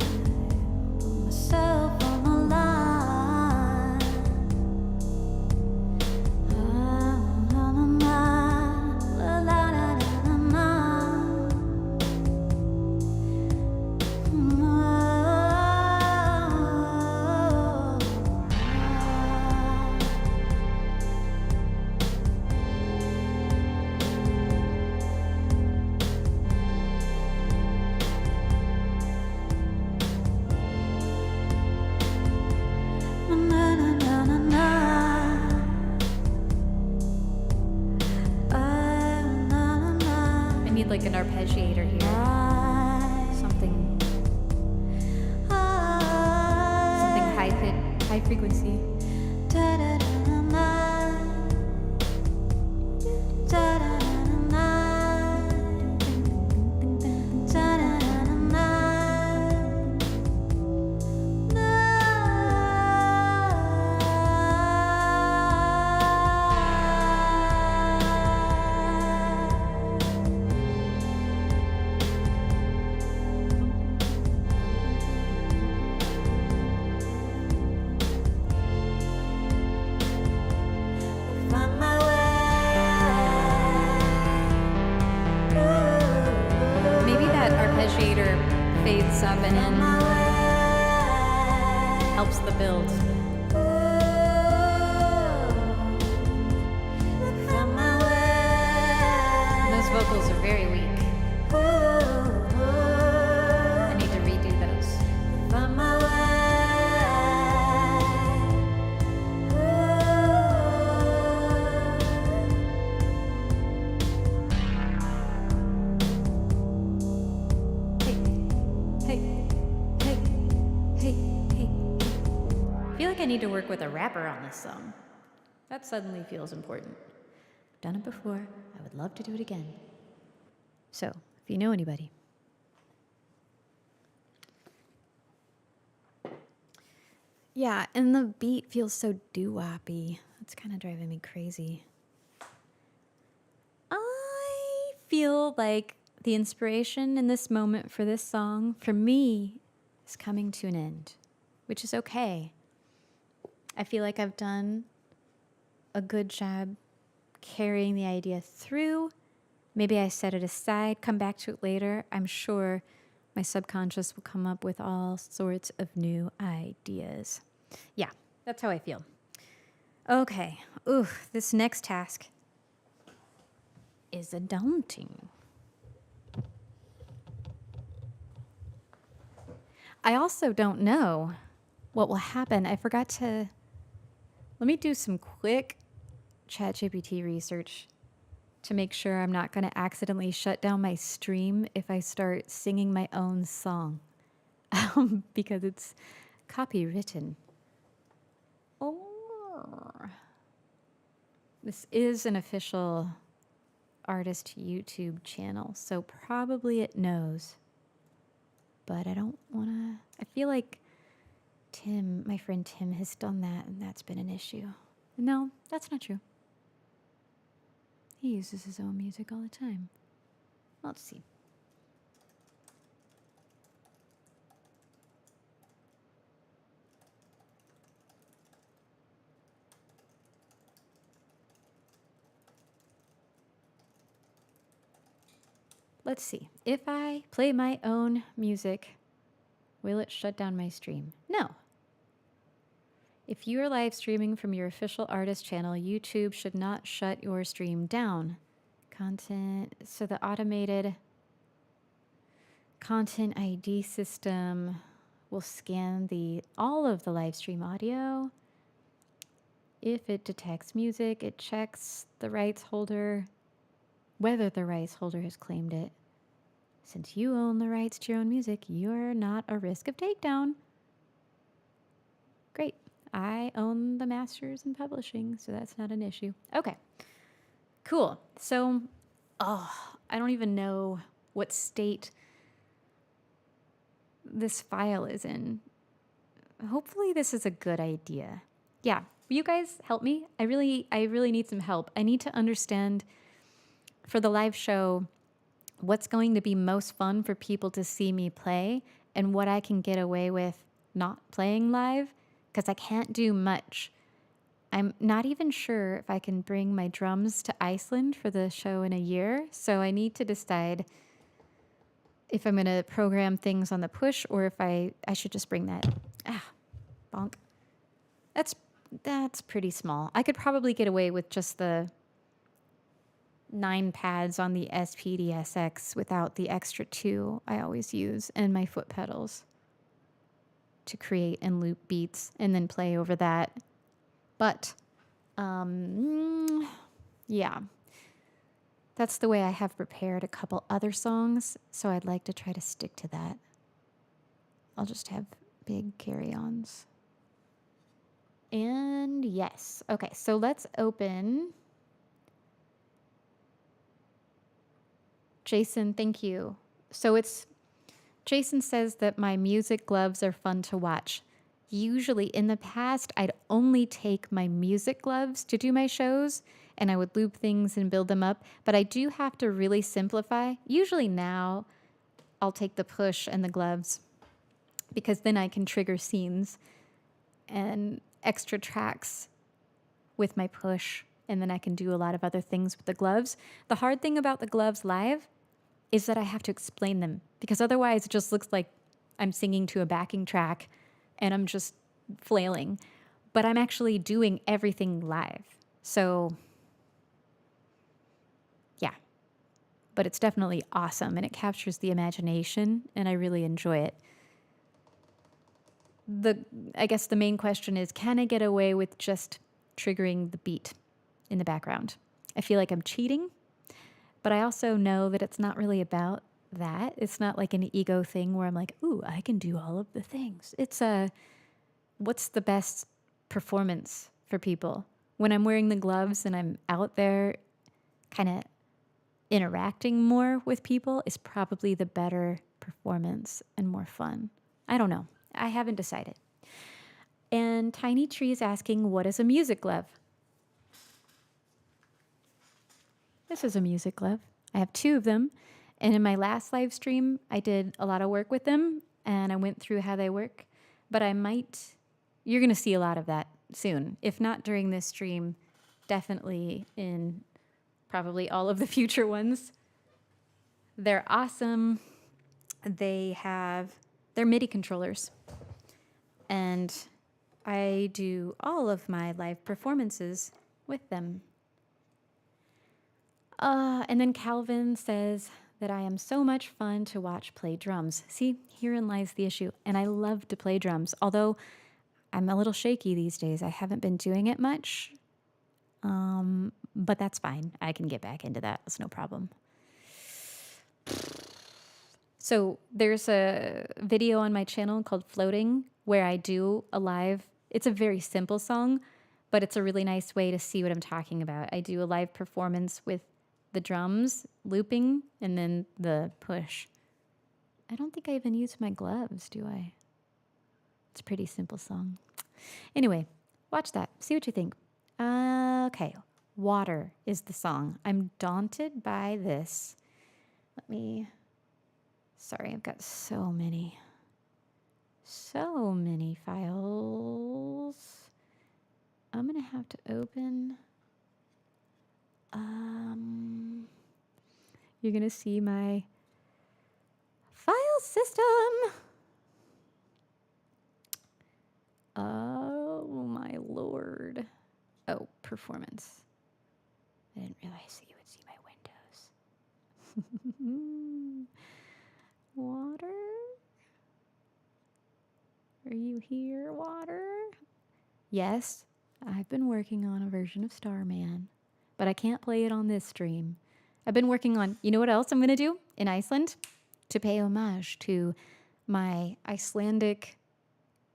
S2: Put myself on the line. La, la, la, la, la, la,
S1: I need like an arpeggiator here. Something high frequency. Maybe that arpeggiator fades up and in, helps the build. Those vocals are very weak. I need to redo those. I feel like I need to work with a rapper on this song. That suddenly feels important. I've done it before. I would love to do it again. So, if you know anybody. Yeah, and the beat feels so doo-woppy. It's kind of driving me crazy. I feel like the inspiration in this moment for this song, for me, is coming to an end, which is okay. I feel like I've done a good job carrying the idea through. Maybe I set it aside, come back to it later. I'm sure my subconscious will come up with all sorts of new ideas. Yeah, that's how I feel. Okay, ooh, this next task is a daunting. I also don't know what will happen. I forgot to, let me do some quick ChatGPT research to make sure I'm not going to accidentally shut down my stream if I start singing my own song because it's copywritten. Oh, this is an official artist YouTube channel, so probably it knows. But I don't want to, I feel like Tim, my friend Tim, has done that, and that's been an issue. No, that's not true. He uses his own music all the time. Let's see. Let's see. If I play my own music, will it shut down my stream? No. If you are live streaming from your official artist channel, YouTube should not shut your stream down. Content, so the automated content ID system will scan all of the live stream audio. If it detects music, it checks the rights holder, whether the rights holder has claimed it. Since you own the rights to your own music, you're not a risk of takedown. Great. I own the masters and publishing, so that's not an issue. Okay. Cool. So, I don't even know what state this file is in. Hopefully this is a good idea. Yeah. Will you guys help me? I really need some help. I need to understand for the live show what's going to be most fun for people to see me play and what I can get away with not playing live, because I can't do much. I'm not even sure if I can bring my drums to Iceland for the show in a year, so I need to decide if I'm going to program things on the push or if I should just bring that. Bonk. That's pretty small. I could probably get away with just the 9 pads on the SPD-SX without the extra 2 I always use and my foot pedals to create and loop beats and then play over that. But, yeah, that's the way I have prepared a couple other songs, so I'd like to try to stick to that. I'll just have big carry-ons. And yes, okay, so let's open. Jason, thank you. So Jason says that my music gloves are fun to watch. Usually in the past, I'd only take my music gloves to do my shows and I would loop things and build them up. But I do have to really simplify. Usually now I'll take the push and the gloves because then I can trigger scenes and extra tracks with my push. And then I can do a lot of other things with the gloves. The hard thing about the gloves live is that I have to explain them because otherwise it just looks like I'm singing to a backing track and I'm just flailing. But I'm actually doing everything live. So, yeah. But it's definitely awesome and it captures the imagination and I really enjoy it. I guess the main question is, can I get away with just triggering the beat in the background? I feel like I'm cheating. But I also know that it's not really about that. It's not like an ego thing where I'm like, ooh, I can do all of the things. It's what's the best performance for people? When I'm wearing the gloves and I'm out there kind of interacting more with people is probably the better performance and more fun. I don't know. I haven't decided. And Tiny Tree is asking, what is a music glove? This is a music glove. I have 2 of them. And in my last live stream, I did a lot of work with them and I went through how they work. But you're going to see a lot of that soon. If not during this stream, definitely in probably all of the future ones. They're awesome. They're MIDI controllers. And I do all of my live performances with them. And then Calvin says that I am so much fun to watch play drums. See, herein lies the issue. And I love to play drums, although I'm a little shaky these days. I haven't been doing it much, but that's fine. I can get back into that. It's no problem. So there's a video on my channel called Floating where I do a live. It's a very simple song, but it's a really nice way to see what I'm talking about. I do a live performance with the drums looping and then the push. I don't think I even use my gloves, do I? It's a pretty simple song. Anyway, watch that. See what you think. Okay. Water is the song. I'm daunted by this. Sorry, I've got so many files. I'm going to have to open. You're going to see my file system. Oh, my Lord. Oh, performance. I didn't realize you would see my windows. Water. Are you here, water? Yes, I've been working on a version of Starman, but I can't play it on this stream. I've been working on, you know what else I'm going to do in Iceland? To pay homage to my Icelandic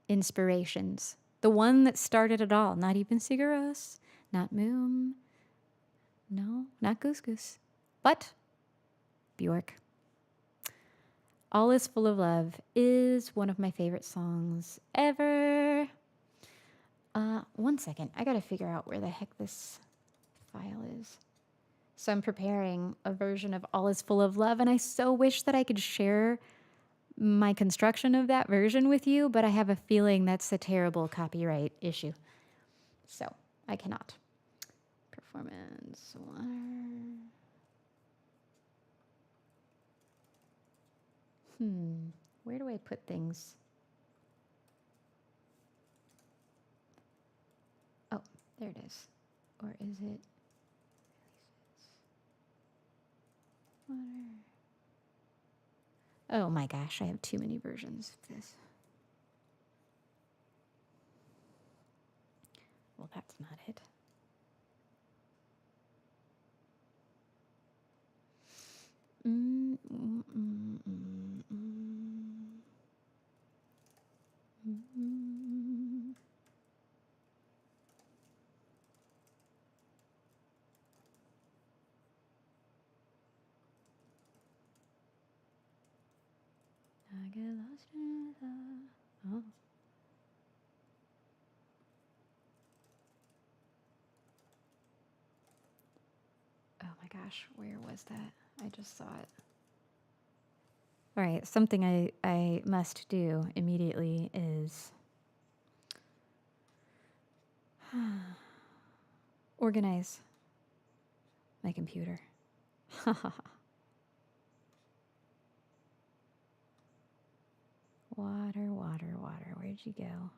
S1: inspirations. The one that started it all. Not even Siguros, not Moom, no, not Goose Goose, but Bjork. All Is Full of Love is one of my favorite songs ever. One second. I gotta figure out where the heck this file is. So I'm preparing a version of All Is Full of Love, and I so wish that I could share my construction of that version with you, but I have a feeling that's a terrible copyright issue. So I cannot. Performance. Where do I put things? Oh, there it is. Or is it? Oh my gosh, I have too many versions of this. Well, that's not it. I get lost in the... Oh. Oh my gosh, where was that? I just saw it. All right, something I must do immediately is organize my computer. Water, water, water. Where'd you go?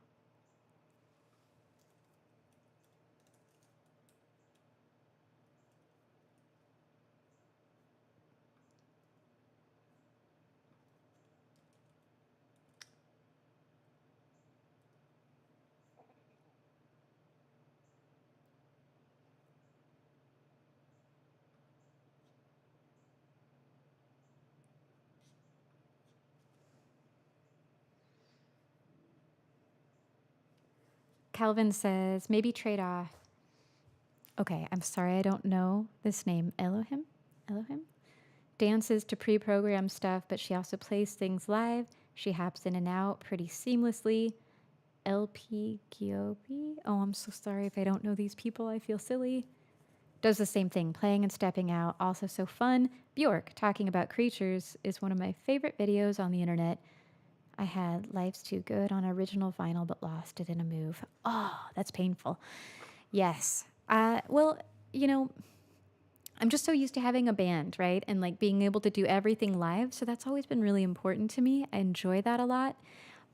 S1: Calvin says, maybe trade off. Okay, I'm sorry, I don't know this name. Elohim? Dances to pre-programmed stuff, but she also plays things live. She hops in and out pretty seamlessly. LP Giopi? Oh, I'm so sorry if I don't know these people. I feel silly. Does the same thing, playing and stepping out. Also so fun. Bjork, talking about creatures, is one of my favorite videos on the internet. I had Life's Too Good on original vinyl, but lost it in a move. Oh, that's painful. Yes. Well, you know, I'm just so used to having a band, right? And like being able to do everything live. So that's always been really important to me. I enjoy that a lot.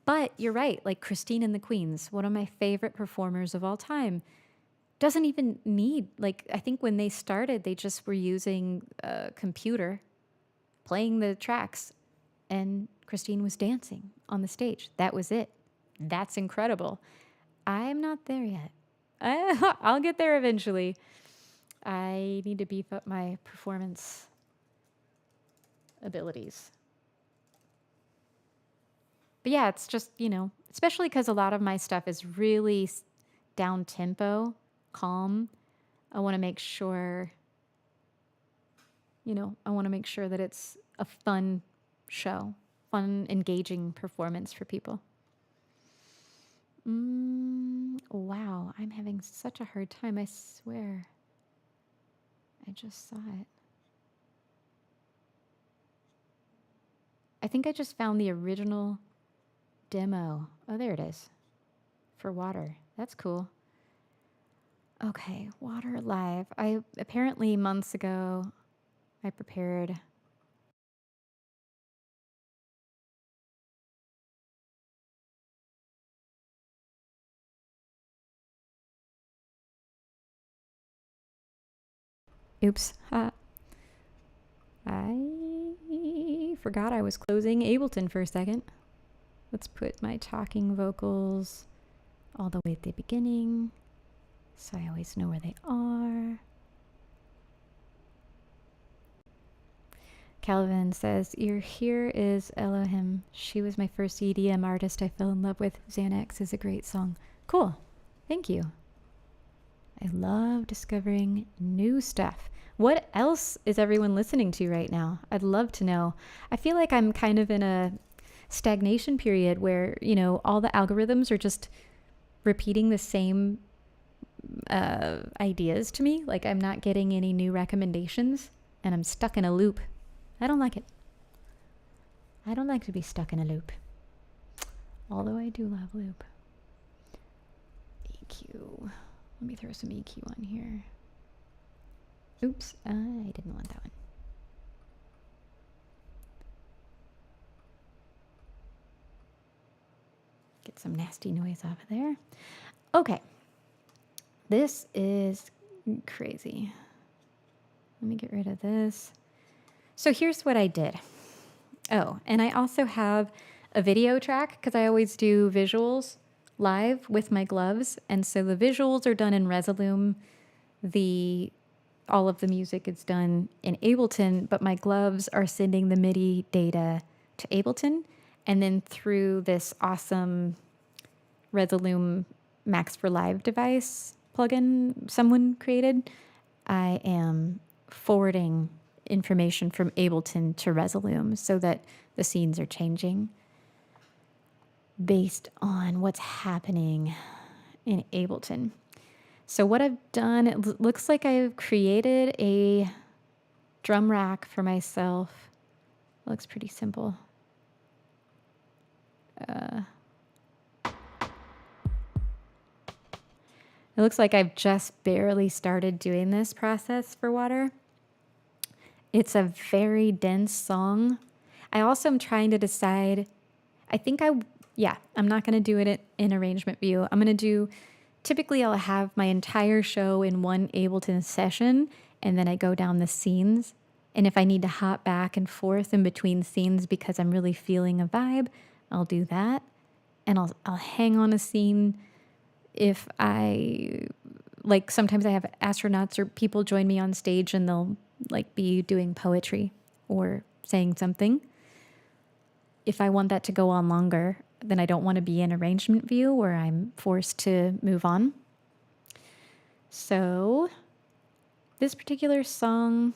S1: But you're right. Like Christine and the Queens, one of my favorite performers of all time, doesn't even need, like, I think when they started, they just were using a computer, playing the tracks, and Christine was dancing on the stage. That was it. That's incredible. I'm not there yet. I'll get there eventually. I need to beef up my performance abilities. But yeah, it's just, you know, especially because a lot of my stuff is really down tempo, calm. I want to make sure, that it's a fun show, fun, engaging performance for people. Wow, I'm having such a hard time, I swear. I just saw it. I think I just found the original demo. Oh, there it is. For Water. That's cool. Okay, Water live. Apparently months ago, I prepared... Oops. I forgot I was closing Ableton for a second. Let's put my talking vocals all the way at the beginning, so I always know where they are. Calvin says, "Your Here is Elohim. She was my first EDM artist I fell in love with. Xanax is a great song." Cool. Thank you. I love discovering new stuff. What else is everyone listening to right now? I'd love to know. I feel like I'm kind of in a stagnation period where, you know, all the algorithms are just repeating the same ideas to me. Like, I'm not getting any new recommendations and I'm stuck in a loop. I don't like it. I don't like to be stuck in a loop. Although I do love loop. EQ. Let me throw some EQ on here. Oops, I didn't want that one. Get some nasty noise off of there. Okay. This is crazy. Let me get rid of this. So here's what I did. Oh, and I also have a video track because I always do visuals live with my gloves. And so the visuals are done in Resolume. All of the music is done in Ableton, but my gloves are sending the MIDI data to Ableton. And then through this awesome Resolume Max for Live device plugin someone created, I am forwarding information from Ableton to Resolume so that the scenes are changing based on what's happening in Ableton. So what I've done, it looks like I've created a drum rack for myself. It looks pretty simple. It looks like I've just barely started doing this process for Water. It's a very dense song. I also am trying to decide, I'm not going to do it in arrangement view. I'm going to do, typically I'll have my entire show in one Ableton session, and then I go down the scenes. And if I need to hop back and forth in between scenes because I'm really feeling a vibe, I'll do that. And I'll hang on a scene if sometimes I have astronauts or people join me on stage and they'll be doing poetry or saying something. If I want that to go on longer, then I don't want to be in arrangement view where I'm forced to move on. So this particular song,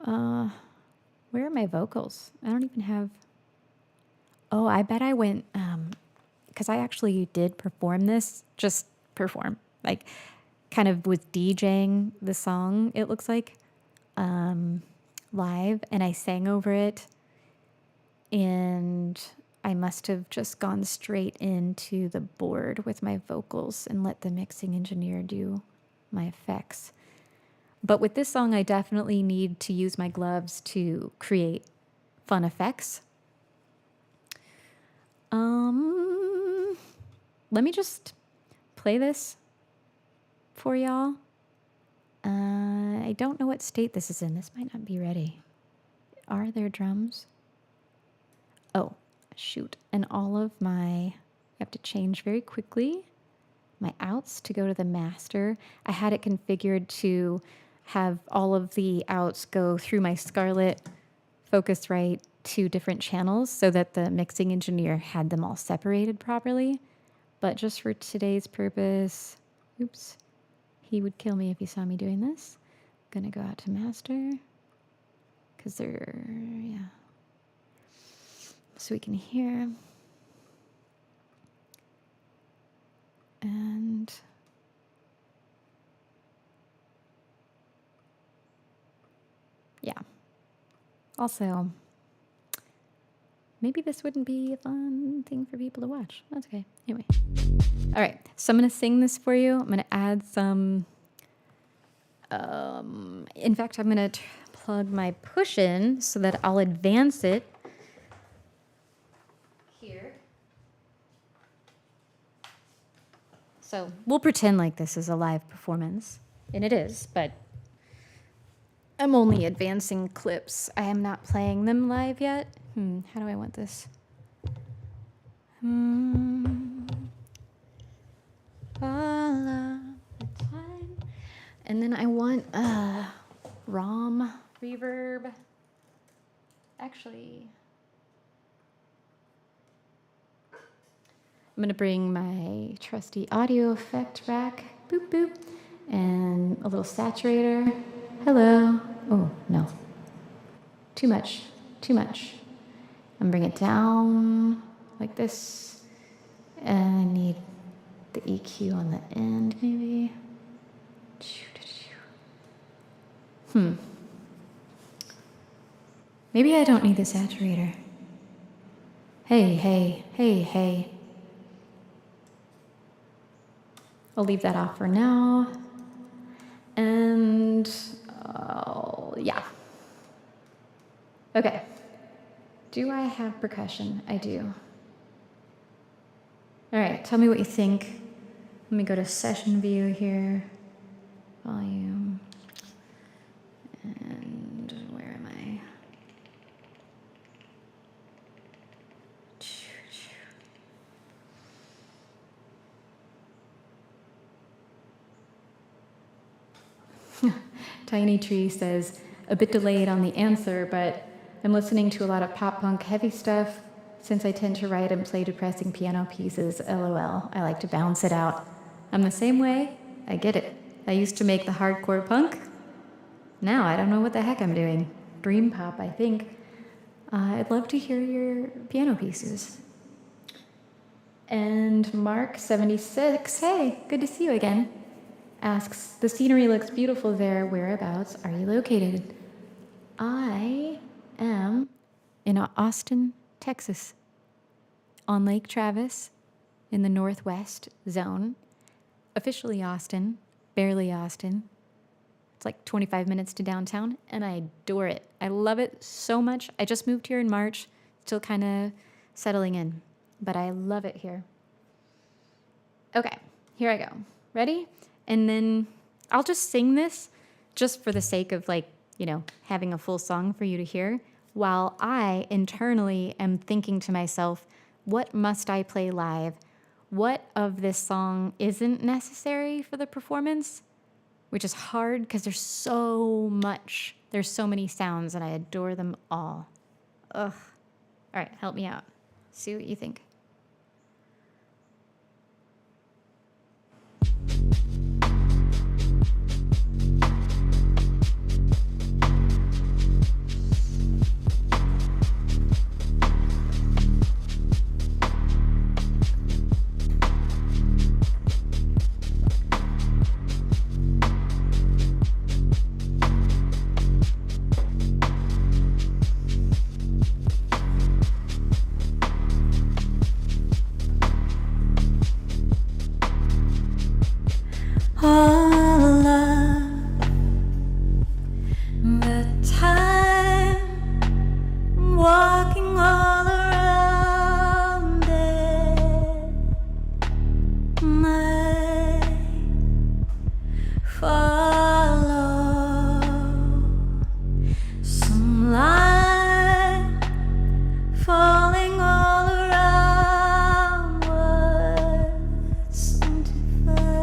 S1: where are my vocals? I don't even have, I bet I went, because I actually did perform this, just perform, kind of with DJing the song, it looks like, live, and I sang over it, and I must have just gone straight into the board with my vocals and let the mixing engineer do my effects. But with this song, I definitely need to use my gloves to create fun effects. Let me just play this for y'all. I don't know what state this is in. This might not be ready. Are there drums? Oh, shoot. And I have to change very quickly my outs to go to the master. I had it configured to have all of the outs go through my Scarlett Focusrite to different channels so that the mixing engineer had them all separated properly. But just for today's purpose, oops, he would kill me if he saw me doing this. I'm gonna go out to master because so we can hear. And yeah. Also, maybe this wouldn't be a fun thing for people to watch. That's okay. Anyway. All right. So I'm going to sing this for you. I'm going to add some... in fact, I'm going to plug my push in so that I'll advance it here. So we'll pretend like this is a live performance. And it is, but I'm only advancing clips. I am not playing them live yet. How do I want this? All of the time. And then I want ROM reverb. Actually, I'm going to bring my trusty audio effect rack. Boop, boop. And a little saturator. Hello. Oh, no. Too much. Too much. I'm going to bring it down like this. And I need the EQ on the end, maybe. Maybe I don't need the saturator. Hey, hey, hey, hey. I'll leave that off for now. And, yeah. Okay. Do I have percussion? I do. All right, tell me what you think. Let me go to session view here. Volume. And where am I? Tiny Tree says, a bit delayed on the answer, but I'm listening to a lot of pop punk heavy stuff since I tend to write and play depressing piano pieces. LOL. I like to bounce it out. I'm the same way. I get it. I used to make the hardcore punk. Now I don't know what the heck I'm doing. Dream pop, I think. I'd love to hear your piano pieces. And Mark 76, hey, good to see you again, asks, the scenery looks beautiful there. Whereabouts are you located? I am in Austin, Texas, on Lake Travis in the Northwest zone. Officially Austin, barely Austin. It's like 25 minutes to downtown, and I adore it. I love it so much. I just moved here in March, still kind of settling in, but I love it here. Okay, here I go. Ready? And then I'll just sing this just for the sake of, like, you know, having a full song for you to hear, while I internally am thinking to myself, what must I play live? What of this song isn't necessary for the performance? Which is hard because there's so much. There's so many sounds, and I adore them all. Ugh. All right, help me out. See what you think.
S2: All of the time, walking all around it, might follow some line falling all around what's undefined.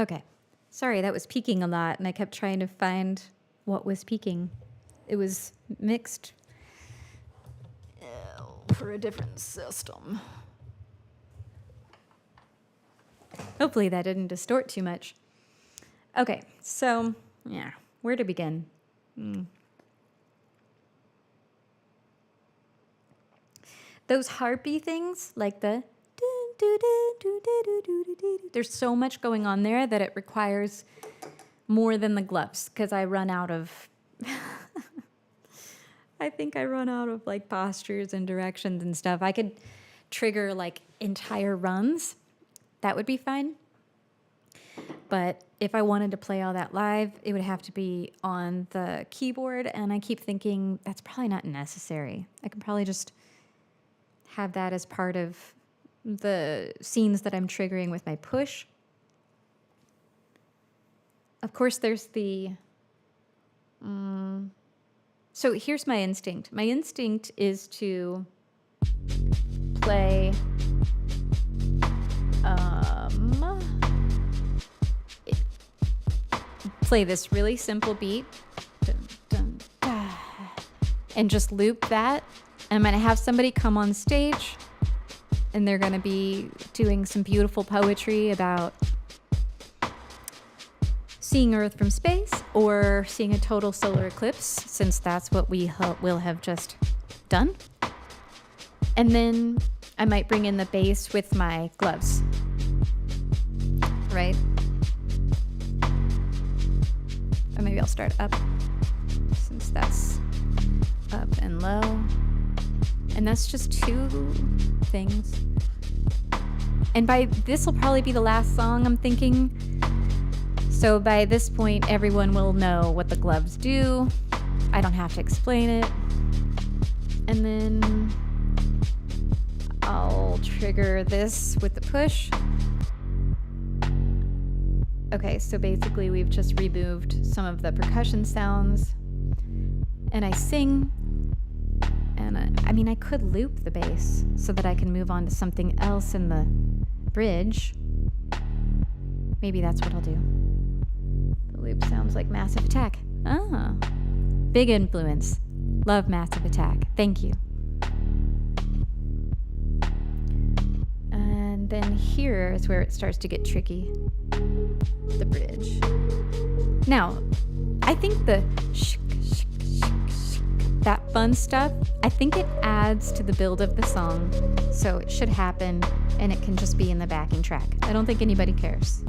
S1: Okay. Sorry, that was peaking a lot, and I kept trying to find what was peaking. It was mixed for a different system. Hopefully that didn't distort too much. Okay, so, yeah, where to begin? Those harpy things, like the there's so much going on there that it requires more than the gloves, because I run out of I think I run out of like postures and directions and stuff. I could trigger like entire runs. That would be fine. But if I wanted to play all that live, it would have to be on the keyboard, and I keep thinking that's probably not necessary. I can probably just have that as part of the scenes that I'm triggering with my push. Of course, there's the... So here's my instinct. My instinct is to play... play this really simple beat. And just loop that. And I'm going to have somebody come on stage, and they're going to be doing some beautiful poetry about seeing Earth from space or seeing a total solar eclipse, since that's what we will have just done. And then I might bring in the bass with my gloves, right? Or maybe I'll start up, since that's up and low. And that's just two things. And by this will probably be the last song, I'm thinking. So by this point, everyone will know what the gloves do. I don't have to explain it. And then I'll trigger this with the push. Okay, so basically we've just removed some of the percussion sounds. And I sing. And I mean, I could loop the bass so that I can move on to something else in the bridge. Maybe that's what I'll do. The loop sounds like Massive Attack. Ah, big influence. Love Massive Attack. Thank you. And then here is where it starts to get tricky. The bridge. Now, I think the that fun stuff, I think it adds to the build of the song, so it should happen, and it can just be in the backing track. I don't think anybody cares.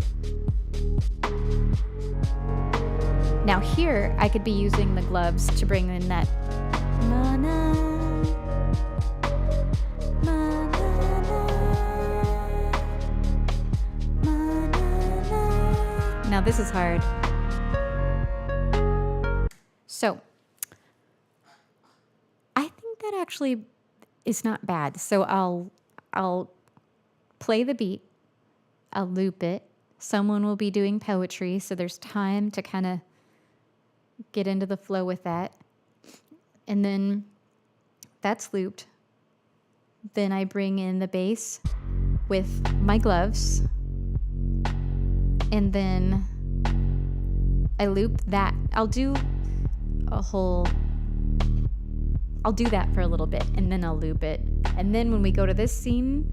S1: Now here, I could be using the gloves to bring in that na-na, na-na-na. Now this is hard. So, that actually is not bad. So I'll play the beat, I'll loop it. Someone will be doing poetry, so there's time to kind of get into the flow with that. And then that's looped. Then I bring in the bass with my gloves. And then I loop that. I'll do that for a little bit, and then I'll loop it. And then when we go to this scene,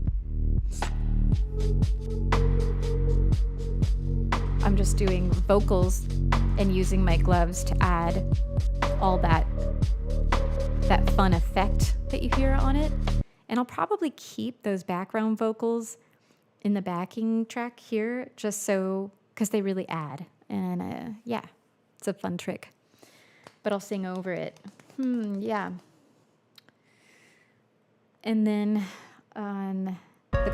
S1: I'm just doing vocals and using my gloves to add all that fun effect that you hear on it. And I'll probably keep those background vocals in the backing track here, just so, because they really add. And yeah, it's a fun trick. But I'll sing over it. Yeah. And then on the...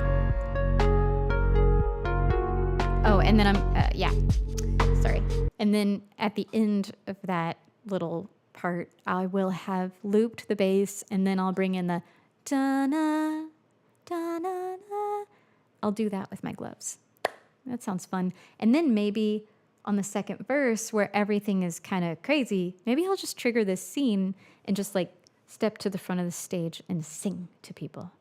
S1: Oh, and then sorry. And then at the end of that little part, I will have looped the bass, and then I'll bring in the da-na, da-na-na. I'll do that with my gloves. That sounds fun. And then maybe on the second verse, where everything is kind of crazy, maybe I'll just trigger this scene and just like step to the front of the stage and sing to people,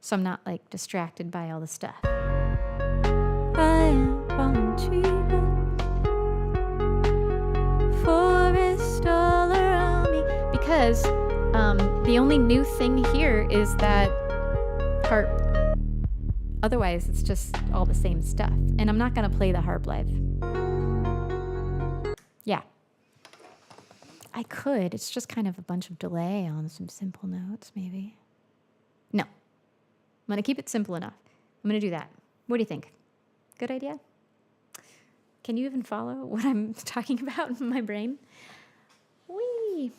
S1: so I'm not like distracted by all the stuff. I am falling tree. because the only new thing here is that harp. Otherwise, it's just all the same stuff. And I'm not going to play the harp live. Yeah. I could. It's just kind of a bunch of delay on some simple notes, maybe. No. I'm going to keep it simple enough. I'm going to do that. What do you think? Good idea? Can you even follow what I'm talking about in my brain? Whee!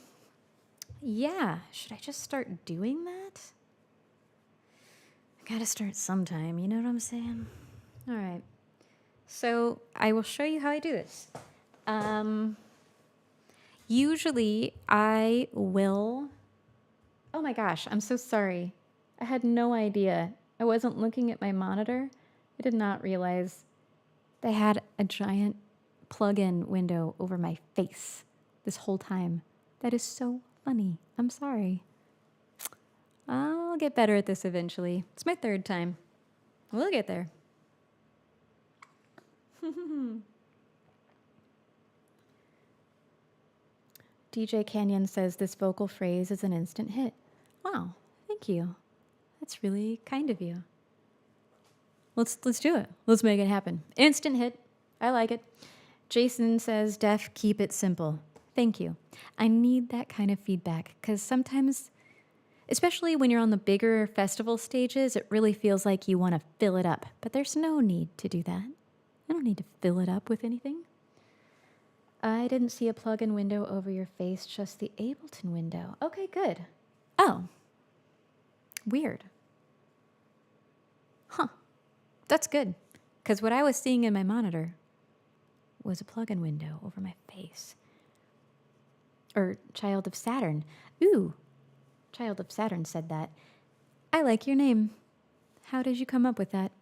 S1: Yeah. Should I just start doing that? I gotta start sometime. You know what I'm saying? All right. So I will show you how I do this. Usually I will... Oh my gosh, I'm so sorry. I had no idea. I wasn't looking at my monitor. I did not realize they had a giant plug-in window over my face this whole time. That is so funny. I'm sorry. I'll get better at this eventually. It's my third time. We'll get there. DJ Canyon says this vocal phrase is an instant hit. Wow, thank you. That's really kind of you. Let's do it. Let's make it happen. Instant hit. I like it. Jason says, Def, keep it simple. Thank you. I need that kind of feedback because sometimes, especially when you're on the bigger festival stages, it really feels like you want to fill it up. But there's no need to do that. I don't need to fill it up with anything. I didn't see a plug-in window over your face, just the Ableton window. Okay, good. Oh. Weird. Huh. That's good. Because what I was seeing in my monitor was a plug-in window over my face. Or Child of Saturn. Ooh. Child of Saturn said that. I like your name. How did you come up with that?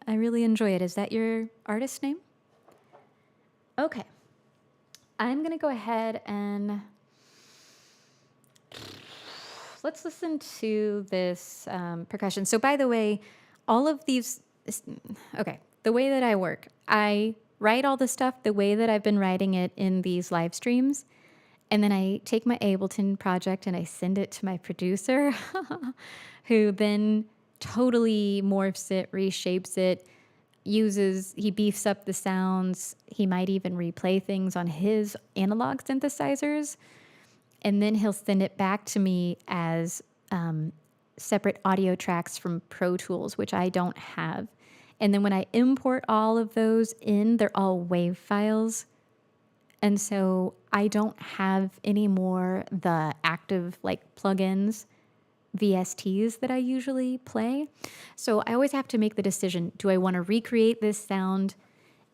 S1: I really enjoy it. Is that your artist name? Okay. I'm going to go ahead and let's listen to this percussion. So by the way, all of these, okay, the way that I work, I write all the stuff the way that I've been writing it in these live streams. And then I take my Ableton project and I send it to my producer who then totally morphs it, reshapes it, he beefs up the sounds. He might even replay things on his analog synthesizers. And then he'll send it back to me as separate audio tracks from Pro Tools, which I don't have. And then when I import all of those in, they're all WAV files. And so I don't have any more the active like plugins, VSTs that I usually play. So I always have to make the decision, do I want to recreate this sound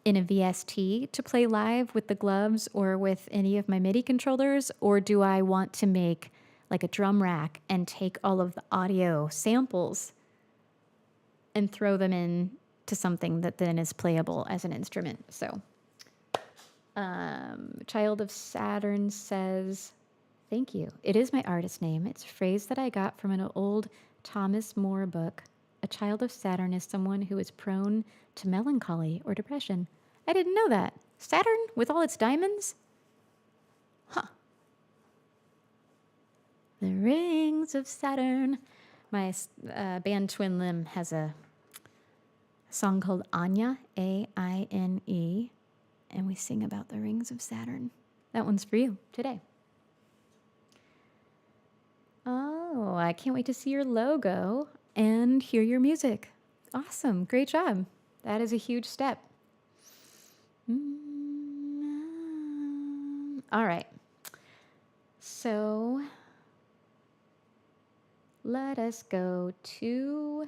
S1: in a VST to play live with the gloves or with any of my MIDI controllers, or do I want to make like a drum rack and take all of the audio samples and throw them in to something that then is playable as an instrument? So Child of Saturn says, thank you. It is my artist name. It's a phrase that I got from an old Thomas More book. A child of Saturn is someone who is prone to melancholy or depression. I didn't know that. Saturn with all its diamonds? Huh. The rings of Saturn. My band Twin Limb has a song called Anya, A-I-N-E, and we sing about the rings of Saturn. That one's for you today. Oh, I can't wait to see your logo and hear your music. Awesome. Great job. That is a huge step. All right. So let us go to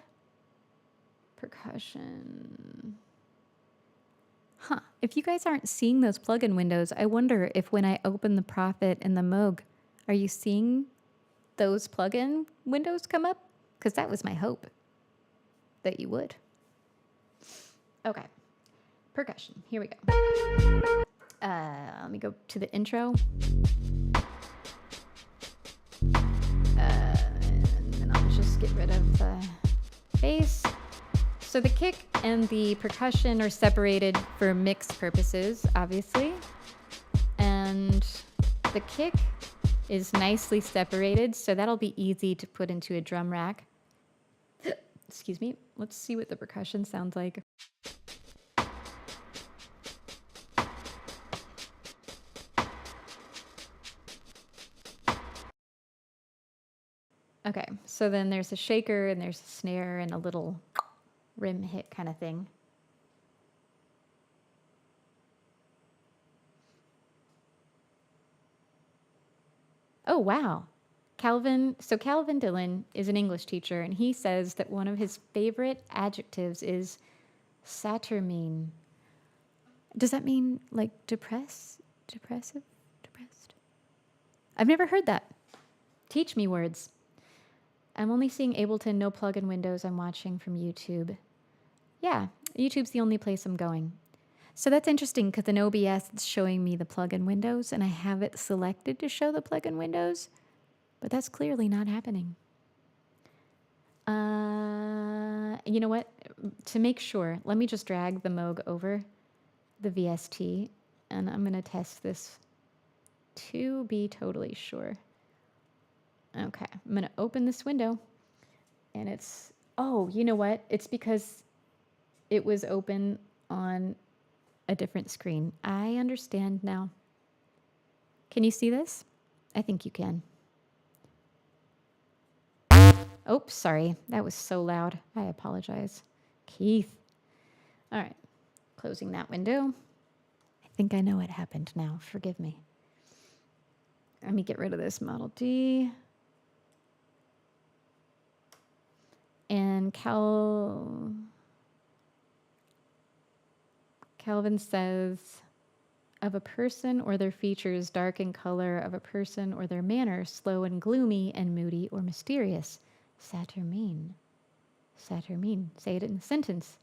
S1: percussion. Huh. If you guys aren't seeing those plugin windows, I wonder if when I open the Prophet and the Moog, are you seeing those plugin windows come up? Because that was my hope that you would. Okay. Percussion. Here we go. Let me go to the intro. And then I'll just get rid of the bass. So the kick and the percussion are separated for mix purposes, obviously. And the kick is nicely separated, so that'll be easy to put into a drum rack. Excuse me. Let's see what the percussion sounds like. Okay, so then there's a shaker and there's a snare and a little rim hit kind of thing. Oh, wow. Calvin Dillon is an English teacher, and he says that one of his favorite adjectives is saturnine. Does that mean like depressive? Depressed? I've never heard that. Teach me words. I'm only seeing Ableton, no plugin windows. I'm watching from YouTube. Yeah, YouTube's the only place I'm going. So that's interesting because in OBS it's showing me the plugin windows and I have it selected to show the plugin windows, but that's clearly not happening. You know what? To make sure, let me just drag the Moog over the VST and I'm going to test this to be totally sure. Okay, I'm going to open this window and it's, oh, you know what? It's because it was open on a different screen. I understand now. Can you see this? I think you can. Oops, sorry. That was so loud. I apologize. Keith. All right, closing that window. I think I know what happened now. Forgive me. Let me get rid of this Model D. And Calvin says, of a person or their features, dark in color, of a person or their manner, slow and gloomy and moody or mysterious. Saturnine. Saturnine. Say it in a sentence.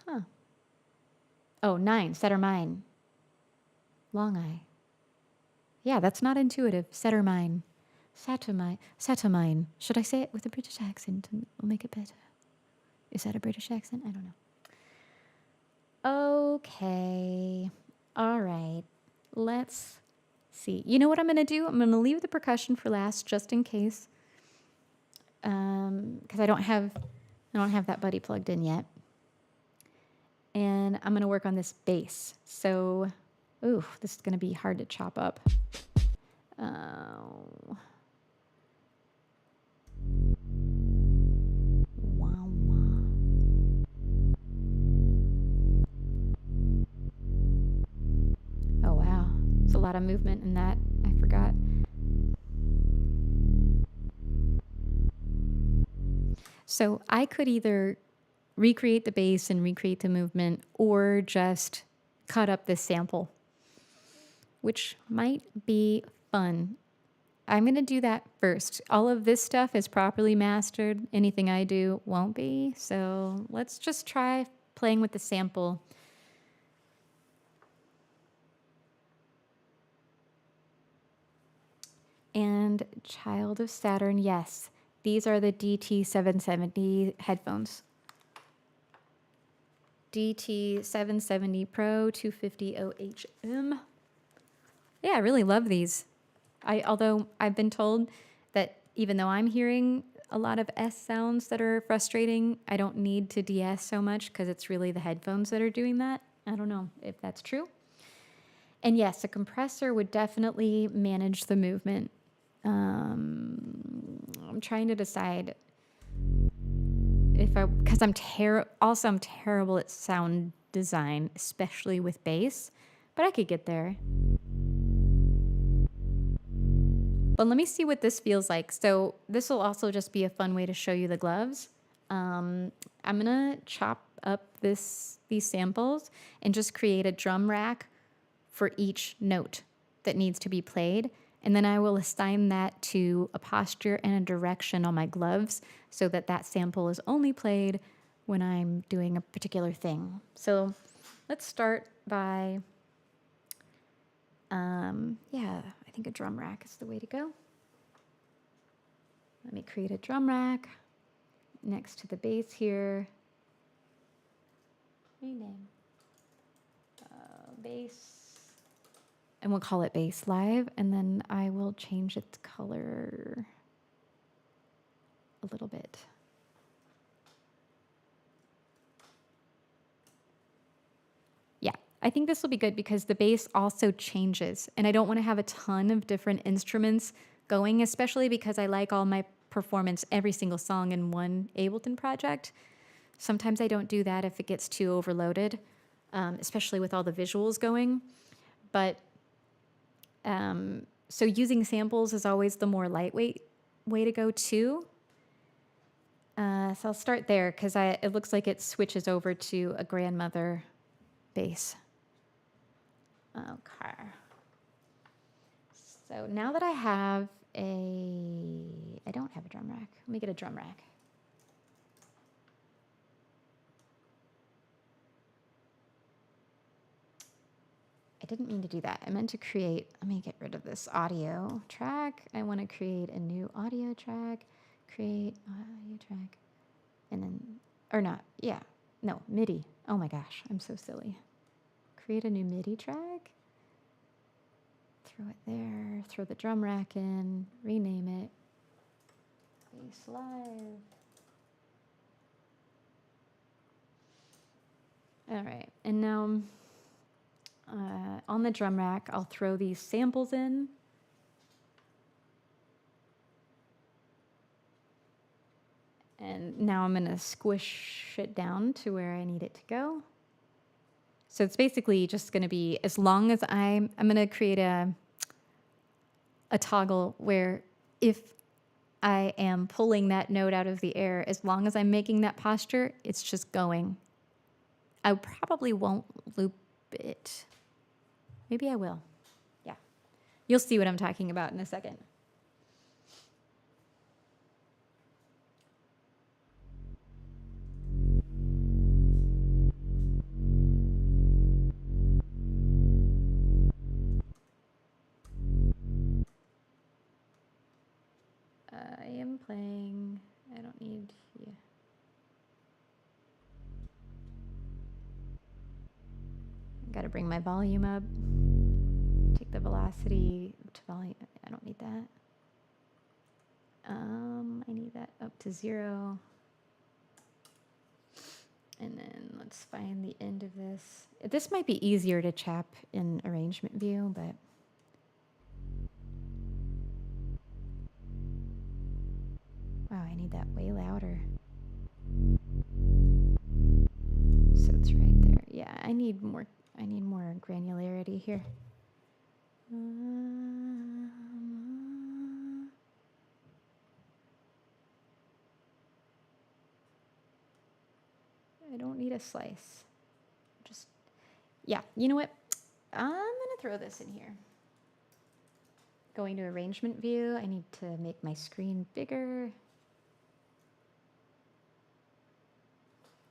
S1: Huh. Oh, 9. Saturnine. Long eye. Yeah, that's not intuitive. Saturnine. Saturnine. Should I say it with a British accent and it'll make it better? Is that a British accent? I don't know. Okay. All right. Let's see. You know what I'm going to do? I'm going to leave the percussion for last just in case. Because I don't have that buddy plugged in yet. And I'm going to work on this bass. So, ooh, this is going to be hard to chop up. Oh. Oh, wow. There's a lot of movement in that. I forgot. So I could either recreate the bass and recreate the movement or just cut up this sample, which might be fun. I'm going to do that first. All of this stuff is properly mastered. Anything I do won't be. So let's just try playing with the sample. And Child of Saturn, yes. These are the DT770 headphones. DT770 Pro 250 OHM. Yeah, I really love these. Although I've been told that even though I'm hearing a lot of S sounds that are frustrating, I don't need to de-S so much because it's really the headphones that are doing that. I don't know if that's true. And yes, a compressor would definitely manage the movement. I'm trying to decide because I'm terrible at sound design, especially with bass, but I could get there. But let me see what this feels like. So this will also just be a fun way to show you the gloves. I'm gonna chop up these samples and just create a drum rack for each note that needs to be played. And then I will assign that to a posture and a direction on my gloves so that that sample is only played when I'm doing a particular thing. So let's start by, yeah, I think a drum rack is the way to go. Let me create a drum rack next to the bass here. Rename. Bass. and we'll call it bass live, and then I will change its color a little bit. Yeah, I think this will be good because the bass also changes, and I don't want to have a ton of different instruments going, especially because I like all my performance, every single song in one Ableton project. Sometimes I don't do that if it gets too overloaded, especially with all the visuals going. But so using samples is always the more lightweight way to go too. So I'll start there because it looks like it switches over to a grandmother bass. Okay. So now that I have I don't have a drum rack. Let me get a drum rack. I didn't mean to do that. I meant to create, let me get rid of this audio track. I want to create a new audio track, create audio track, and then, or not, yeah, no, MIDI. Oh my gosh, I'm so silly. Create a new MIDI track, throw it there, throw the drum rack in, rename it, bass live. All right, and now on the drum rack, I'll throw these samples in. And now I'm gonna squish it down to where I need it to go. So it's basically just gonna be, as long as I'm gonna create a toggle where if I am pulling that note out of the air, as long as I'm making that posture, it's just going. I probably won't loop it. Maybe I will. Yeah. You'll see what I'm talking about in a second. I am playing. I don't need. Yeah. Got to bring my volume up. Take the velocity to volume. I don't need that. I need that up to 0. And then let's find the end of this. This might be easier to chap in arrangement view, but wow, I need that way louder. So it's right there. Yeah, I need more granularity here. I don't need a slice. Just, yeah, you know what? I'm gonna throw this in here. Going to arrangement view, I need to make my screen bigger.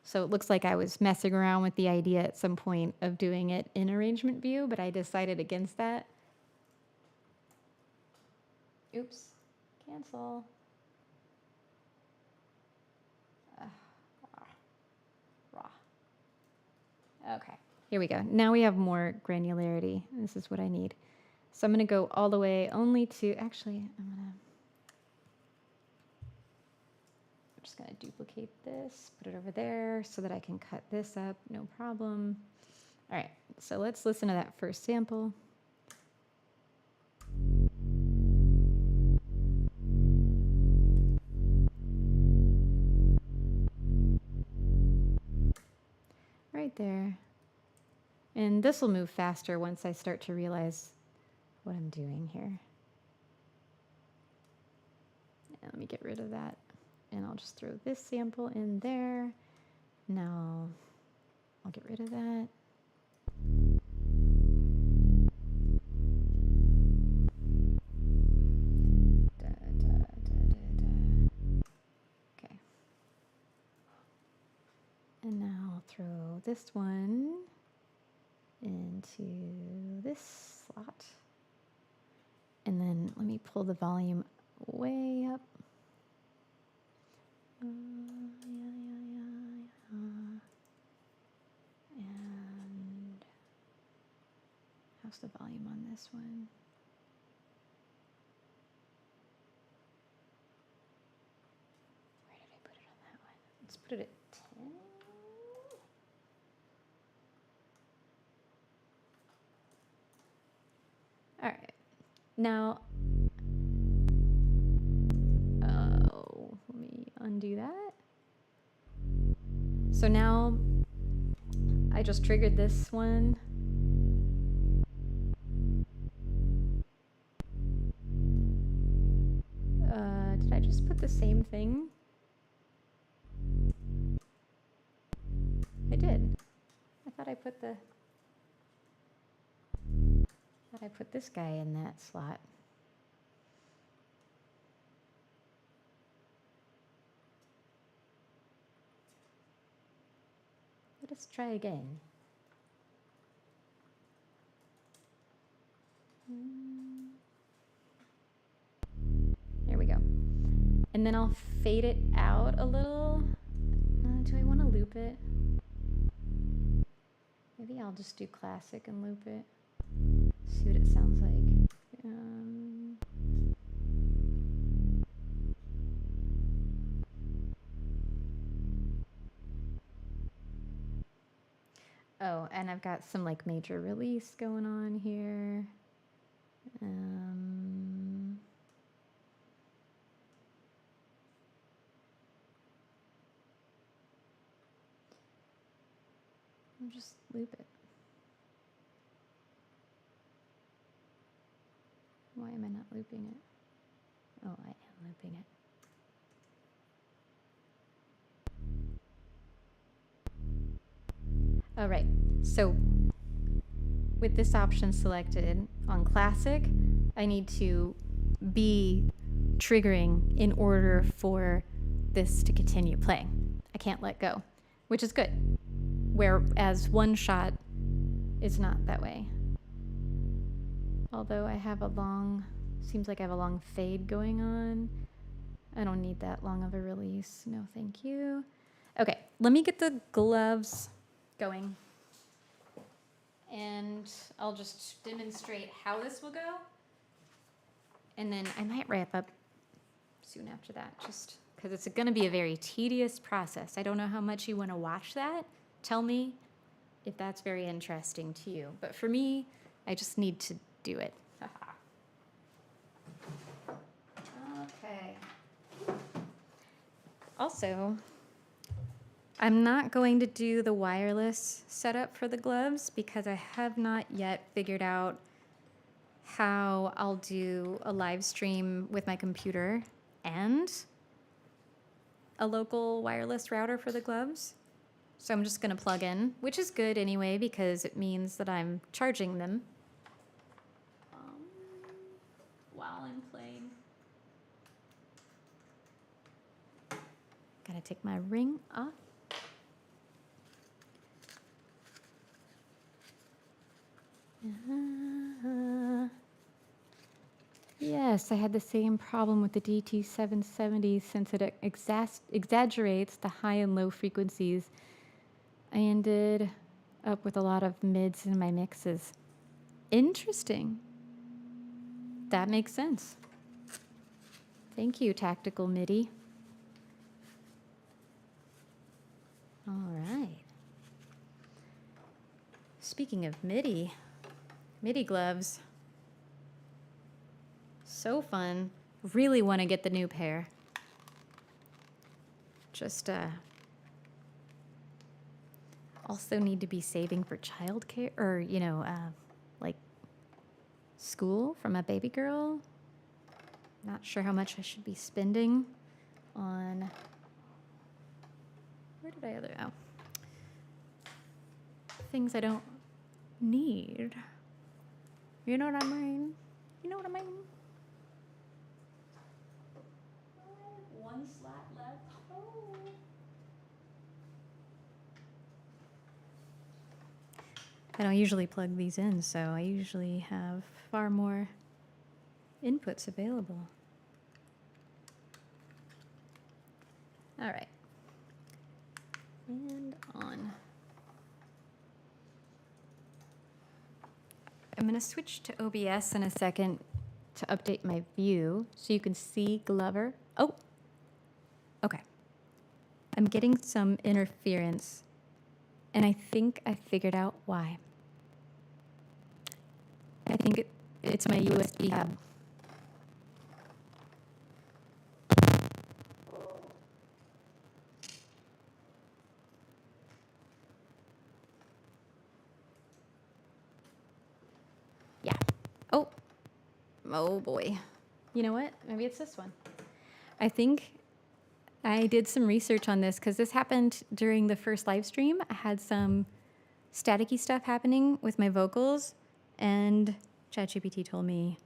S1: So it looks like I was messing around with the idea at some point of doing it in arrangement view, but I decided against that. Oops, cancel. Raw. Okay, here we go. Now we have more granularity. This is what I need. So I'm gonna go all the way only to, actually, I'm just gonna duplicate this, put it over there so that I can cut this up, no problem. All right, so let's listen to that first sample. Right there. And this will move faster once I start to realize what I'm doing here. And let me get rid of that. And I'll just throw this sample in there. Now I'll get rid of that. Okay. And now I'll throw this one into this slot. And then let me pull the volume way up. And how What's the volume on this one? Where did I put it on that one? Let's put it at 10. All right. Now, let me undo that. So now I just triggered this one. Did I just put the same thing? I did. I thought I put this guy in that slot. Let us try again. There we go. And then I'll fade it out a little. Do I want to loop it? Maybe I'll just do classic and loop it. See what it sounds like. Oh, and I've got some like major release going on here. I'll just loop it. Why am I not looping it? Oh, I am looping it. All right, so with this option selected on classic, I need to be triggering in order for this to continue playing. I can't let go, which is good. Whereas one shot is not that way. Although I have seems like I have a long fade going on. I don't need that long of a release. No, thank you. Okay, let me get the gloves going. And I'll just demonstrate how this will go. And then I might wrap up soon after that, just because it's going to be a very tedious process. I don't know how much you want to watch that. Tell me if that's very interesting to you. But for me, I just need to do it. Okay. Also, I'm not going to do the wireless setup for the gloves because I have not yet figured out how I'll do a live stream with my computer and a local wireless router for the gloves. So I'm just going to plug in, which is good anyway because it means that I'm charging them while I'm playing. Gotta take my ring off. Yes, I had the same problem with the DT770 since it exaggerates the high and low frequencies. I ended up with a lot of mids in my mixes. Interesting. That makes sense. Thank you, Tactical MIDI. All right. Speaking of MIDI gloves. So fun. Really want to get the new pair. Just also need to be saving for childcare or, like school from a baby girl. Not sure how much I should be spending on. Where did oh. Things I don't need. You know what I mean? You know what I mean? One slot left. Oh. I don't usually plug these in, so I usually have far more inputs available. All right. And on. I'm going to switch to OBS in a second to update my view so you can see Glover. Oh, okay. I'm getting some interference, and I think I figured out why. I think it's my USB hub. Yeah. Oh boy. You know what? Maybe it's this one. I think I did some research on this because this happened during the first live stream. I had some staticky stuff happening with my vocals, and ChatGPT told me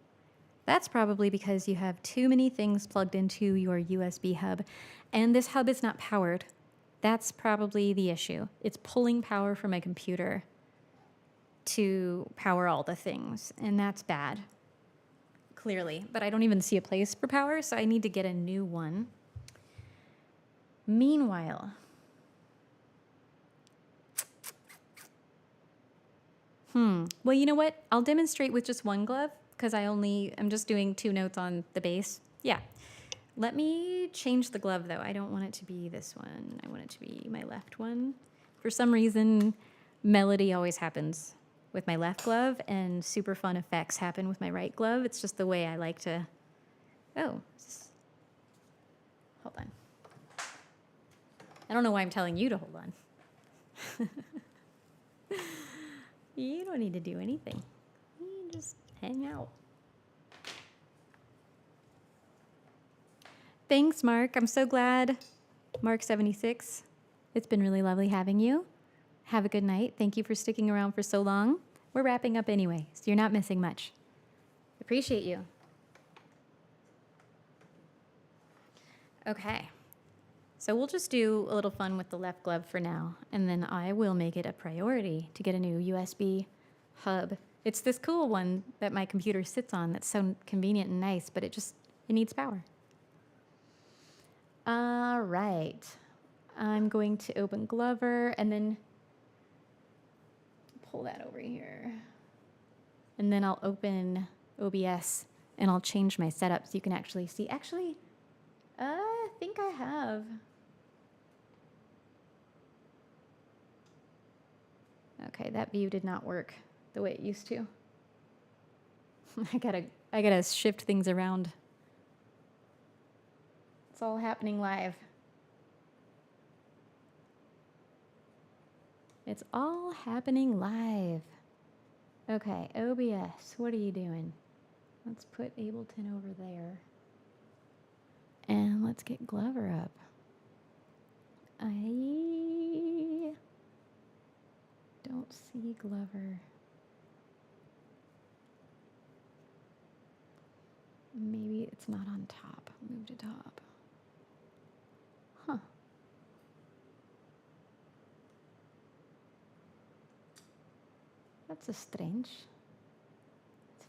S1: that's probably because you have too many things plugged into your USB hub, and this hub is not powered. That's probably the issue. It's pulling power from my computer to power all the things, and that's bad, clearly. But I don't even see a place for power, so I need to get a new one. Meanwhile, well, you know what? I'll demonstrate with just one glove because I'm just doing 2 notes on the bass. Yeah. Let me change the glove though. I don't want it to be this one. I want it to be my left one. For some reason, melody always happens with my left glove and super fun effects happen with my right glove. It's just the way I like to. Oh, hold on. I don't know why I'm telling you to hold on. You don't need to do anything. You just hang out. Thanks, Mark. I'm so glad. Mark 76. It's been really lovely having you. Have a good night. Thank you for sticking around for so long. We're wrapping up anyway, so you're not missing much. Appreciate you. Okay. So we'll just do a little fun with the left glove for now, and then I will make it a priority to get a new USB hub. It's this cool one that my computer sits on that's so convenient and nice, but it needs power. All right. I'm going to open Glover and then pull that over here. And then I'll open OBS and I'll change my setup so you can actually see. Actually, I think I have. Okay, that view did not work the way it used to. I gotta shift things around. It's all happening live. It's all happening live. Okay, OBS, what are you doing? Let's put Ableton over there. And let's get Glover up. I don't see Glover. Maybe it's not on top. Move to top. Huh. That's strange. It's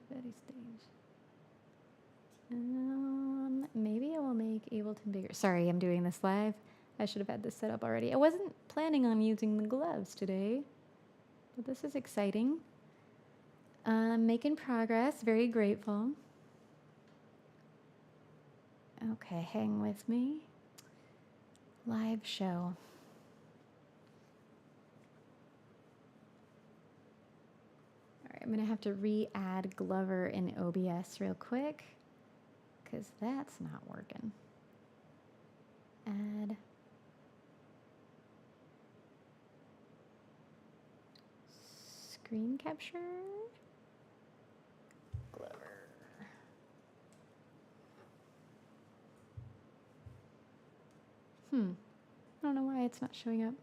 S1: very strange. Maybe I will make Ableton bigger. Sorry, I'm doing this live. I should have had this set up already. I wasn't planning on using the gloves today, but this is exciting. Making progress. Very grateful. Okay, hang with me. Live show. I'm going to have to re-add Glover in OBS real quick because that's not working. Add. Screen capture. Glover. I don't know why it's not showing up.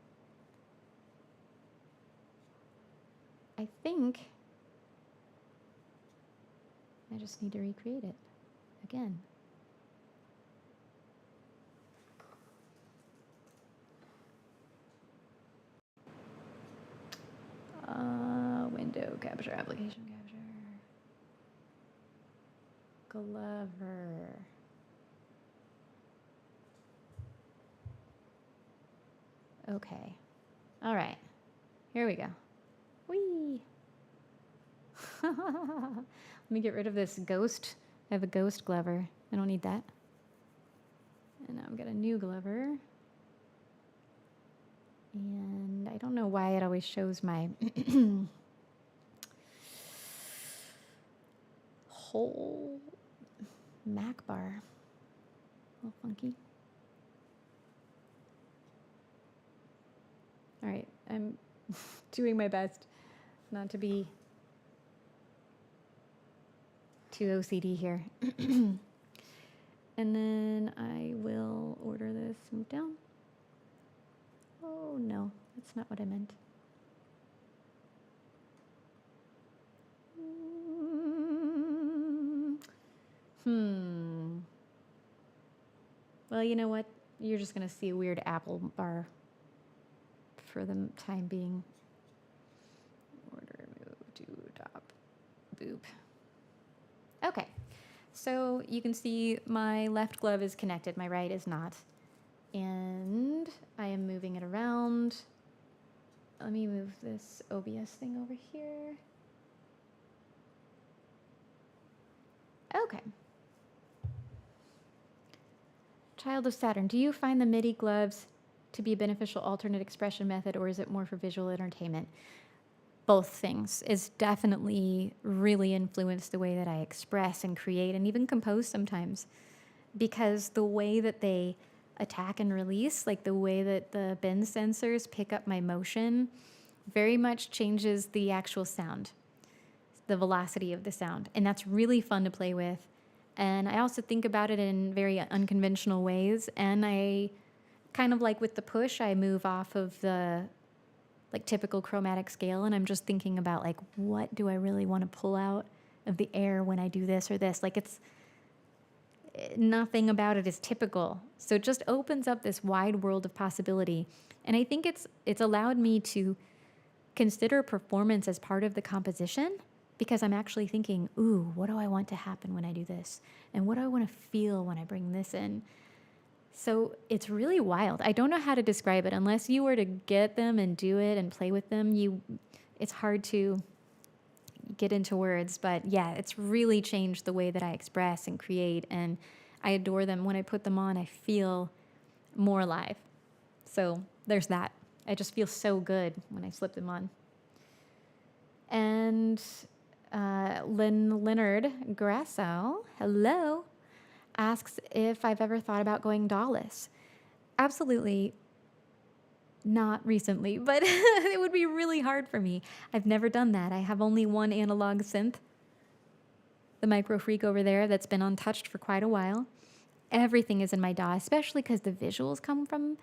S1: I think I just need to recreate it again. Window capture, application capture. Glover. Okay. All right. Here we go. Whee! Let me get rid of this ghost. I have a ghost glover. I don't need that. And now I've got a new glover. And I don't know why it always shows my whole Mac bar. A little funky. All right, I'm doing my best not to be too OCD here. And then I will order this, move down. Oh no, that's not what I meant. Well, you know what? You're just gonna see a weird Apple bar for the time being. Order, move to top, boop. Okay, so you can see my left glove is connected, my right is not. And I am moving it around. Let me move this OBS thing over here. Okay. Child of Saturn, do you find the MIDI gloves to be a beneficial alternate expression method, or is it more for visual entertainment? Both things. It's definitely really influenced the way that I express and create and even compose sometimes, because the way that they attack and release, like the way that the bend sensors pick up my motion, very much changes the actual sound, the velocity of the sound. And that's really fun to play with. And I also think about it in very unconventional ways. And I kind of like with the push, I move off of the like typical chromatic scale, and I'm just thinking about like, what do I really want to pull out of the air when I do this or this? Like, it's nothing about it is typical. So it just opens up this wide world of possibility. And I think it's allowed me to consider performance as part of the composition, because I'm actually thinking, ooh, what do I want to happen when I do this? And what do I want to feel when I bring this in? So it's really wild. I don't know how to describe it. Unless you were to get them and do it and play with them, it's hard to get into words. But yeah, it's really changed the way that I express and create, and I adore them. When I put them on, I feel more alive. So there's that. I just feel so good when I slip them on. And Leonard Grasso, hello, asks if I've ever thought about going DAWless. Absolutely not recently, but it would be really hard for me. I've never done that. I have only one analog synth, the Micro Freak over there, that's been untouched for quite a while. Everything is in my DAW, especially because the visuals come from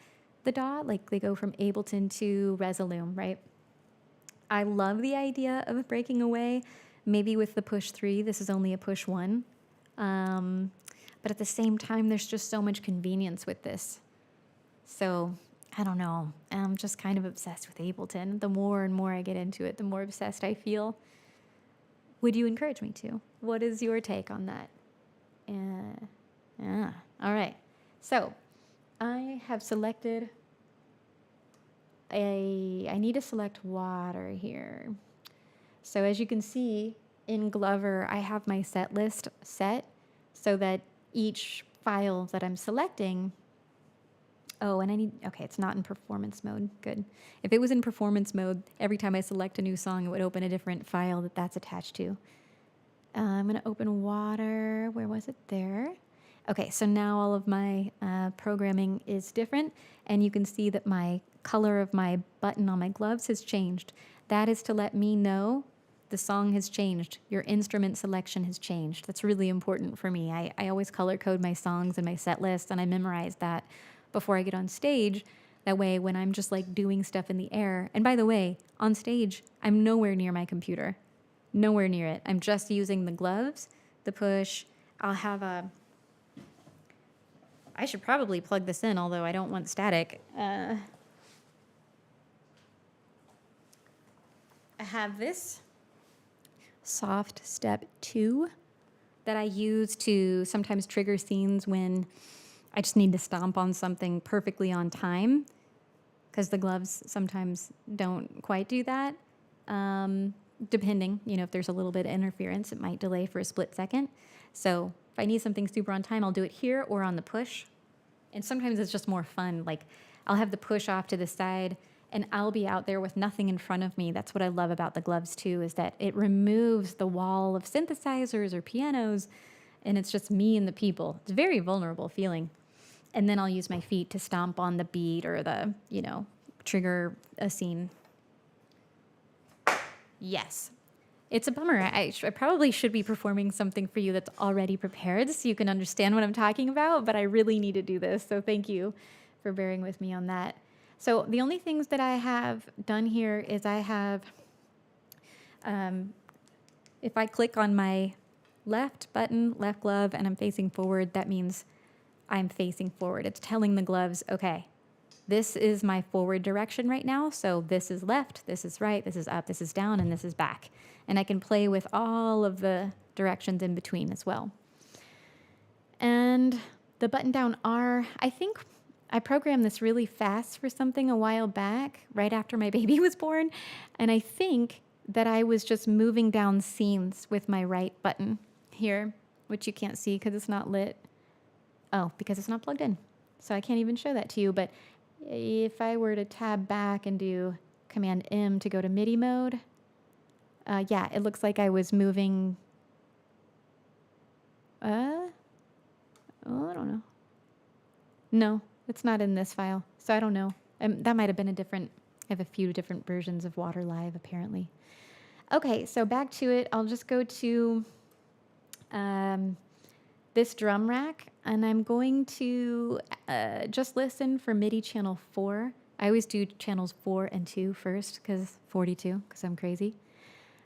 S1: the DAW. Like, they go from Ableton to Resolume, right? I love the idea of breaking away. Maybe with the Push 3, this is only a Push 1. But at the same time, there's just so much convenience with this. So, I don't know. I'm just kind of obsessed with Ableton. The more and more I get into it, the more obsessed I feel. Would you encourage me to? What is your take on that? All right. So, I have selected I need to select water here. So as you can see in Glover, I have my set list set so that each file that I'm selecting, okay, it's not in performance mode. Good. If it was in performance mode, every time I select a new song, it would open a different file that's attached to. I'm going to open water. Where was it? There. Okay, so now all of my programming is different, and you can see that my color of my button on my gloves has changed. That is to let me know the song has changed. Your instrument selection has changed. That's really important for me. I always color code my songs and my set list, and I memorize that before I get on stage. That way, when I'm just like doing stuff in the air, and by the way, on stage, I'm nowhere near my computer. Nowhere near it. I'm just using the gloves, the push. I'll have I should probably plug this in, although I don't want static. I have this Soft Step 2 that I use to sometimes trigger scenes when I just need to stomp on something perfectly on time, because the gloves sometimes don't quite do that. depending, if there's a little bit of interference, it might delay for a split second. So if I need something super on time, I'll do it here or on the push. And sometimes it's just more fun. Like I'll have the push off to the side and I'll be out there with nothing in front of me. That's what I love about the gloves too, is that it removes the wall of synthesizers or pianos and it's just me and the people. It's a very vulnerable feeling. And then I'll use my feet to stomp on the beat or the, trigger a scene. Yes. It's a bummer. I probably should be performing something for you that's already prepared so you can understand what I'm talking about, but I really need to do this. So thank you for bearing with me on that. So the only things that I have done here is I have, if I click on my left button, left glove, and I'm facing forward, that means I'm facing forward. It's telling the gloves, okay, this is my forward direction right now. So this is left, this is right, this is up, this is down, and this is back. And I can play with all of the directions in between as well. And the button down R, I think I programmed this really fast for something a while back, right after my baby was born. And I think that I was just moving down scenes with my right button here, which you can't see because it's not lit. Oh, because it's not plugged in. So I can't even show that to you. But if I were to tab back and do Command M to go to MIDI mode, yeah, it looks like I was moving. Oh, I don't know. No, it's not in this file. So I don't know. That might have been I have a few different versions of Water Live apparently. Okay, so back to it. I'll just go to this drum rack, and I'm going to just listen for MIDI channel 4. I always do channels 4 and 2 first, 42, because I'm crazy.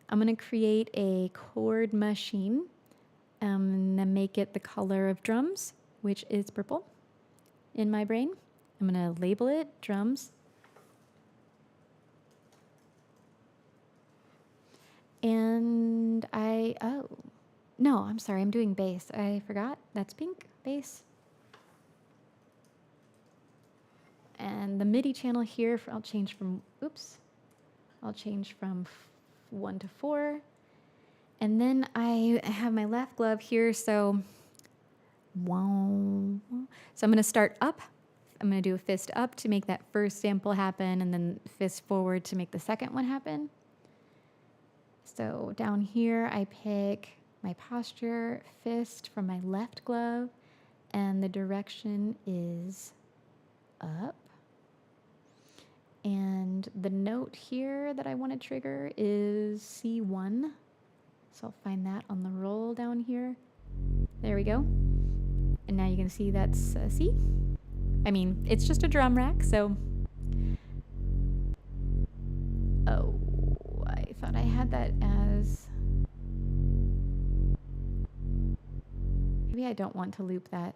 S1: I'm going to create a chord machine and then make it the color of drums, which is purple in my brain. I'm going to label it drums. And no, I'm sorry, I'm doing bass. I forgot. That's pink, bass. And the MIDI channel here, I'll change from 1 to 4. And then I have my left glove here, so I'm going to start up. I'm going to do a fist up to make that first sample happen, and then fist forward to make the second one happen. So down here, I pick my posture, fist from my left glove, and the direction is up. And the note here that I want to trigger is C1. So I'll find that on the roll down here. There we go. And now you can see that's C. I mean, it's just a drum rack, so. Oh, I thought I had that as. Maybe I don't want to loop that.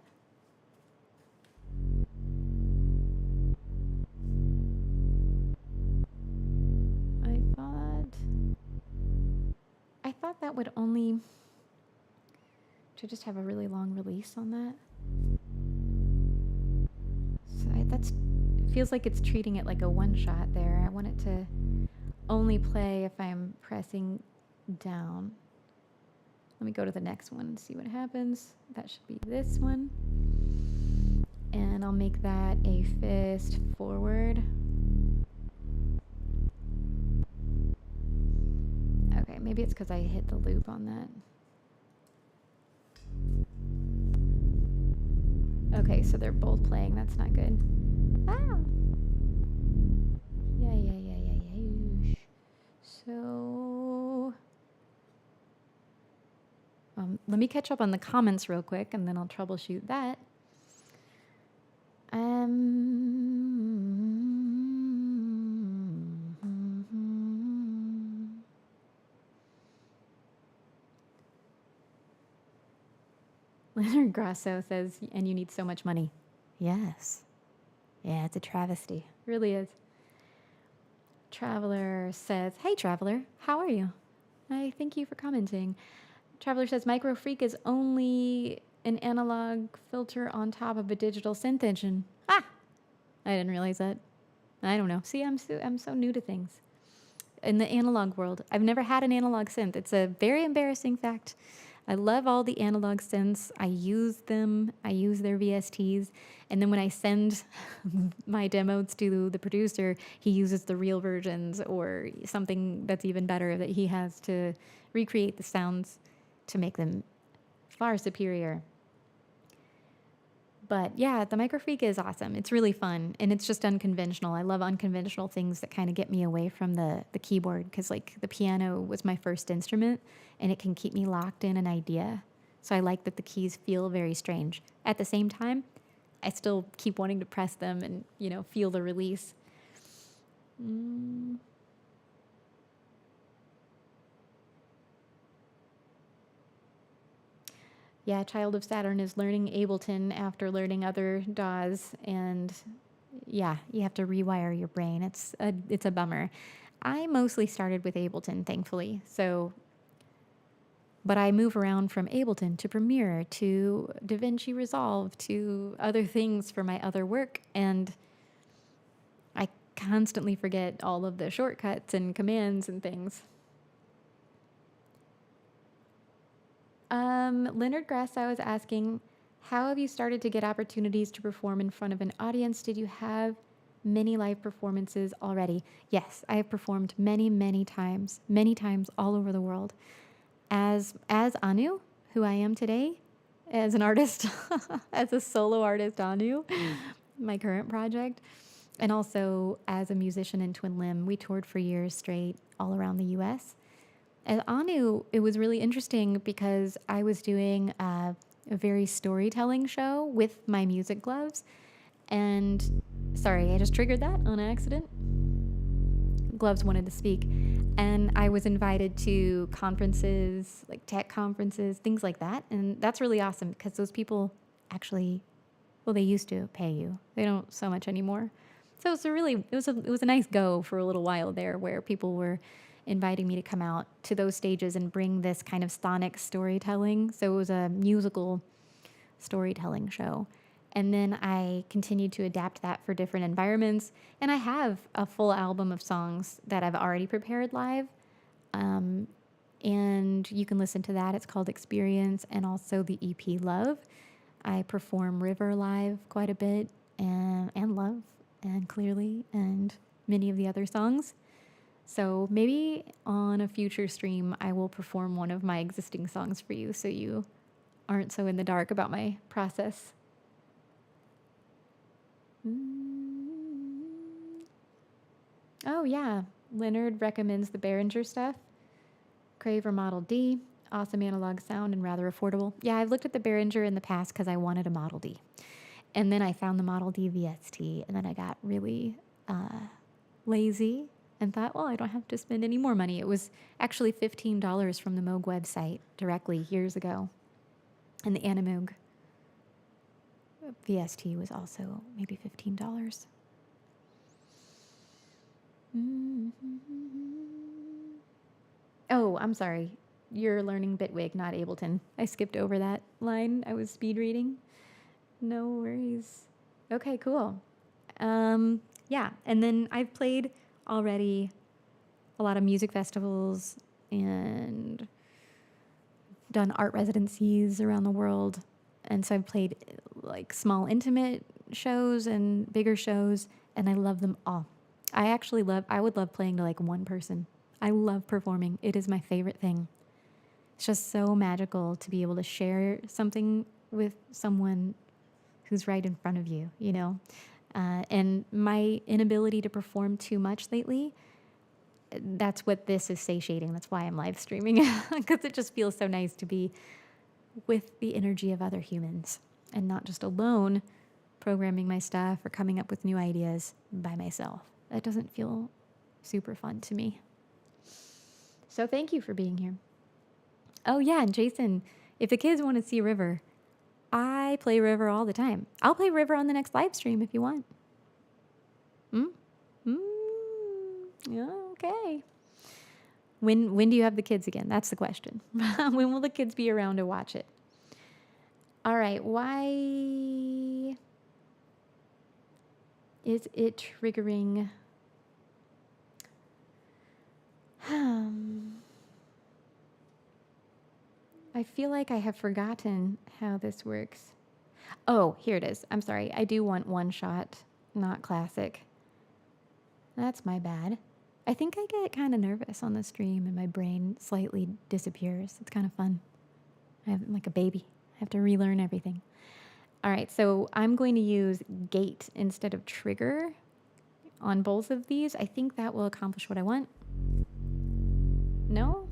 S1: I thought that would only. Should just have a really long release on that. So it feels like it's treating it like a one shot there. I want it to only play if I'm pressing down. Let me go to the next one and see what happens. That should be this one. And I'll make that a fist forward. Okay, maybe it's because I hit the loop on that. Okay, so they're both playing. That's not good. Ah! Yeah. So, let me catch up on the comments real quick, and then I'll troubleshoot that. Leonard Grasso says, and you need so much money. Yes. Yeah, it's a travesty. It really is. Traveler says, hey, Traveler, how are you? I thank you for commenting. Traveler says, Micro Freak is only an analog filter on top of a digital synth engine. Ah! I didn't realize that. I don't know. See, I'm so new to things. in the analog world. I've never had an analog synth. It's a very embarrassing fact. I love all the analog synths. I use them. I use their VSTs. And then when I send my demos to the producer, he uses the real versions or something that's even better that he has to recreate the sounds to make them far superior. But yeah, the Microfreak is awesome. It's really fun, and it's just unconventional. I love unconventional things that kind of get me away from the keyboard, because like the piano was my first instrument, and it can keep me locked in an idea. So I like that the keys feel very strange. At the same time, I still keep wanting to press them and, feel the release. Yeah, Child of Saturn is learning Ableton after learning other DAWs, and yeah, you have to rewire your brain. It's a bummer. I mostly started with Ableton, thankfully. But I move around from Ableton to Premiere to DaVinci Resolve to other things for my other work, and I constantly forget all of the shortcuts and commands and things. Leonard Grasso was asking, how have you started to get opportunities to perform in front of an audience? Did you have many live performances already? Yes, I have performed many times all over the world. As Annu, who I am today, as an artist, as a solo artist, Annu, my current project, and also as a musician in Twin Limb. We toured for years straight all around the U.S. At Annu, it was really interesting because I was doing a very storytelling show with my music gloves. And sorry, I just triggered that on accident. Gloves wanted to speak. And I was invited to conferences, like tech conferences, things like that. And that's really awesome because those people actually, well, they used to pay you. They don't so much anymore. So it was a nice go for a little while there where people were inviting me to come out to those stages and bring this kind of sonic storytelling. So it was a musical storytelling show. And then I continued to adapt that for different environments. And I have a full album of songs that I've already prepared live. And you can listen to that. It's called Experience, and also the EP Love. I perform River live quite a bit, and Love, and Clearly, and many of the other songs. So maybe on a future stream, I will perform one of my existing songs for you so you aren't so in the dark about my process. Oh, yeah. Leonard recommends the Behringer stuff. Craver Model D, awesome analog sound and rather affordable. Yeah, I've looked at the Behringer in the past because I wanted a Model D. And then I found the Model D VST, and then I got really lazy and thought, well, I don't have to spend any more money. It was actually $15 from the Moog website directly years ago. And the Moog VST was also maybe $15. Oh, I'm sorry. You're learning Bitwig, not Ableton. I skipped over that line. I was speed reading. No worries. Okay, cool. Yeah, and then I've played already a lot of music festivals and done art residencies around the world. And so I've played like small intimate shows and bigger shows, and I love them all. I would love playing to like one person. I love performing. It is my favorite thing. It's just so magical to be able to share something with someone who's right in front of you, And my inability to perform too much lately, that's what this is satiating. That's why I'm live streaming, because it just feels so nice to be with the energy of other humans and not just alone programming my stuff or coming up with new ideas by myself. That doesn't feel super fun to me. So thank you for being here. Oh yeah, and Jason, if the kids want to see River, I play River all the time. I'll play River on the next live stream if you want. Yeah, okay. When do you have the kids again? That's the question. When will the kids be around to watch it? All right, why is it triggering? I feel like I have forgotten how this works. Oh, here it is. I'm sorry. I do want one shot, not classic. That's my bad. I think I get kind of nervous on the stream and my brain slightly disappears. It's kind of fun. I'm like a baby. I have to relearn everything. All right, so I'm going to use gate instead of trigger on both of these. I think that will accomplish what I want. No?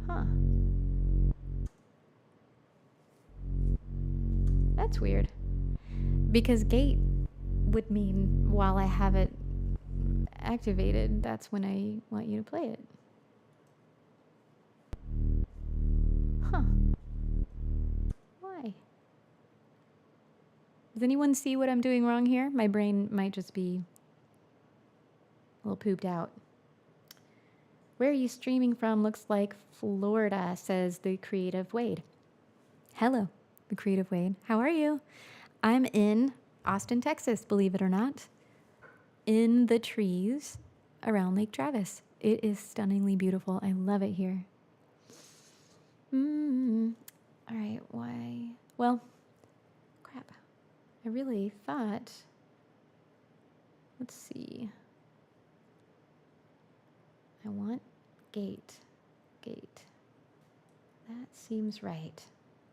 S1: Huh. That's weird. Because gate would mean while I have it activated, that's when I want you to play it. Huh. Why? Does anyone see what I'm doing wrong here? My brain might just be a little pooped out. Where are you streaming from? Looks like Florida, says the creative Wade. Hello, the creative Wade. How are you? I'm in Austin, Texas, believe it or not, in the trees around Lake Travis. It is stunningly beautiful. I love it here. All right, why? Well, crap. I really thought, let's see. I want gate. That seems right.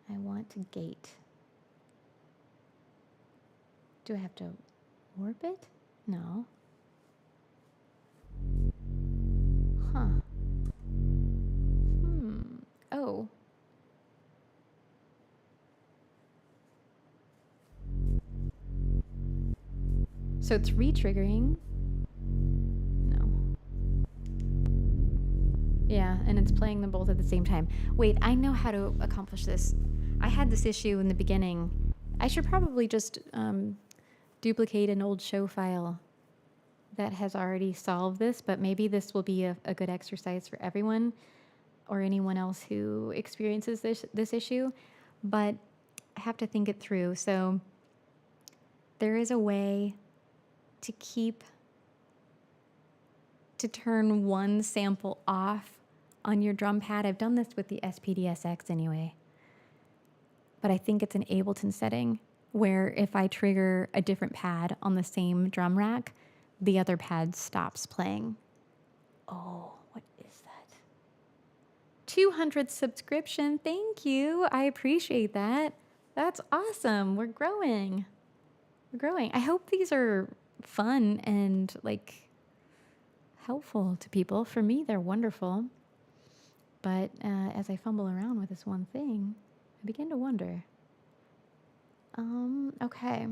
S1: I want to gate. Do I have to warp it? No. Huh. Oh. So it's re-triggering. No. Yeah, and it's playing them both at the same time. Wait, I know how to accomplish this. I had this issue in the beginning. I should probably just duplicate an old show file that has already solved this, but maybe this will be a good exercise for everyone or anyone else who experiences this issue. But I have to think it through. So there is a way to turn one sample off on your drum pad. I've done this with the SPD-SX anyway. But I think it's an Ableton setting where if I trigger a different pad on the same drum rack, the other pad stops playing. Oh, what is that? 200 subscription. Thank you. I appreciate that. That's awesome. We're growing. I hope these are fun and like helpful to people. For me, they're wonderful. But as I fumble around with this one thing, I begin to wonder. Okay.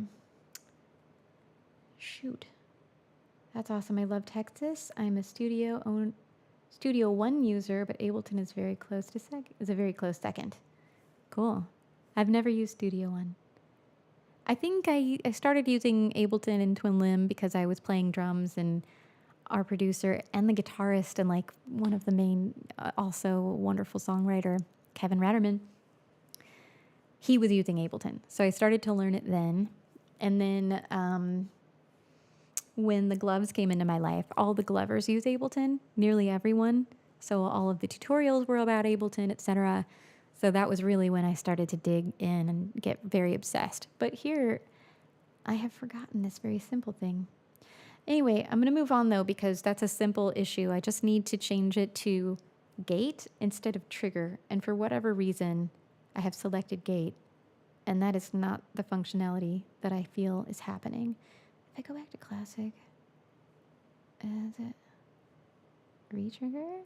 S1: Shoot. That's awesome. I love Texas. I'm a Studio One user, but Ableton is very close to is a very close second. Cool. I've never used Studio One. I think I started using Ableton and Twin Limb because I was playing drums, and our producer and the guitarist and like one of the main, also wonderful songwriter, Kevin Ratterman, he was using Ableton. So I started to learn it then. And then when the gloves came into my life, all the glovers use Ableton, nearly everyone. So all of the tutorials were about Ableton, etc. So that was really when I started to dig in and get very obsessed. But here, I have forgotten this very simple thing. Anyway, I'm going to move on though, because that's a simple issue. I just need to change it to gate instead of trigger. And for whatever reason, I have selected gate, and that is not the functionality that I feel is happening. If I go back to classic, is it re-trigger?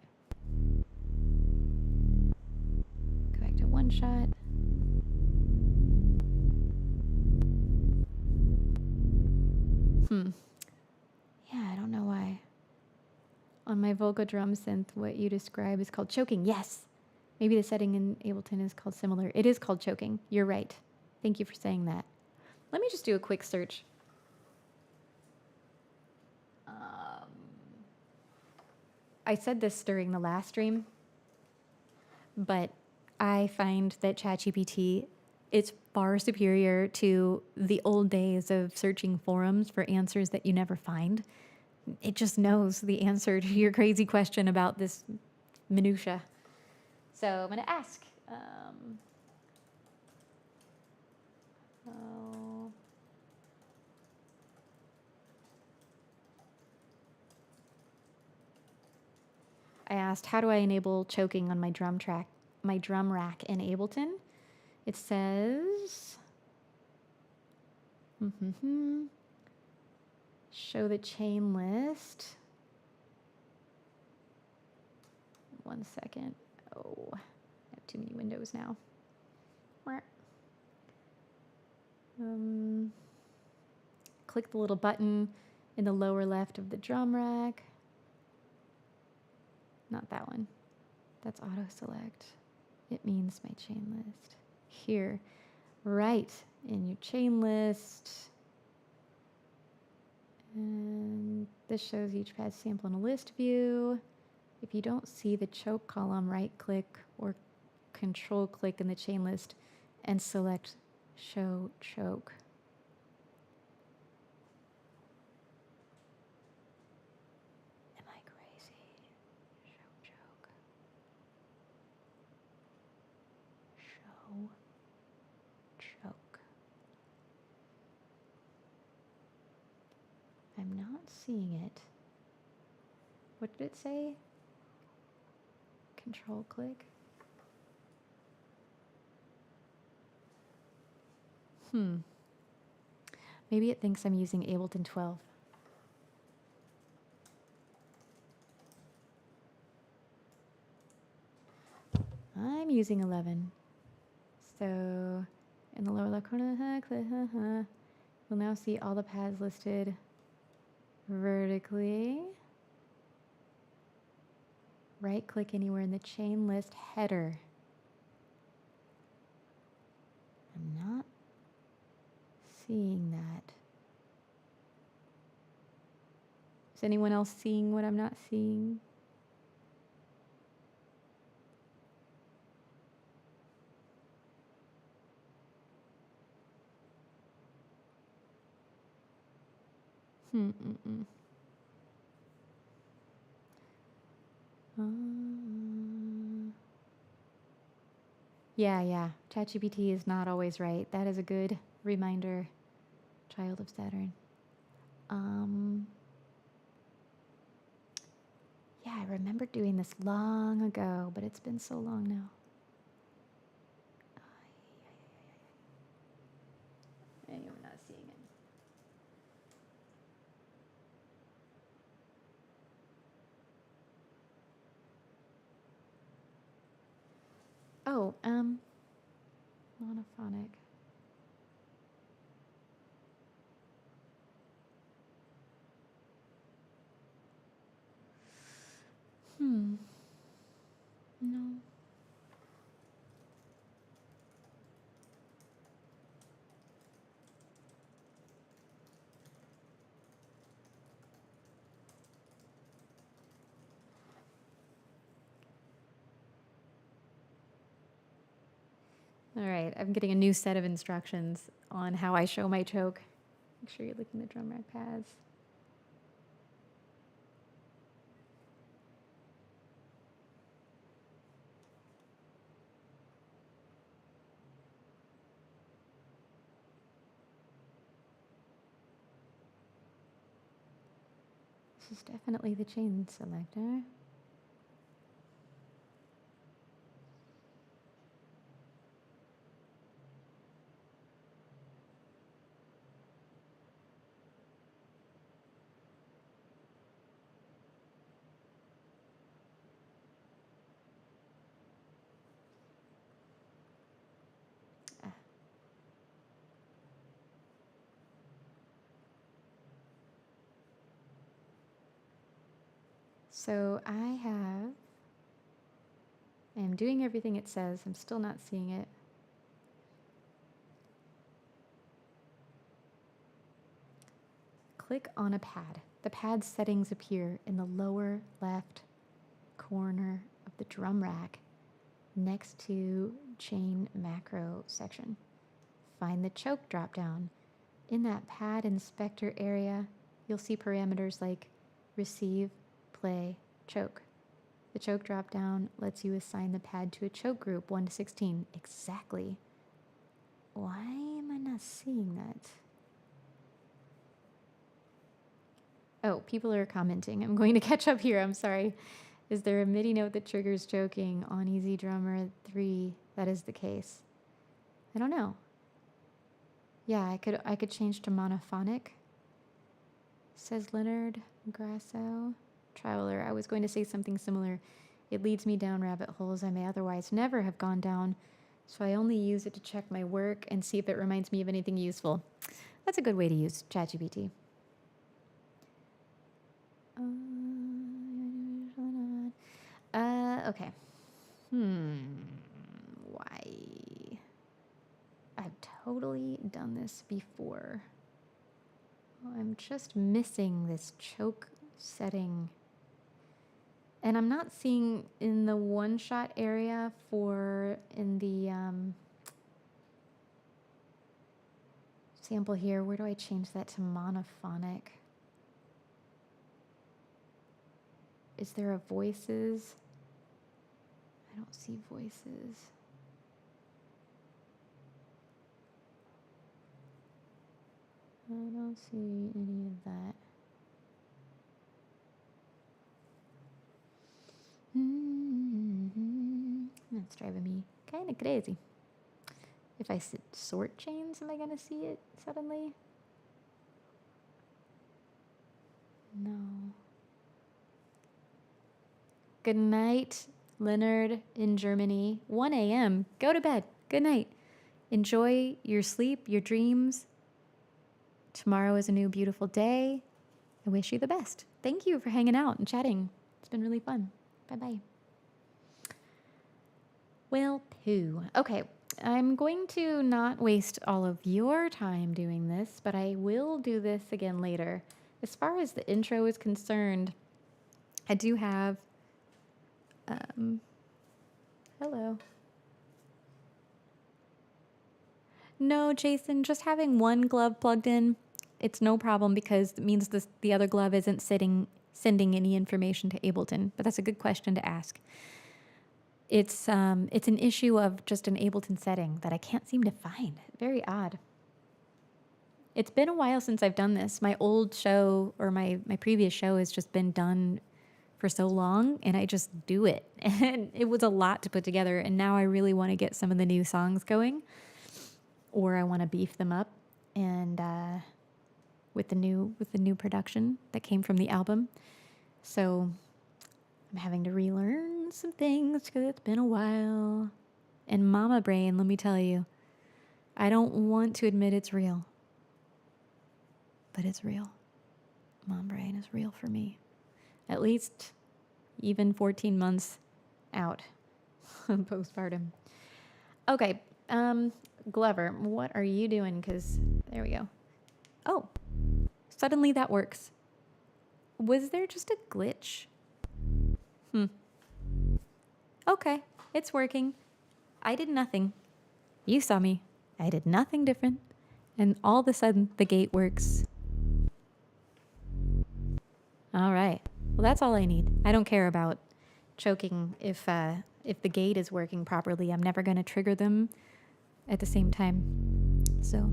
S1: Go back to one shot. Yeah, I don't know why. On my Volga drum synth, what you describe is called choking. Yes. Maybe the setting in Ableton is called similar. It is called choking. You're right. Thank you for saying that. Let me just do a quick search. I said this during the last stream, but I find that ChatGPT is far superior to the old days of searching forums for answers that you never find. it just knows the answer to your crazy question about this minutia. So I'm going to ask. I asked, how do I enable choking on my drum rack in Ableton? It says, show the chain list. 1 second. Oh, I have too many windows now. Click the little button in the lower left of the drum rack. Not that one. That's auto select. It means my chain list. Here, right in your chain list. And this shows each pad sample in a list view. If you don't see the choke column, right click or control click in the chain list and select show choke. Am I crazy? Show choke. Show choke. I'm not seeing it. What did it say? Control click. Maybe it thinks I'm using Ableton 12. I'm using 11. So in the lower left corner, you'll now see all the pads listed vertically. Right click anywhere in the chain list header. I'm not seeing that. Is anyone else seeing what I'm not seeing? Yeah. ChatGPT is not always right. That is a good reminder, child of Saturn. Yeah, I remember doing this long ago, but it's been so long now. Anyway, we're not seeing it. Oh, monophonic. No. All right, I'm getting a new set of instructions on how I show my choke. Make sure you're looking at the drum rack pads. This is definitely the chain selector. So I am doing everything it says. I'm still not seeing it. Click on a pad. The pad settings appear in the lower left corner of the drum rack next to chain macro section. Find the choke dropdown. In that pad inspector area, you'll see parameters like receive, play, choke. The choke drop down lets you assign the pad to a choke group 1 to 16. Exactly. Why am I not seeing that? Oh, people are commenting. I'm going to catch up here. I'm sorry. Is there a MIDI note that triggers choking on Easy Drummer 3? That is the case. I don't know. Yeah, I could change to monophonic. Says Leonard Grasso. Traveler, I was going to say something similar. It leads me down rabbit holes I may otherwise never have gone down, so I only use it to check my work and see if it reminds me of anything useful. That's a good way to use ChatGPT. Okay. Why? I've totally done this before. I'm just missing this choke setting. And I'm not seeing in the one-shot area for in the sample here. Where do I change that to monophonic? Is there a voices? I don't see voices. I don't see any of that. That's driving me kind of crazy. If I sort chains, am I going to see it suddenly? No. Good night, Leonard in Germany. 1 a.m. Go to bed. Good night. Enjoy your sleep, your dreams. Tomorrow is a new beautiful day. I wish you the best. Thank you for hanging out and chatting. It's been really fun. Bye-bye. Well, poo. Okay, I'm going to not waste all of your time doing this, but I will do this again later. As far as the intro is concerned, I do have... hello. No, Jason, just having one glove plugged in, it's no problem because it means the other glove isn't sending any information to Ableton. But that's a good question to ask. It's an issue of just an Ableton setting that I can't seem to find. Very odd. It's been a while since I've done this. My old show or my previous show has just been done for so long, and I just do it. And it was a lot to put together, and now I really want to get some of the new songs going, or I want to beef them up, and with the new production that came from the album. So I'm having to relearn some things because it's been a while. And mama brain, let me tell you, I don't want to admit it's real, but it's real. Mom brain is real for me. At least even 14 months out postpartum. Okay, Glover, what are you doing? Because there we go. Oh, suddenly that works. Was there just a glitch? Okay, it's working. I did nothing. You saw me. I did nothing different. And all of a sudden, the gate works. All right. Well, that's all I need. I don't care about choking if the gate is working properly. I'm never going to trigger them at the same time. So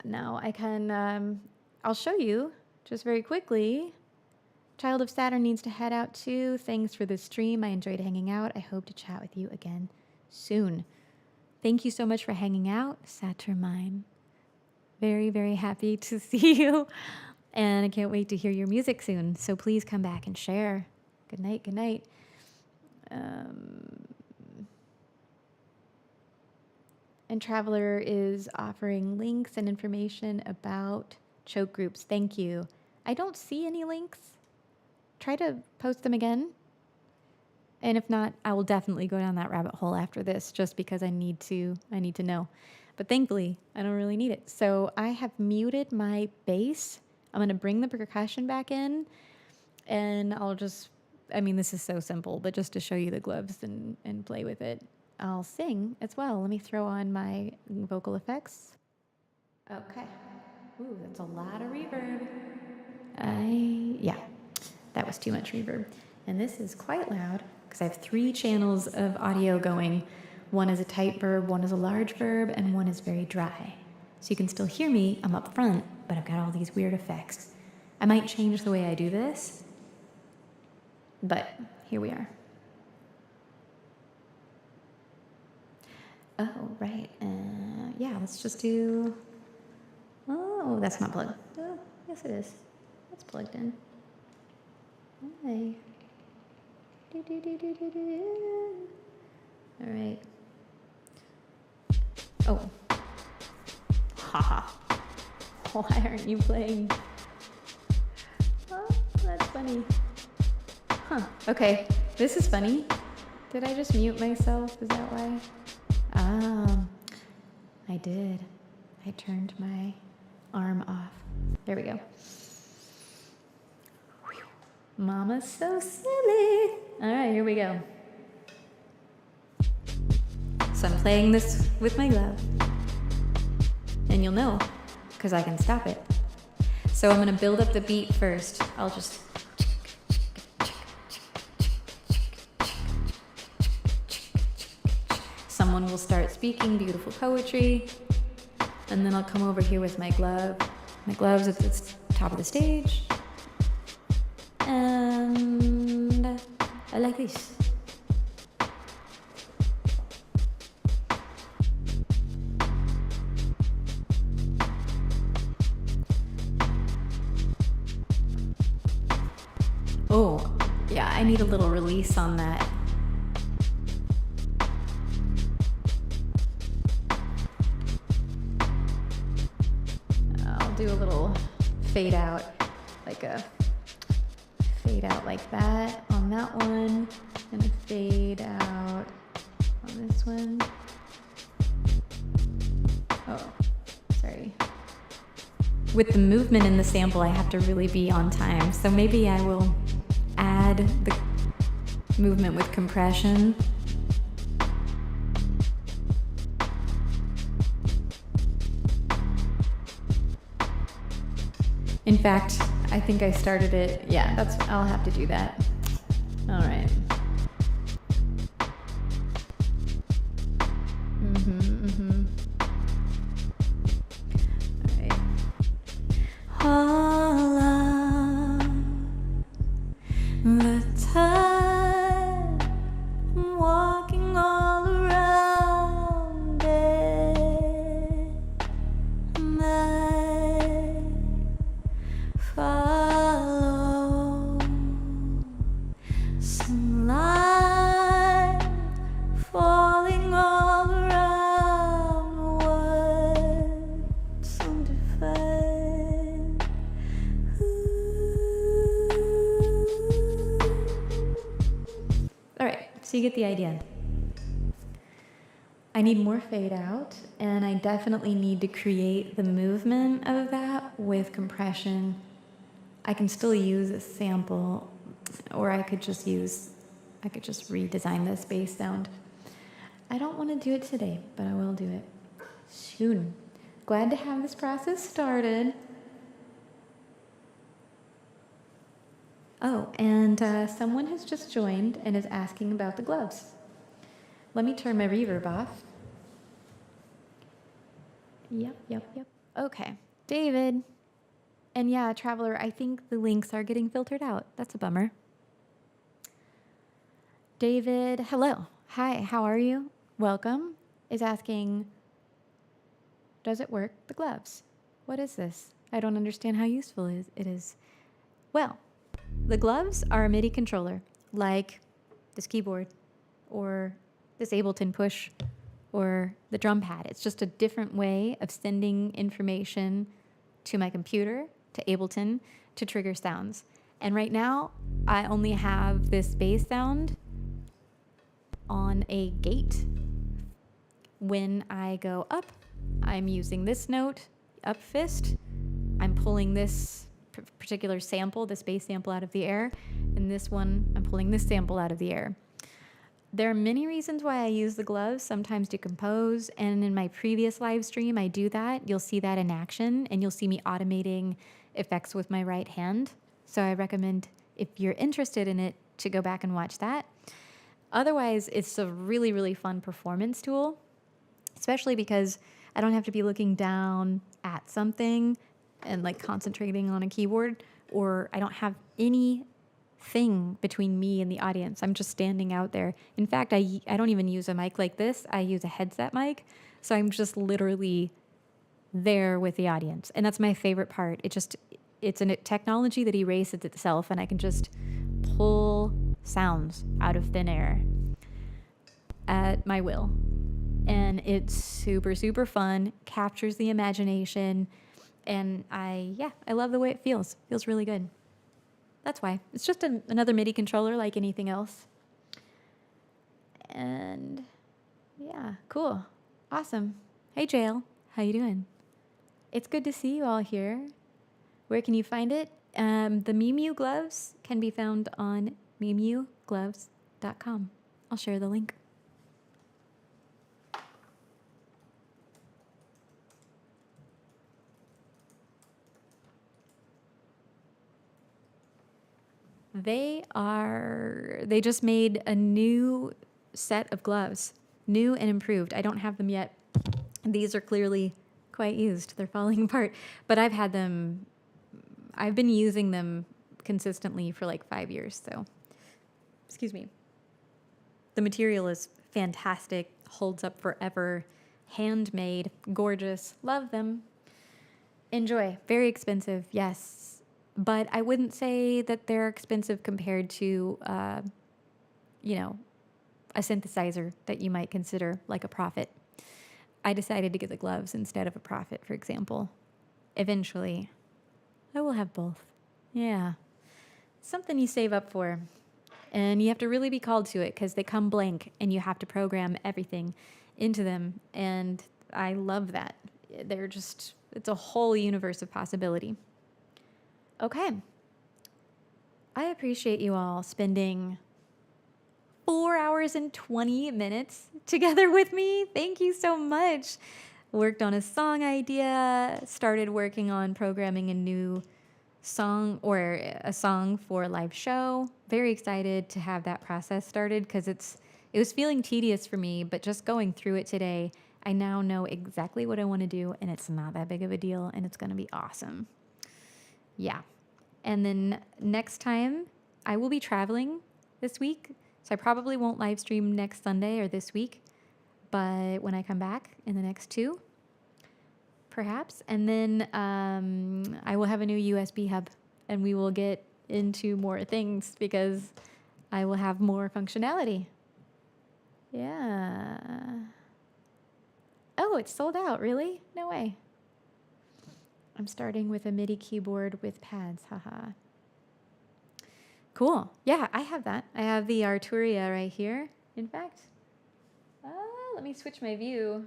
S1: now I can, I'll show you just very quickly. Child of Saturn needs to head out too. Thanks for this stream. I enjoyed hanging out. I hope to chat with you again soon. Thank you so much for hanging out, Saturn mine. Very, very happy to see you. And I can't wait to hear your music soon. So please come back and share. Good night, good night. And Traveler is offering links and information about choke groups. Thank you. I don't see any links. Try to post them again. And if not, I will definitely go down that rabbit hole after this just because I need to know. But thankfully, I don't really need it. So I have muted my bass. I'm going to bring the percussion back in, and I'll just, I mean, this is so simple, but just to show you the gloves and play with it, I'll sing as well. Let me throw on my vocal effects. Okay. Ooh, that's a lot of reverb. Yeah. That was too much reverb. And this is quite loud because I have 3 channels of audio going. One is a tight verb, one is a large verb, and one is very dry. So you can still hear me, I'm up front, but I've got all these weird effects. I might change the way I do this, but here we are. Oh, right. Yeah, let's just do... Oh, that's not plugged. Oh, yes, it is. It's plugged in. Hi. All right. Oh. Haha. Why aren't you playing? Oh, that's funny. Huh. Okay. This is funny. Did I just mute myself? Is that why? I did. I turned my arm off. There we go. Whew. Mama's so silly. All right, here we go. So I'm playing this with my glove. And you'll know, because I can stop it. So I'm going to build up the beat first. I'll just... Someone will start speaking beautiful poetry, and then I'll come over here with my glove. My glove's at the top of the stage, and I like this. Oh, yeah, I need a little release on that. Do a little fade out, like that on that one, and a fade out on this one. Oh, sorry. With the movement in the sample, I have to really be on time, so maybe I will add the movement with compression. In fact, I think I started it. Yeah, I'll have to do that. All right.
S2: All of the time, I'm walking all around it. I follow some light falling all around. What's undefined?
S1: All right, so you get the idea. I need more fade out, and I definitely need to create the movement of that with compression. I can still use a sample, or I could just redesign this bass sound. I don't want to do it today, but I will do it soon. Glad to have this process started. Oh, and someone has just joined and is asking about the gloves. Let me turn my reverb off. Yep. Okay, David. And yeah, Traveler, I think the links are getting filtered out. That's a bummer. David, hello. Hi, how are you? Welcome. Is asking, does it work? The gloves. What is this? I don't understand how useful it is. Well, the gloves are a MIDI controller, like this keyboard or this Ableton Push or the drum pad. It's just a different way of sending information to my computer, to Ableton, to trigger sounds. And right now, I only have this bass sound on a gate. When I go up, I'm using this note, up fist. I'm pulling this particular sample, this bass sample out of the air. And this one, I'm pulling this sample out of the air. There are many reasons why I use the gloves, sometimes to compose, and in my previous live stream, I do that. You'll see that in action, and you'll see me automating effects with my right hand. So I recommend if you're interested in it, to go back and watch that. Otherwise, it's a really, really fun performance tool, especially because I don't have to be looking down at something and like concentrating on a keyboard, or I don't have anything between me and the audience. I'm just standing out there. In fact, I don't even use a mic like this. I use a headset mic. So I'm just literally there with the audience. And that's my favorite part. It's a technology that erases itself, and I can just pull sounds out of thin air at my will. And it's super, super fun, captures the imagination, and I love the way it feels. Feels really good. That's why. It's just another MIDI controller like anything else. And yeah, cool. Awesome. Hey, Jail. How you doing? It's good to see you all here. Where can you find it? The MI.MU gloves can be found on MI.MUgloves.com. I'll share the link. They just made a new set of gloves, new and improved. I don't have them yet. These are clearly quite used. They're falling apart, but I've been using them consistently for like 5 years. So, excuse me. The material is fantastic, holds up forever, handmade, gorgeous. Love them. Enjoy. Very expensive, yes. But I wouldn't say that they're expensive compared to, a synthesizer that you might consider like a Prophet. I decided to get the gloves instead of a Prophet, for example. Eventually, I will have both. Yeah. Something you save up for. And you have to really be called to it because they come blank and you have to program everything into them. And I love that. It's a whole universe of possibility. Okay. I appreciate you all spending 4 hours and 20 minutes together with me. Thank you so much. Worked on a song idea, started working on programming a new song or a song for a live show. Very excited to have that process started because it was feeling tedious for me, but just going through it today, I now know exactly what I want to do, and it's not that big of a deal, and it's going to be awesome. Yeah. And then next time, I will be traveling this week, so I probably won't live stream next Sunday or this week, but when I come back in the next 2, perhaps. And then I will have a new USB hub, and we will get into more things because I will have more functionality. Yeah. Oh, it's sold out, really? No way. I'm starting with a MIDI keyboard with pads, haha. Cool. Yeah, I have that. I have the Arturia right here, in fact. Let me switch my view.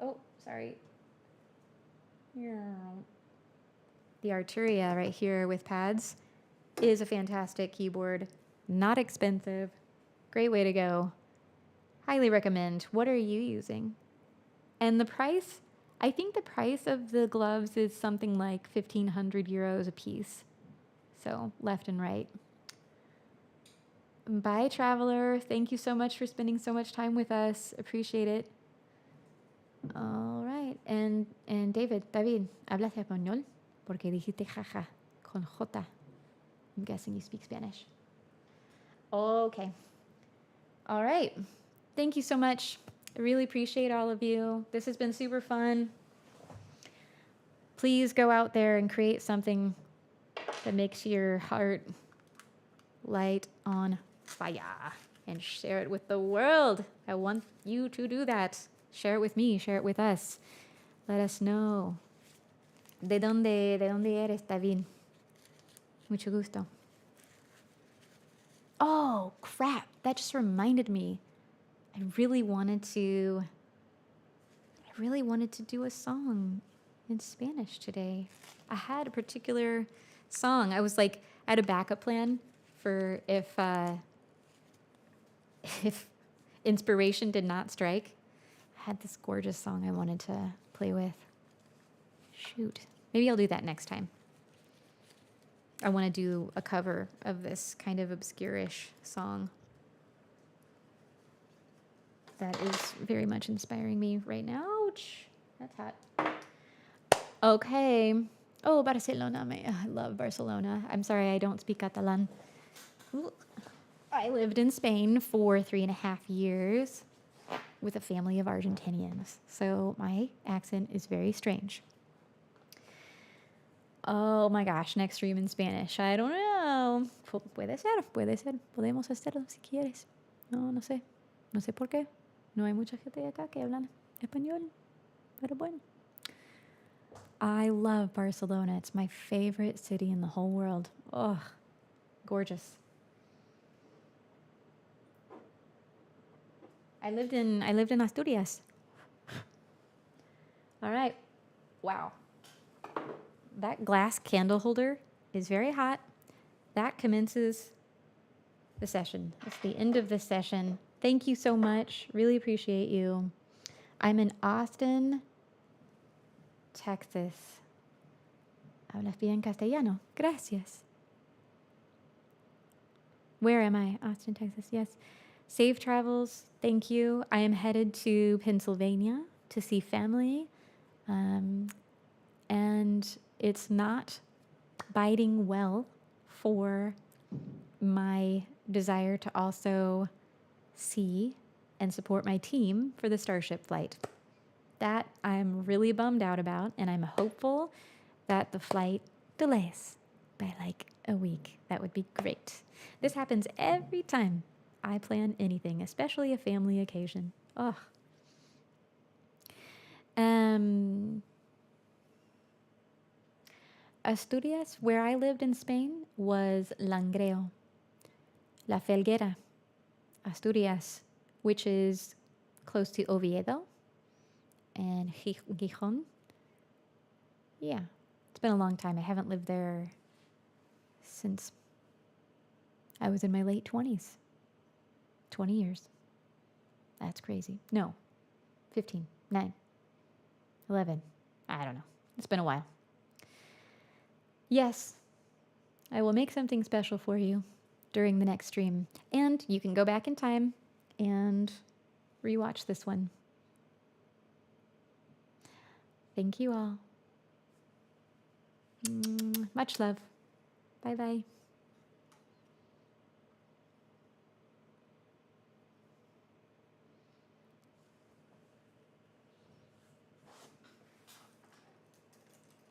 S1: Oh, sorry. The Arturia right here with pads is a fantastic keyboard. Not expensive. Great way to go. Highly recommend. What are you using? And the price, I think the price of the gloves is something like 1,500 euros a piece. So left and right. Bye, traveler. Thank you so much for spending so much time with us. Appreciate it. All right. And David, ¿hablas español? Porque dijiste jaja con J. I'm guessing you speak Spanish. Okay. All right. Thank you so much. I really appreciate all of you. This has been super fun. Please go out there and create something that makes your heart light on fire and share it with the world. I want you to do that. Share it with me. Share it with us. Let us know. ¿De dónde eres, David? Mucho gusto. Oh, crap. That just reminded me. I really wanted to do a song in Spanish today. I had a particular song. I had a backup plan for if inspiration did not strike. I had this gorgeous song I wanted to play with. Shoot. Maybe I'll do that next time. I want to do a cover of this kind of obscure-ish song that is very much inspiring me right now. Ouch, that's hot. Okay. Oh, Barcelona. I love Barcelona. I'm sorry, I don't speak Catalan. Ooh. I lived in Spain for 3.5 years with a family of Argentinians, so my accent is very strange. Oh my gosh, next stream in Spanish. I don't know. Puede ser. Podemos hacerlo si quieres. No sé. No sé por qué. No hay mucha gente acá que hablan español. Pero bueno. I love Barcelona. It's my favorite city in the whole world. Oh, gorgeous. I lived in Asturias. All right. Wow. That glass candle holder is very hot. That commences the session. It's the end of the session. Thank you so much. Really appreciate you. I'm in Austin, Texas. Hablas bien castellano. Gracias. Where am I? Austin, Texas. Yes. Safe travels. Thank you. I am headed to Pennsylvania to see family. And it's not biting well for my desire to also see and support my team for the Starship flight. That I'm really bummed out about, and I'm hopeful that the flight delays by like a week. That would be great. This happens every time I plan anything, especially a family occasion. Ugh. Asturias, where I lived in Spain, was Langreo, La Felguera, Asturias, which is close to Oviedo and Gijón. Yeah, it's been a long time. I haven't lived there since I was in my late 20s. 20 years. That's crazy. No, 15, 9, 11. I don't know. It's been a while. Yes, I will make something special for you during the next stream. And you can go back in time and rewatch this one. Thank you all. Much love. Bye-bye.